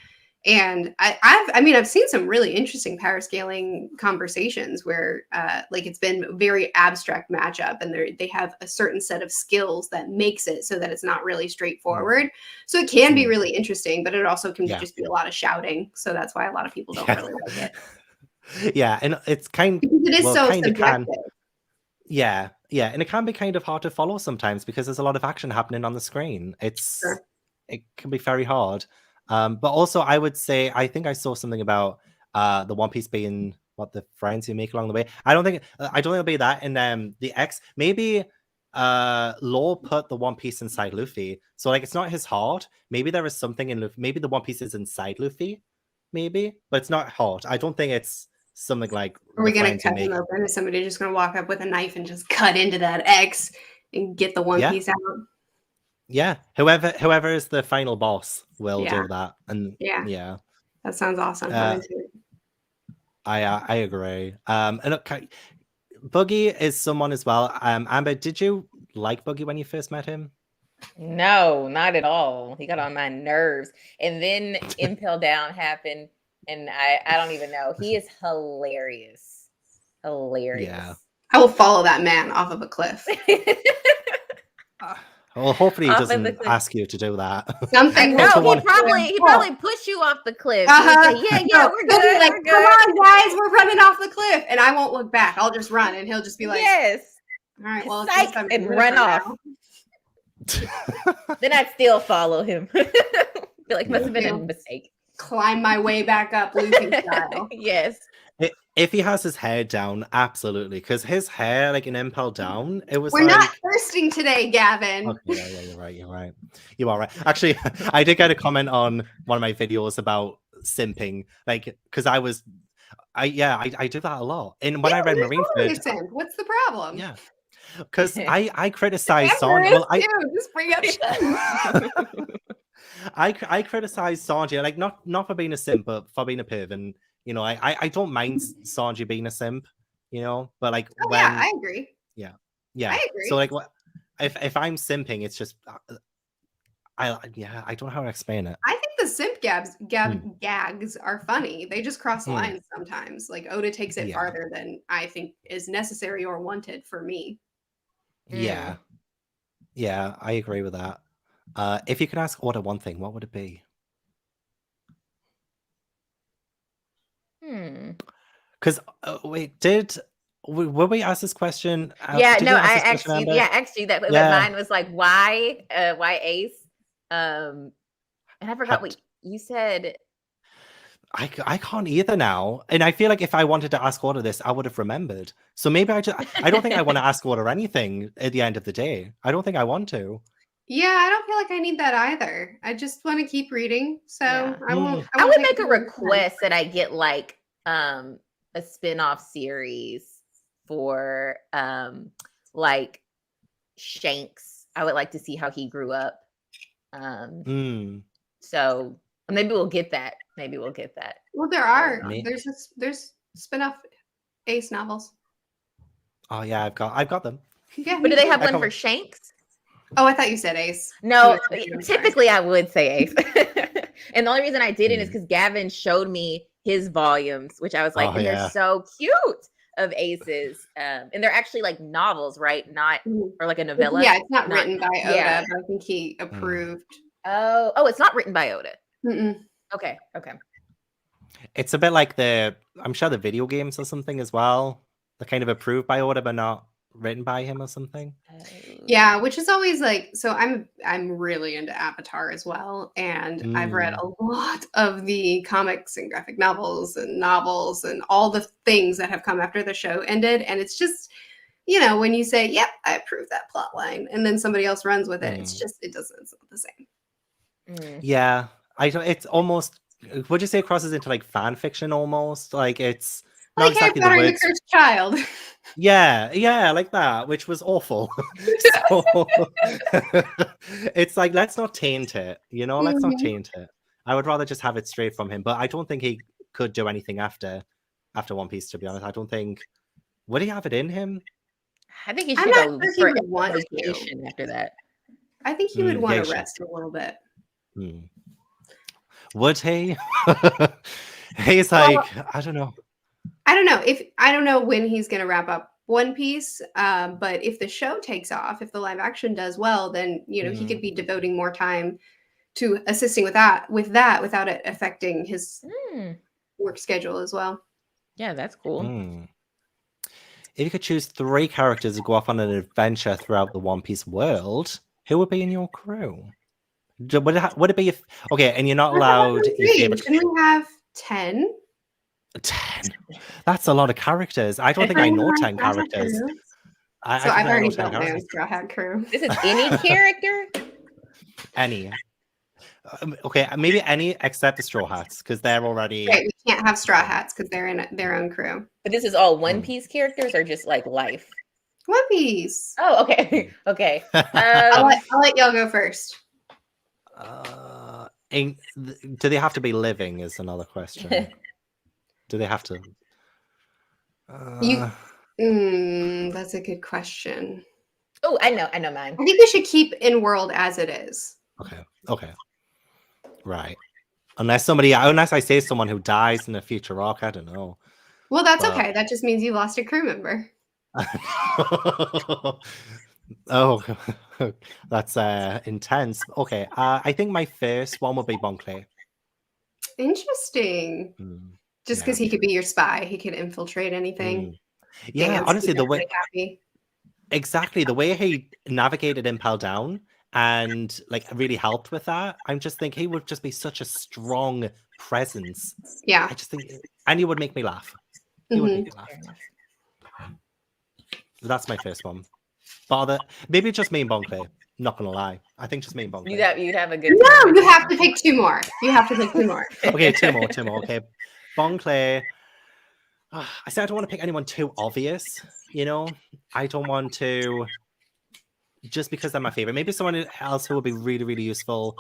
And I've seen some really interesting power scaling conversations where like it's been a very abstract matchup, and they have a certain set of skills that makes it so that it's not really straightforward. So it can be really interesting, but it also can just be a lot of shouting. So that's why a lot of people don't really like it. Yeah, and it's because it is so subjective. And it can be kind of hard to follow sometimes because there's a lot of action happening on the screen. It can be very hard. But also, I would say I think I saw something about the One Piece being the friends you make along the way. I don't think it'll be that. And the X maybe Law put the One Piece inside Luffy, so like it's not his heart. Maybe there is something in Luffy. Maybe the One Piece is inside Luffy. Maybe, but it's not heart. I don't think it's something like. Are we gonna cut him open? Is somebody just gonna walk up with a knife and just cut into that X and get the One Piece out? Yeah, whoever is the final boss will do that, and that sounds awesome. I agree. And look, Buggy is someone as well. Amber, did you like Buggy when you first met him? No, not at all. He got on my nerves, and then Impel Down happened, and I don't even know. He is hilarious. Yeah, I will follow that man off of a cliff. Well, hopefully he Off of the doesn't cliff. ask you to do that. Something No, That's the he one- probably pushed you off the cliff. Uh-huh. He would say, yeah, we're He'll be good. like, we're come good. on, guys, we're running off the cliff, and I won't look back. I'll just run, and he'll just be like, yes. all right, well, I Psych, guess I'm and good run for off. now. Then I'd still follow him. Be like, must have been a Yeah. mistake. Climb my way back up, Luffy style. Yes. If he has his hair down, absolutely. Because his hair, like an impel down, it was We're like... not thirsting today, Gavin. Okay, yeah, you're right. You are right. Actually, I did get a comment on one of my videos about simping, like, because I do that a lot. And when I read you're totally a Marineford, simp. What's the problem? yeah, because I criticized Amber Sanji. is Well, too. Just bring up shit. I criticized Sanji, like not for being a simp, but for being a perv. And you know, I don't mind Sanji being a simp, you know, but like Oh, when yeah, I agree. yeah, I agree. so like what if I'm simping, it's just I don't know how to explain it. I think the simp gags are funny. They just cross lines sometimes. Like Oda takes it Yeah. farther than I think is necessary or wanted for me. Yeah, I agree with that. If you could ask Oda one thing, what would it be? Because wait, were we asked this question? Yeah, Did no, you ask I this question, actually, Amber? yeah, actually, that but Yeah. mine was like, why Ace? And I forgot what you said. I can't either now, and I feel like if I wanted to ask Oda this, I would have remembered. So maybe I don't think I want to ask Oda anything at the end of the day. I don't think I want to. Yeah, I don't feel like I need that either. I just want to keep reading, so Yeah. I won't. I would take make a too much time. request that I get like a spin-off series for like Shanks. I would like to see how he grew up. So maybe we'll get that. Well, there are. Me- There's spin-off Ace novels. Oh yeah, I've got them. Yeah, But do they have I one can't- for Shanks? Oh, I thought you said Ace. No, I'm sorry. typically I would say Ace. And the only reason I didn't is Mm. because Gavin showed me his volumes, which I was like, Oh, and yeah. they're so cute of Aces. And they're actually like novels, right? Not Mhm. or like a novella. Yeah, it's not Not- written by Oda, yeah. but I think he approved. Oh, it's not written by Oda. Mm-mm. Okay. It's a bit like I'm sure the video games or something as well. They're kind of approved by Oda, but not written by him or something. Yeah, which is always like, so I'm really into Avatar as well, and I've read a lot of the comics and graphic novels and all the things that have come after the show ended, and it's just, you know, when you say, "Yep, I approve that plot line," and then somebody else runs with it, it's not the same. Yeah, I don't. It's almost. Would you say it crosses into like fan fiction almost? Like it's not Like exactly the Harry Potter and the words. Cursed Child. Yeah, like that, which was awful. So it's like, let's not taint it, you know, let's not taint it. I would rather just have it straight from him, but I don't think he could do anything after One Piece, to be honest. I don't think, would he have it in him? I think he I'm should not go sure he for would want to. vacation after that. I think he would Yeah, want he to should. rest a little bit. Would he? He's like, I don't know. I don't know when he's going to wrap up One Piece, but if the show takes off, if the live action does well, then you know he could be devoting more time to assisting with that without it affecting his work schedule as well. Yeah, that's cool. If you could choose 3 characters to go off on an adventure throughout the One Piece world, who would be in your crew? Would it be okay? And you're not allowed your favorite. Shouldn't we have 10? 10. That's a lot of characters. I don't think I know 10 characters. So I I've already know 10 built my own characters. Straw Hat crew. This is any character? Any. Okay, maybe any except the Straw Hats, because they're already. Right, we can't have Straw Hats because they're in their own crew. But this is all One Piece characters or just like life? One Piece. Oh, okay. Okay. I'll let y'all go first. Do they have to be living? Is another question. Do they have to? That's a good question. Oh, I know mine. I think we should keep in world as it is. Okay. Right. Unless I say someone who dies in a future arc, I don't know. Well, that's okay. That just means you lost a crew member. Oh, that's intense. Okay, I think my first one would be Bonkley. Interesting. Just Yeah. because he could be your spy, he could infiltrate anything. Yeah, Dance, honestly, keep the way everybody happy. exactly the way he navigated Impel Down and like really helped with that. I'm just think he would just be such a strong presence. Yeah. I just think, and he would make me laugh. He would Mhm. make me laugh. That's my first one. Bother, maybe just me and Bonkley. Not gonna lie, I think just me and Bonkley. You'd have a good No, time. you have to pick two more. You have to pick two more. Okay, two more. Okay, Bonkley. I said I don't want to pick anyone too obvious. You know, I don't want to just because they're my favorite. Maybe someone else who would be really, really useful.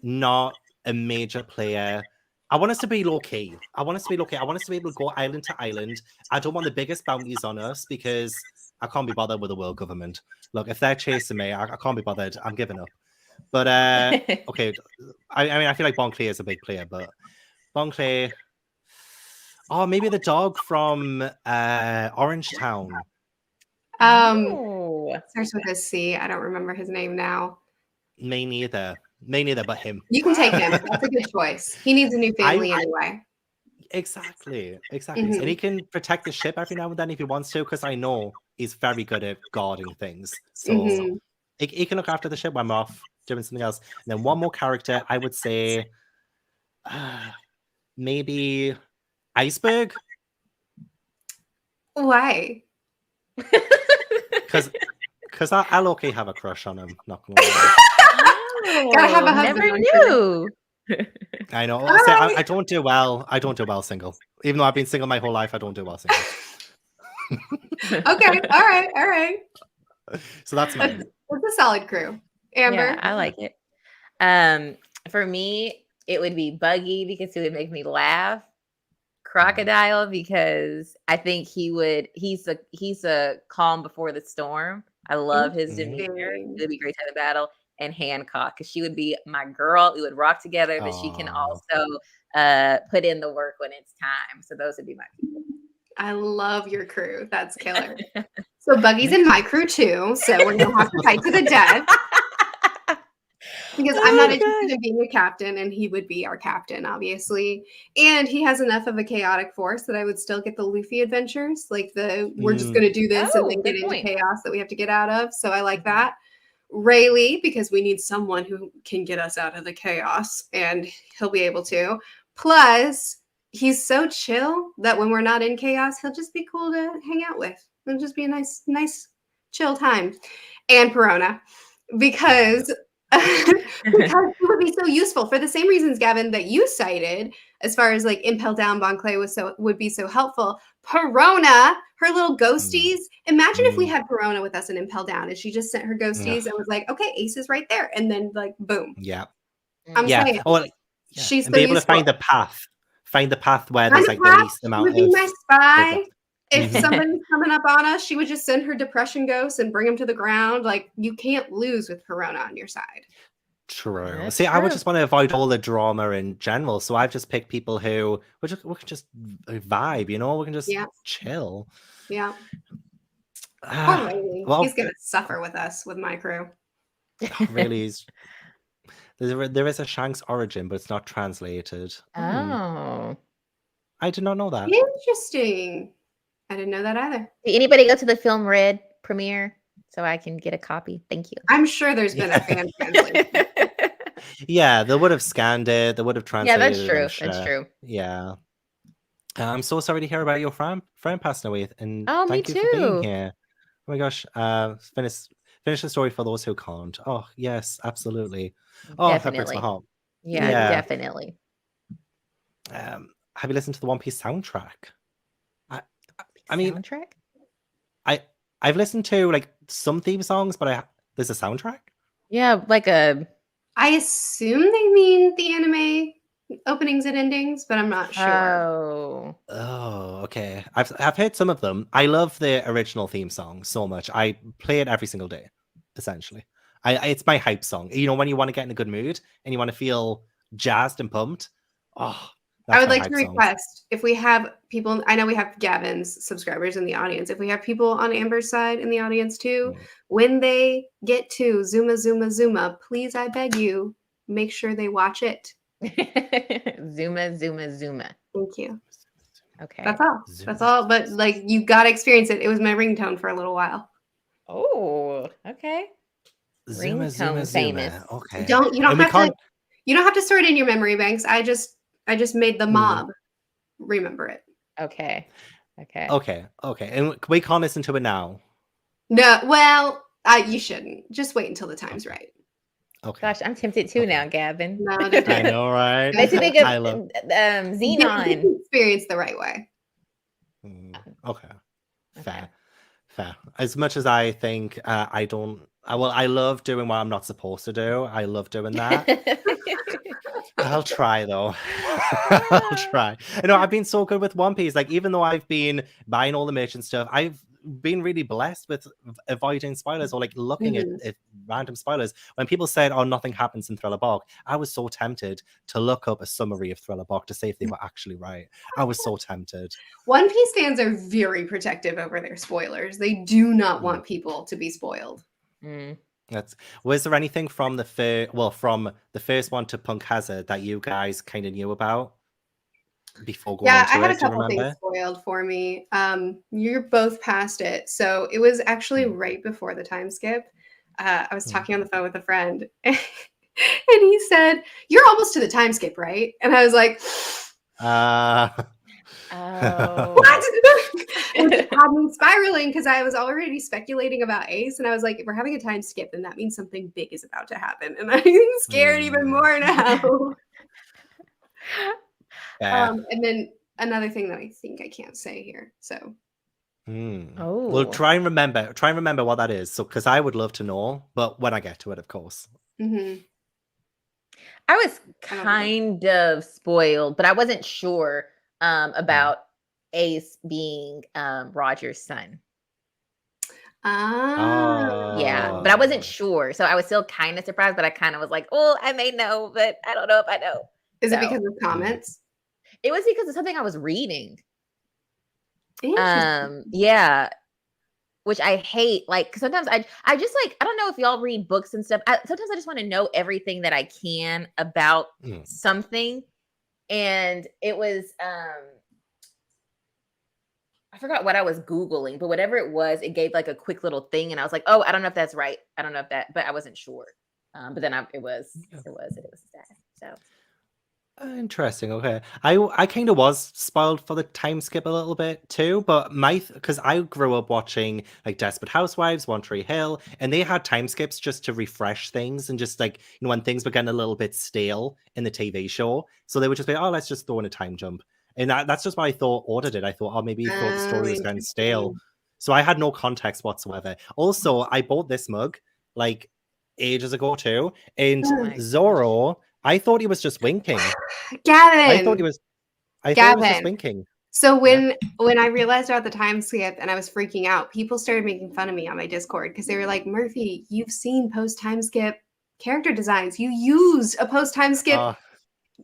Not a major player. I want us to be low key. I want us to be able to go island to island. I don't want the biggest bounties on us because I can't be bothered with the world government. Look, if they're chasing me, I can't be bothered. I'm giving up. But okay, I mean, I feel like Bonkley is a big player, but Bonkley. Oh, maybe the dog from Orange Town. Starts with a C. I don't remember his name now. Me neither, but him. You can take him. That's a good choice. He needs a new family anyway. Exactly. And he can protect the ship every now and then if he wants to, because I know he's very good at guarding things. So he can look after the ship when I'm off doing something else. And then one more character, I would say maybe Iceberg. Why? Because I'll okay have a crush on him. Not gonna lie. Gotta have a husband. Never knew. I know. I don't do well. I don't do well single. Even though I've been single my whole life, I don't do well single. Okay. All right. So that's mine. That's a solid crew. Amber? Yeah, I like it. For me, it would be Buggy because he would make me laugh. Crocodile because I think he's a calm before the storm. I love his demeanor. It would be great to have a battle. And Hancock, because she would be my girl. We would rock together, but she can also put in the work when it's time. So those would be my people. I love your crew. That's killer. So Buggy's in my crew too. So we're gonna have to fight to the death. Because I'm not interested in being a captain, and he would be our captain, obviously. And he has enough of a chaotic force that I would still get the Luffy adventures, like we're just going to do this and then get into chaos that we have to get out of. So I like that. Rayleigh, because we need someone who can get us out of the chaos, and he'll be able to. Plus, he's so chill that when we're not in chaos, he'll just be cool to hang out with. It'll just be a nice, chill time. And Perona, because it would be so useful for the same reasons, Gavin, that you cited, as far as like Impel Down Bonkley would be so helpful. Perona, her little ghosties. Imagine if we had Perona with us in Impel Down and she just sent her ghosties and was like, okay, Ace is right there. And then like, boom. Yeah. I'm saying. Oh, she's and so be able useful. to find the path where there's like the least amount would be my spy. If Mhm. somebody's coming up on us, she would just send her depression ghosts and bring them to the ground. Like, you can't lose with Perona on your side. True. That's See, I would true. just want to avoid all the drama in general. So I've just picked people who we can just vibe, you know? We can just chill. Yeah. Poor Rayleigh. Well, He's gonna suffer with us, with my crew. really, there is a Shanks origin, but it's not translated. Oh. I did not know that. Interesting. I didn't know that either. Did anybody go to the Film Red premiere so I can get a copy? Thank you. I'm sure there's been a fan translation. Yeah, they would have scanned it. They would have translated Yeah, that's it. true. That's true. Yeah. I'm so sorry to hear about your friend passing away. And me thank you for being too. here. Oh my gosh. Finish the story for those who can't. Oh, yes, absolutely. Oh, that breaks my heart. Yeah, definitely. Have you listened to the One Piece soundtrack? I mean, soundtrack? I've listened to like some theme songs, but there's a soundtrack? Yeah, like a... I assume they mean the anime openings and endings, but I'm not sure. Oh, okay. I've heard some of them. I love the original theme song so much. I play it every single day, essentially. It's my hype song. You know, when you want to get in a good mood and you want to feel jazzed and pumped. Oh, I would like to request if we have people, I know we have Gavin's subscribers in the audience. If we have people on Amber's side in the audience too, when they get to Zuma, Zuma, Zuma, please, I beg you, make sure they watch it. Zuma, Zuma, Zuma. Thank you. Okay. That's all. That's all. But like, you got to experience it. It was my ringtone for a little while. Oh, okay. Zuma, Ringtone Zuma, famous. Zuma. Okay. You don't have to store it in your memory banks. I just made the mob remember it. Okay. And we can't listen to it now. No, well, you shouldn't. Just wait until the time's right. Okay. Gosh, I'm tempted too now, Gavin. No, I know, right? Makes you think of Xenon. Experience the right way. Okay. Fair. As much as I think I love doing what I'm not supposed to do. I love doing that. I'll try though. I'll try. I've been so good with One Piece. Like, even though I've been buying all the merch and stuff, I've been really blessed with avoiding spoilers or like looking at random spoilers. When people said, "Oh, nothing happens in Thriller Bark," I was so tempted to look up a summary of Thriller Bark to see if they were actually right. I was so tempted. One Piece fans are very protective over their spoilers. They do not want people to be spoiled. Was there anything from the first one to Punk Hazard that you guys kind of knew about before going into it? I had a couple things spoiled for me. You're both past it, so it was actually right before the time skip. I was talking on the phone with a friend, and he said, "You're almost to the time skip, right?" And I was like, what? It had me spiraling because I was already speculating about Ace, and I was like, if we're having a time skip, then that means something big is about to happen, and I'm scared even more now. And then another thing that I think I can't say here, so. Well, try and remember what that is, so because I would love to know, but when I get to it, of course. I was kind of spoiled, but I wasn't sure about Ace being Roger's son. Yeah, but I wasn't sure, so I was still kind of surprised, but I kind of was like, "Oh, I may know, but I don't know if I know." Is it because of comments? It was because of something I was reading. Interesting. Yeah, which I hate. Like, cause sometimes I just like, I don't know if y'all read books and stuff. Sometimes I just want to know everything that I can about something. And it was, I forgot what I was Googling, but whatever it was, it gave like a quick little thing. And I was like, oh, I don't know if that's right. I don't know if that, but I wasn't sure. But then it was that. So. Interesting. Okay, I kind of was spoiled for the time skip a little bit too, but because I grew up watching like Desperate Housewives, One Tree Hill, and they had time skips just to refresh things and just like when things were getting a little bit stale in the TV show, so they would just be, oh, let's just throw in a time jump, and that's just what I thought Order did. I thought, oh, maybe he thought the story was getting stale, so I had no context whatsoever. Also, I bought this mug like ages ago too, and Zoro. I thought he was just winking. Gavin. I thought he was just winking. So when I realized about the time skip and I was freaking out, people started making fun of me on my Discord because they were like, Merphy, you've seen post time skip character designs. You used a post time skip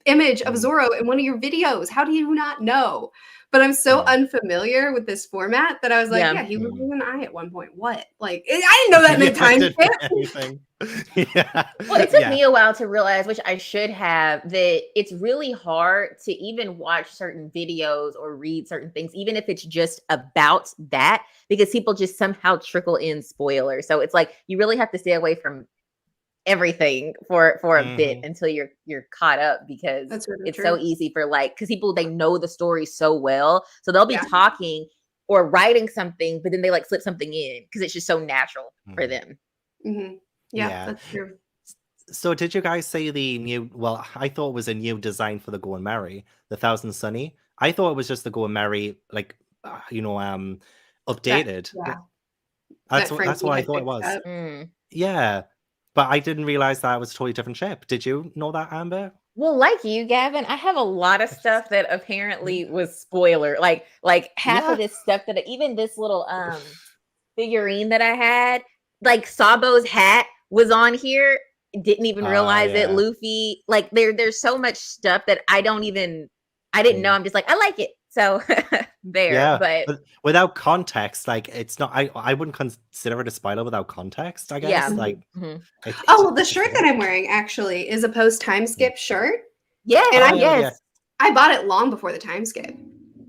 image of Zoro in one of your videos. How do you not know? But I'm so unfamiliar with this format that I was like, he was with an eye at one point. What? Like, I didn't know that in the time skip. Well, it took me a while to realize, which I should have, that it's really hard to even watch certain videos or read certain things, even if it's just about that, because people just somehow trickle in spoilers. So it's like you really have to stay away from everything for a bit until you're caught up, because it's so easy for because people, they know the story so well, so they'll be talking or writing something, but then they slip something in because it's just so natural for them. Yeah, that's true. So did you guys say the new, I thought it was a new design for the Go and Merry, the Thousand Sunny. I thought it was just the Go and Merry, updated. That's what I thought it was. Yeah, but I didn't realize that it was a totally different ship. Did you know that, Amber? Well, like you, Gavin, I have a lot of stuff that apparently was spoiler. Like half of this stuff that even this little figurine that I had, like Sabo's hat was on here. Didn't even realize it. Luffy, there's so much stuff that I don't I didn't know. I'm just like, I like it. So there, Yeah, but without context, like it's not. I wouldn't consider it a spoiler without context. I guess. yeah. Like, Mhm. Oh, well, the shirt that I'm wearing actually is a post time skip shirt. Yes, And yes. I bought it long before the time skip.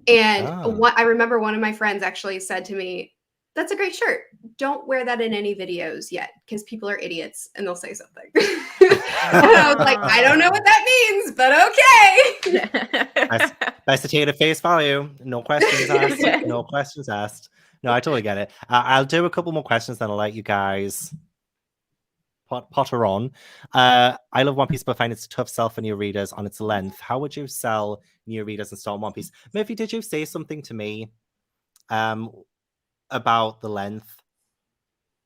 And Ah. I remember one of my friends actually said to me, "That's a great shirt. Don't wear that in any videos yet because people are idiots and they'll say something." And I was like, I don't know what that means, but okay. Best to take it at face value. No questions asked. No questions asked. No, I totally get it. I'll do a couple more questions, then I'll let you guys potter on. I love One Piece, but find it's a tough sell for new readers on its length. How would you sell new readers and start One Piece? Merphy, did you say something to me about the length?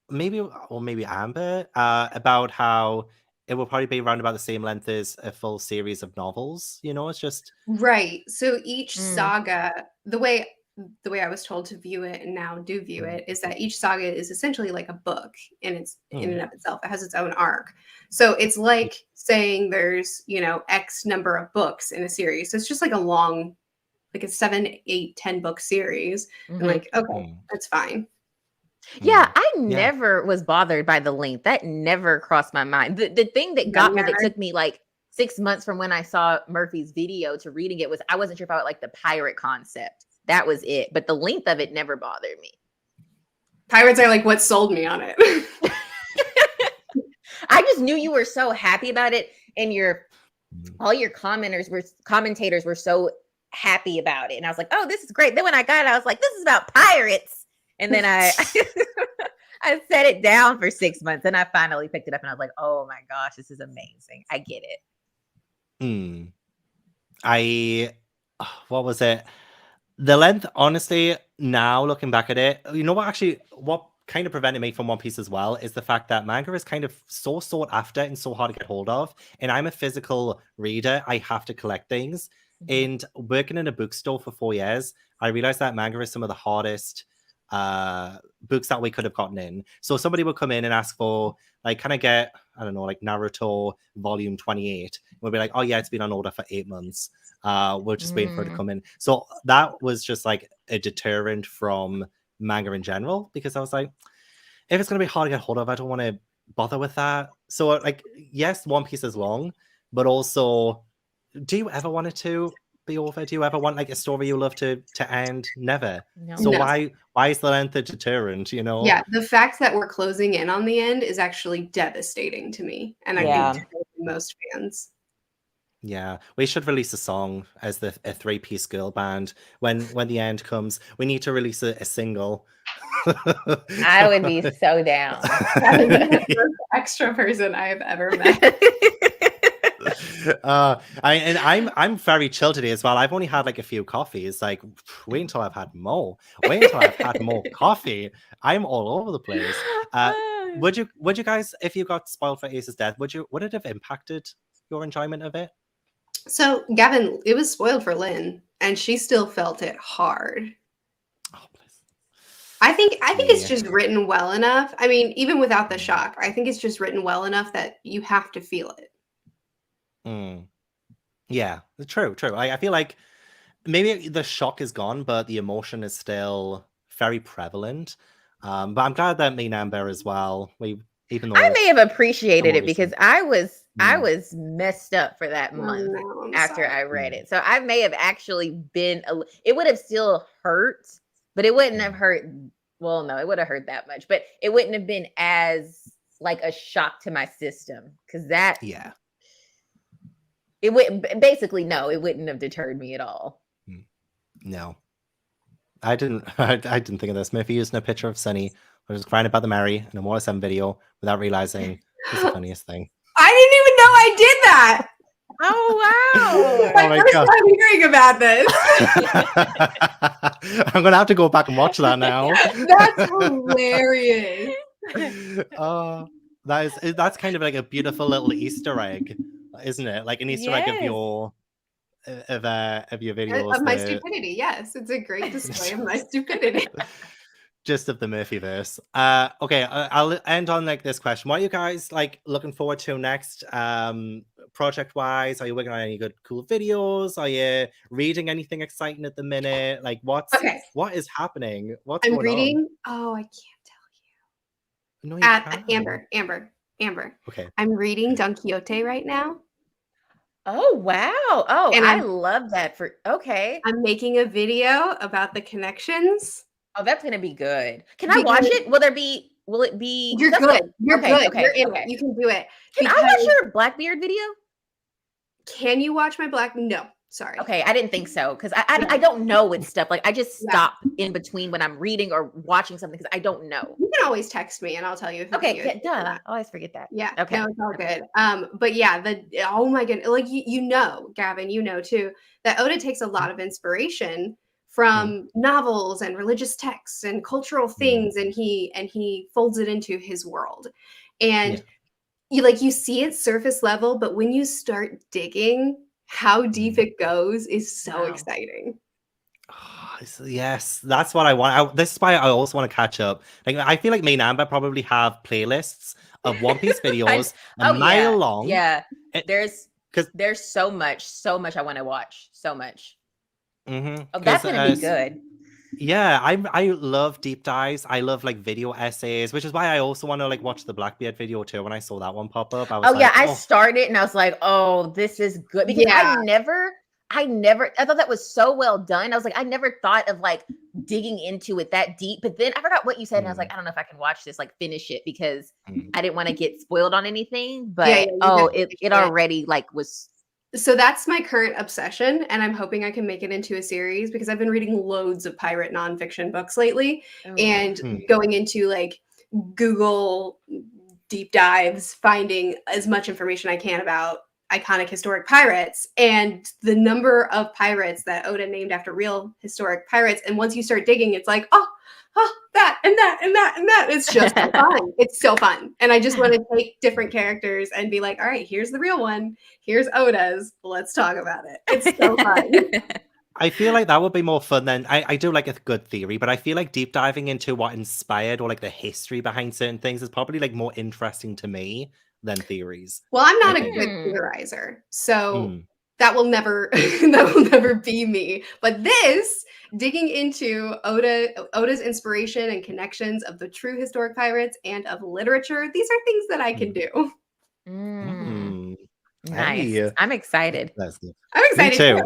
Maybe, or maybe Amber, about how it will probably be around about the same length as a full series of novels. You know, it's just Right. So each Mm. saga, the way I was told to view it and now do view it is that each saga is essentially like a book in and of itself. It has its own arc. So it's like saying there's, X number of books in a series. So it's just like a long, like a 7, 8, 10 book series. And like, okay, that's fine. Yeah, I never was bothered by the length. That never crossed my mind. The thing that got me, that took me like 6 months from when I saw Merphy's video to reading it, was I wasn't sure if I would like the pirate concept. That was it. But the length of it never bothered me. Pirates are like what sold me on it. I just knew you were so happy about it, and all your commentators were so happy about it. And I was like, oh, this is great. Then when I got it, I was like, this is about pirates. And then I I set it down for 6 months, and I finally picked it up, and I was like, oh my gosh, this is amazing. I get it. What was it? The length, honestly, now looking back at it, you know what kind of prevented me from One Piece as well is the fact that manga is kind of so sought after and so hard to get hold of. And I'm a physical reader. I have to collect things. And working in a bookstore for 4 years, I realized that manga is some of the hardest books that we could have gotten in. So somebody would come in and ask for, like, can I get, I don't know, like Naruto volume 28? We'll be like, oh yeah, it's been on order for 8 months. We're just waiting for it to come in. So that was just like a deterrent from manga in general, because I was like, if it's going to be hard to get hold of, I don't want to bother with that. So like, yes, One Piece is long, but also, do you ever want it to be over? Do you ever want like a story you love to end? Never. No. So why is the length a deterrent, you know? Yeah, the fact that we're closing in on the end is actually devastating to me, and I think to most fans. Yeah, we should release a song as a 3-piece girl band when the end comes. We need to release a single. I would be so down. That is the first extra person I have ever met. I'm very chilled today as well. I've only had like a few coffees. Like, wait until I've had more. Wait until I've had more coffee. I'm all over the place. Would you guys, if you got spoiled for Ace's death, would it have impacted your enjoyment of it? So, Gavin, it was spoiled for Lynn, and she still felt it hard. Oh, bless. I think it's just written well enough. I mean, even without the shock, I think it's just written well enough that you have to feel it. Yeah, true. I feel like maybe the shock is gone, but the emotion is still very prevalent. But I'm glad that me and Amber as well. Even though I may have appreciated it because I was messed up for that Oh, month no, I'm after sorry. I read it. So I may have actually been it would have still hurt, but it wouldn't have hurt. Well, no, it would have hurt that much, but it wouldn't have been as like a shock to my system, because it would basically, no, it wouldn't have deterred me at all. No, I didn't. I didn't think of this. Merphy using a picture of Sunny, I was crying about the Mary in a More 7 video without realizing it's the funniest thing. I didn't even know I did that. Oh wow! My first time hearing about this. I'm gonna have to go back and watch that now. That's hilarious. That's kind of like a beautiful little Easter egg, isn't it? Like an Easter egg of your videos. Of my stupidity, yes. It's a great display of my stupidity. Just of the Merphyverse. Okay, I'll end on like this question. What are you guys like looking forward to next? project-wise? Are you working on any good, cool videos? Are you reading anything exciting at the minute? Like, what is happening? What's I'm going on? reading. Oh, I can't tell you. No, you can't. Amber. Okay. I'm reading Don Quixote right now. Oh, wow. Oh, And I love that. Okay. I'm making a video about the connections. Oh, that's gonna be good. Can I watch it? Will it be? You're good. You're good. Okay. You're in it. You can do it. Can I watch your Blackbeard video? Can you watch my No, sorry. Okay, I didn't think so because I don't know with stuff. Like I just stop in between when I'm reading or watching something because I don't know. You can always text me and I'll tell you. Okay, duh. I always forget that. Yeah. Okay. No, it's all good. But yeah, oh my goodness, like you know, Gavin, you know too, that Oda takes a lot of inspiration from novels and religious texts and cultural things, and he folds it into his world. And you see it surface level, but when you start digging, how deep it goes is so exciting. Yes, that's what I want. This is why I also want to catch up. Like, I feel like me and Amber probably have playlists of One Piece videos a mile long. Yeah, there's so much I want to watch. So much. Oh, that's gonna be good. Yeah, I love deep dives. I love like video essays, which is why I also want to like watch the Blackbeard video too. When I saw that one pop up, I was I started and I was like, oh, this is good because I thought that was so well done. I was like, I never thought of like digging into it that deep. But then I forgot what you said, and I was like, I don't know if I can watch this, like finish it because I didn't want to get spoiled on anything. But it already like was. So that's my current obsession, and I'm hoping I can make it into a series because I've been reading loads of pirate nonfiction books lately and going into like Google deep dives, finding as much information I can about iconic historic pirates and the number of pirates that Oda named after real historic pirates. And once you start digging, it's like, that and that and that and that. It's just so fun. It's so fun. And I just want to take different characters and be like, all right, here's the real one. Here's Oda's. Let's talk about it. It's so fun. I feel like that would be more fun than I do like a good theory, but I feel like deep diving into what inspired or like the history behind certain things is probably like more interesting to me than theories. Well, I'm not a good theorizer, so that will never be me. But this digging into Oda's inspiration and connections of the true historic pirates and of literature, these are things that I can do. Nice. Hey. I'm excited. That's good. I'm excited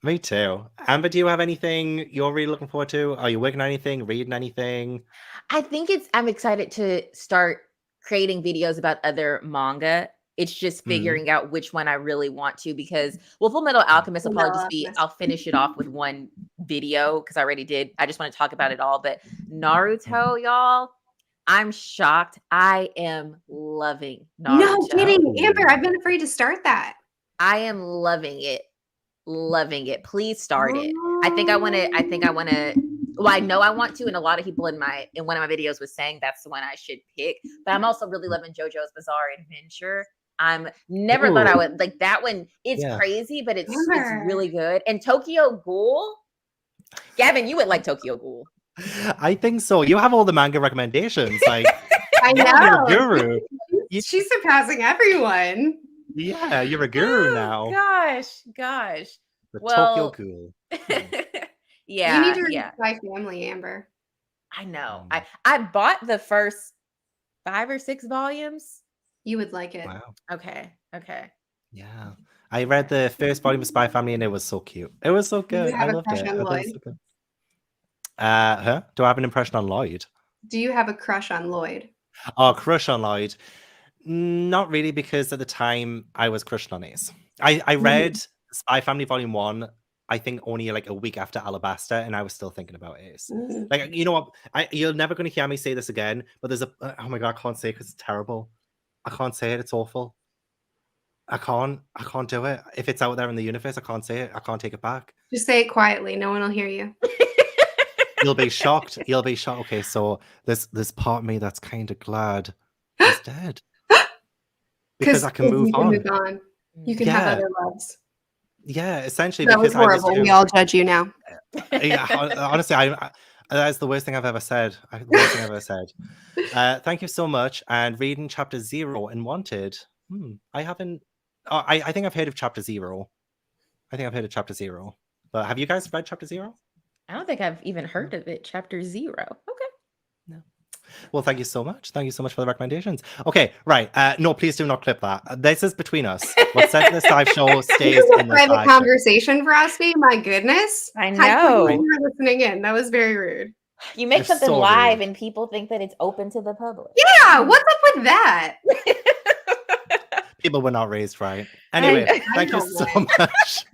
Me too. Amber, do you have anything you're really looking forward to? Are you working on anything, reading anything? I think I'm excited to start creating videos about other manga. It's just figuring out which one I really want to because Full Metal Alchemist will probably just be, I'll finish it off with one video because I already did. I just want to talk about it all. But Naruto, y'all, I'm shocked. I am loving Naruto. No kidding. Amber, I've been afraid to start that. I am loving it. Loving it. Please start it. I think I want to. Well, I know I want to, and a lot of people in one of my videos was saying that's the one I should pick. But I'm also really loving JoJo's Bizarre Adventure. I'm never thought I would like that one. It's crazy, but it's really good. And Tokyo Ghoul, Gavin, you would like Tokyo Ghoul. I think so. You have all the manga recommendations. Like I know, you're a guru. She's surpassing everyone. Yeah, you're a guru now. Gosh. The Tokyo Ghoul. Yeah. You need to read Spy Family, Amber. I know. I bought the first 5 or 6 volumes. You would like it. Wow. Okay. Yeah. I read the first volume of Spy Family and it was so cute. It was so good. I loved it. Do I have an impression on Lloyd? Do you have a crush on Lloyd? Oh, crush on Lloyd. Not really, because at the time I was crushed on Ace. I read Spy Family Volume 1, I think only like a week after Alabasta, and I was still thinking about Ace. Like, you know what? You're never going to hear me say this again, but there's oh my God, I can't say it because it's terrible. I can't say it. It's awful. I can't do it. If it's out there in the universe, I can't say it. I can't take it back. Just say it quietly. No one will hear you. You'll be shocked. Okay, so there's part of me that's kind of glad he's dead. Because I can move on. You can have other loves. Yeah, essentially. That was horrible. We all judge you now. Yeah, honestly, that's the worst thing I've ever said. Thank you so much. And reading chapter 0 in Wanted. I haven't I think I've heard of Chapter 0. I think I've heard of Chapter 0. But have you guys read Chapter 0? I don't think I've even heard of it. Chapter 0. Okay. No. Well, thank you so much. Thank you so much for the recommendations. Okay, right. No, please do not clip that. This is between us. What's said in this live show stays This is a in this private live show. conversation, Frosty. My goodness. I Had know. people who were listening in. That was very rude. You make You're something so live rude. and people think that it's open to the public. Yeah, what's up with that? People were not raised right. Anyway, thank you know so much.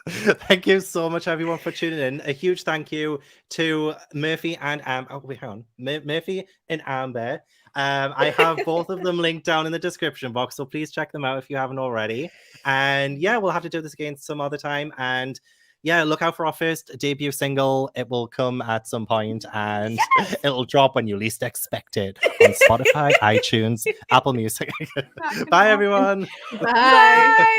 Thank you so much, everyone, for tuning in. A huge thank you to Merphy and Merphy and Amber. I have both of them linked down in the description box, so please check them out if you haven't already. And yeah, we'll have to do this again some other time. And yeah, look out for our first debut single. It will come at some point, and it'll drop when you least expect it on Spotify, iTunes, Apple Music. Bye, everyone. Bye.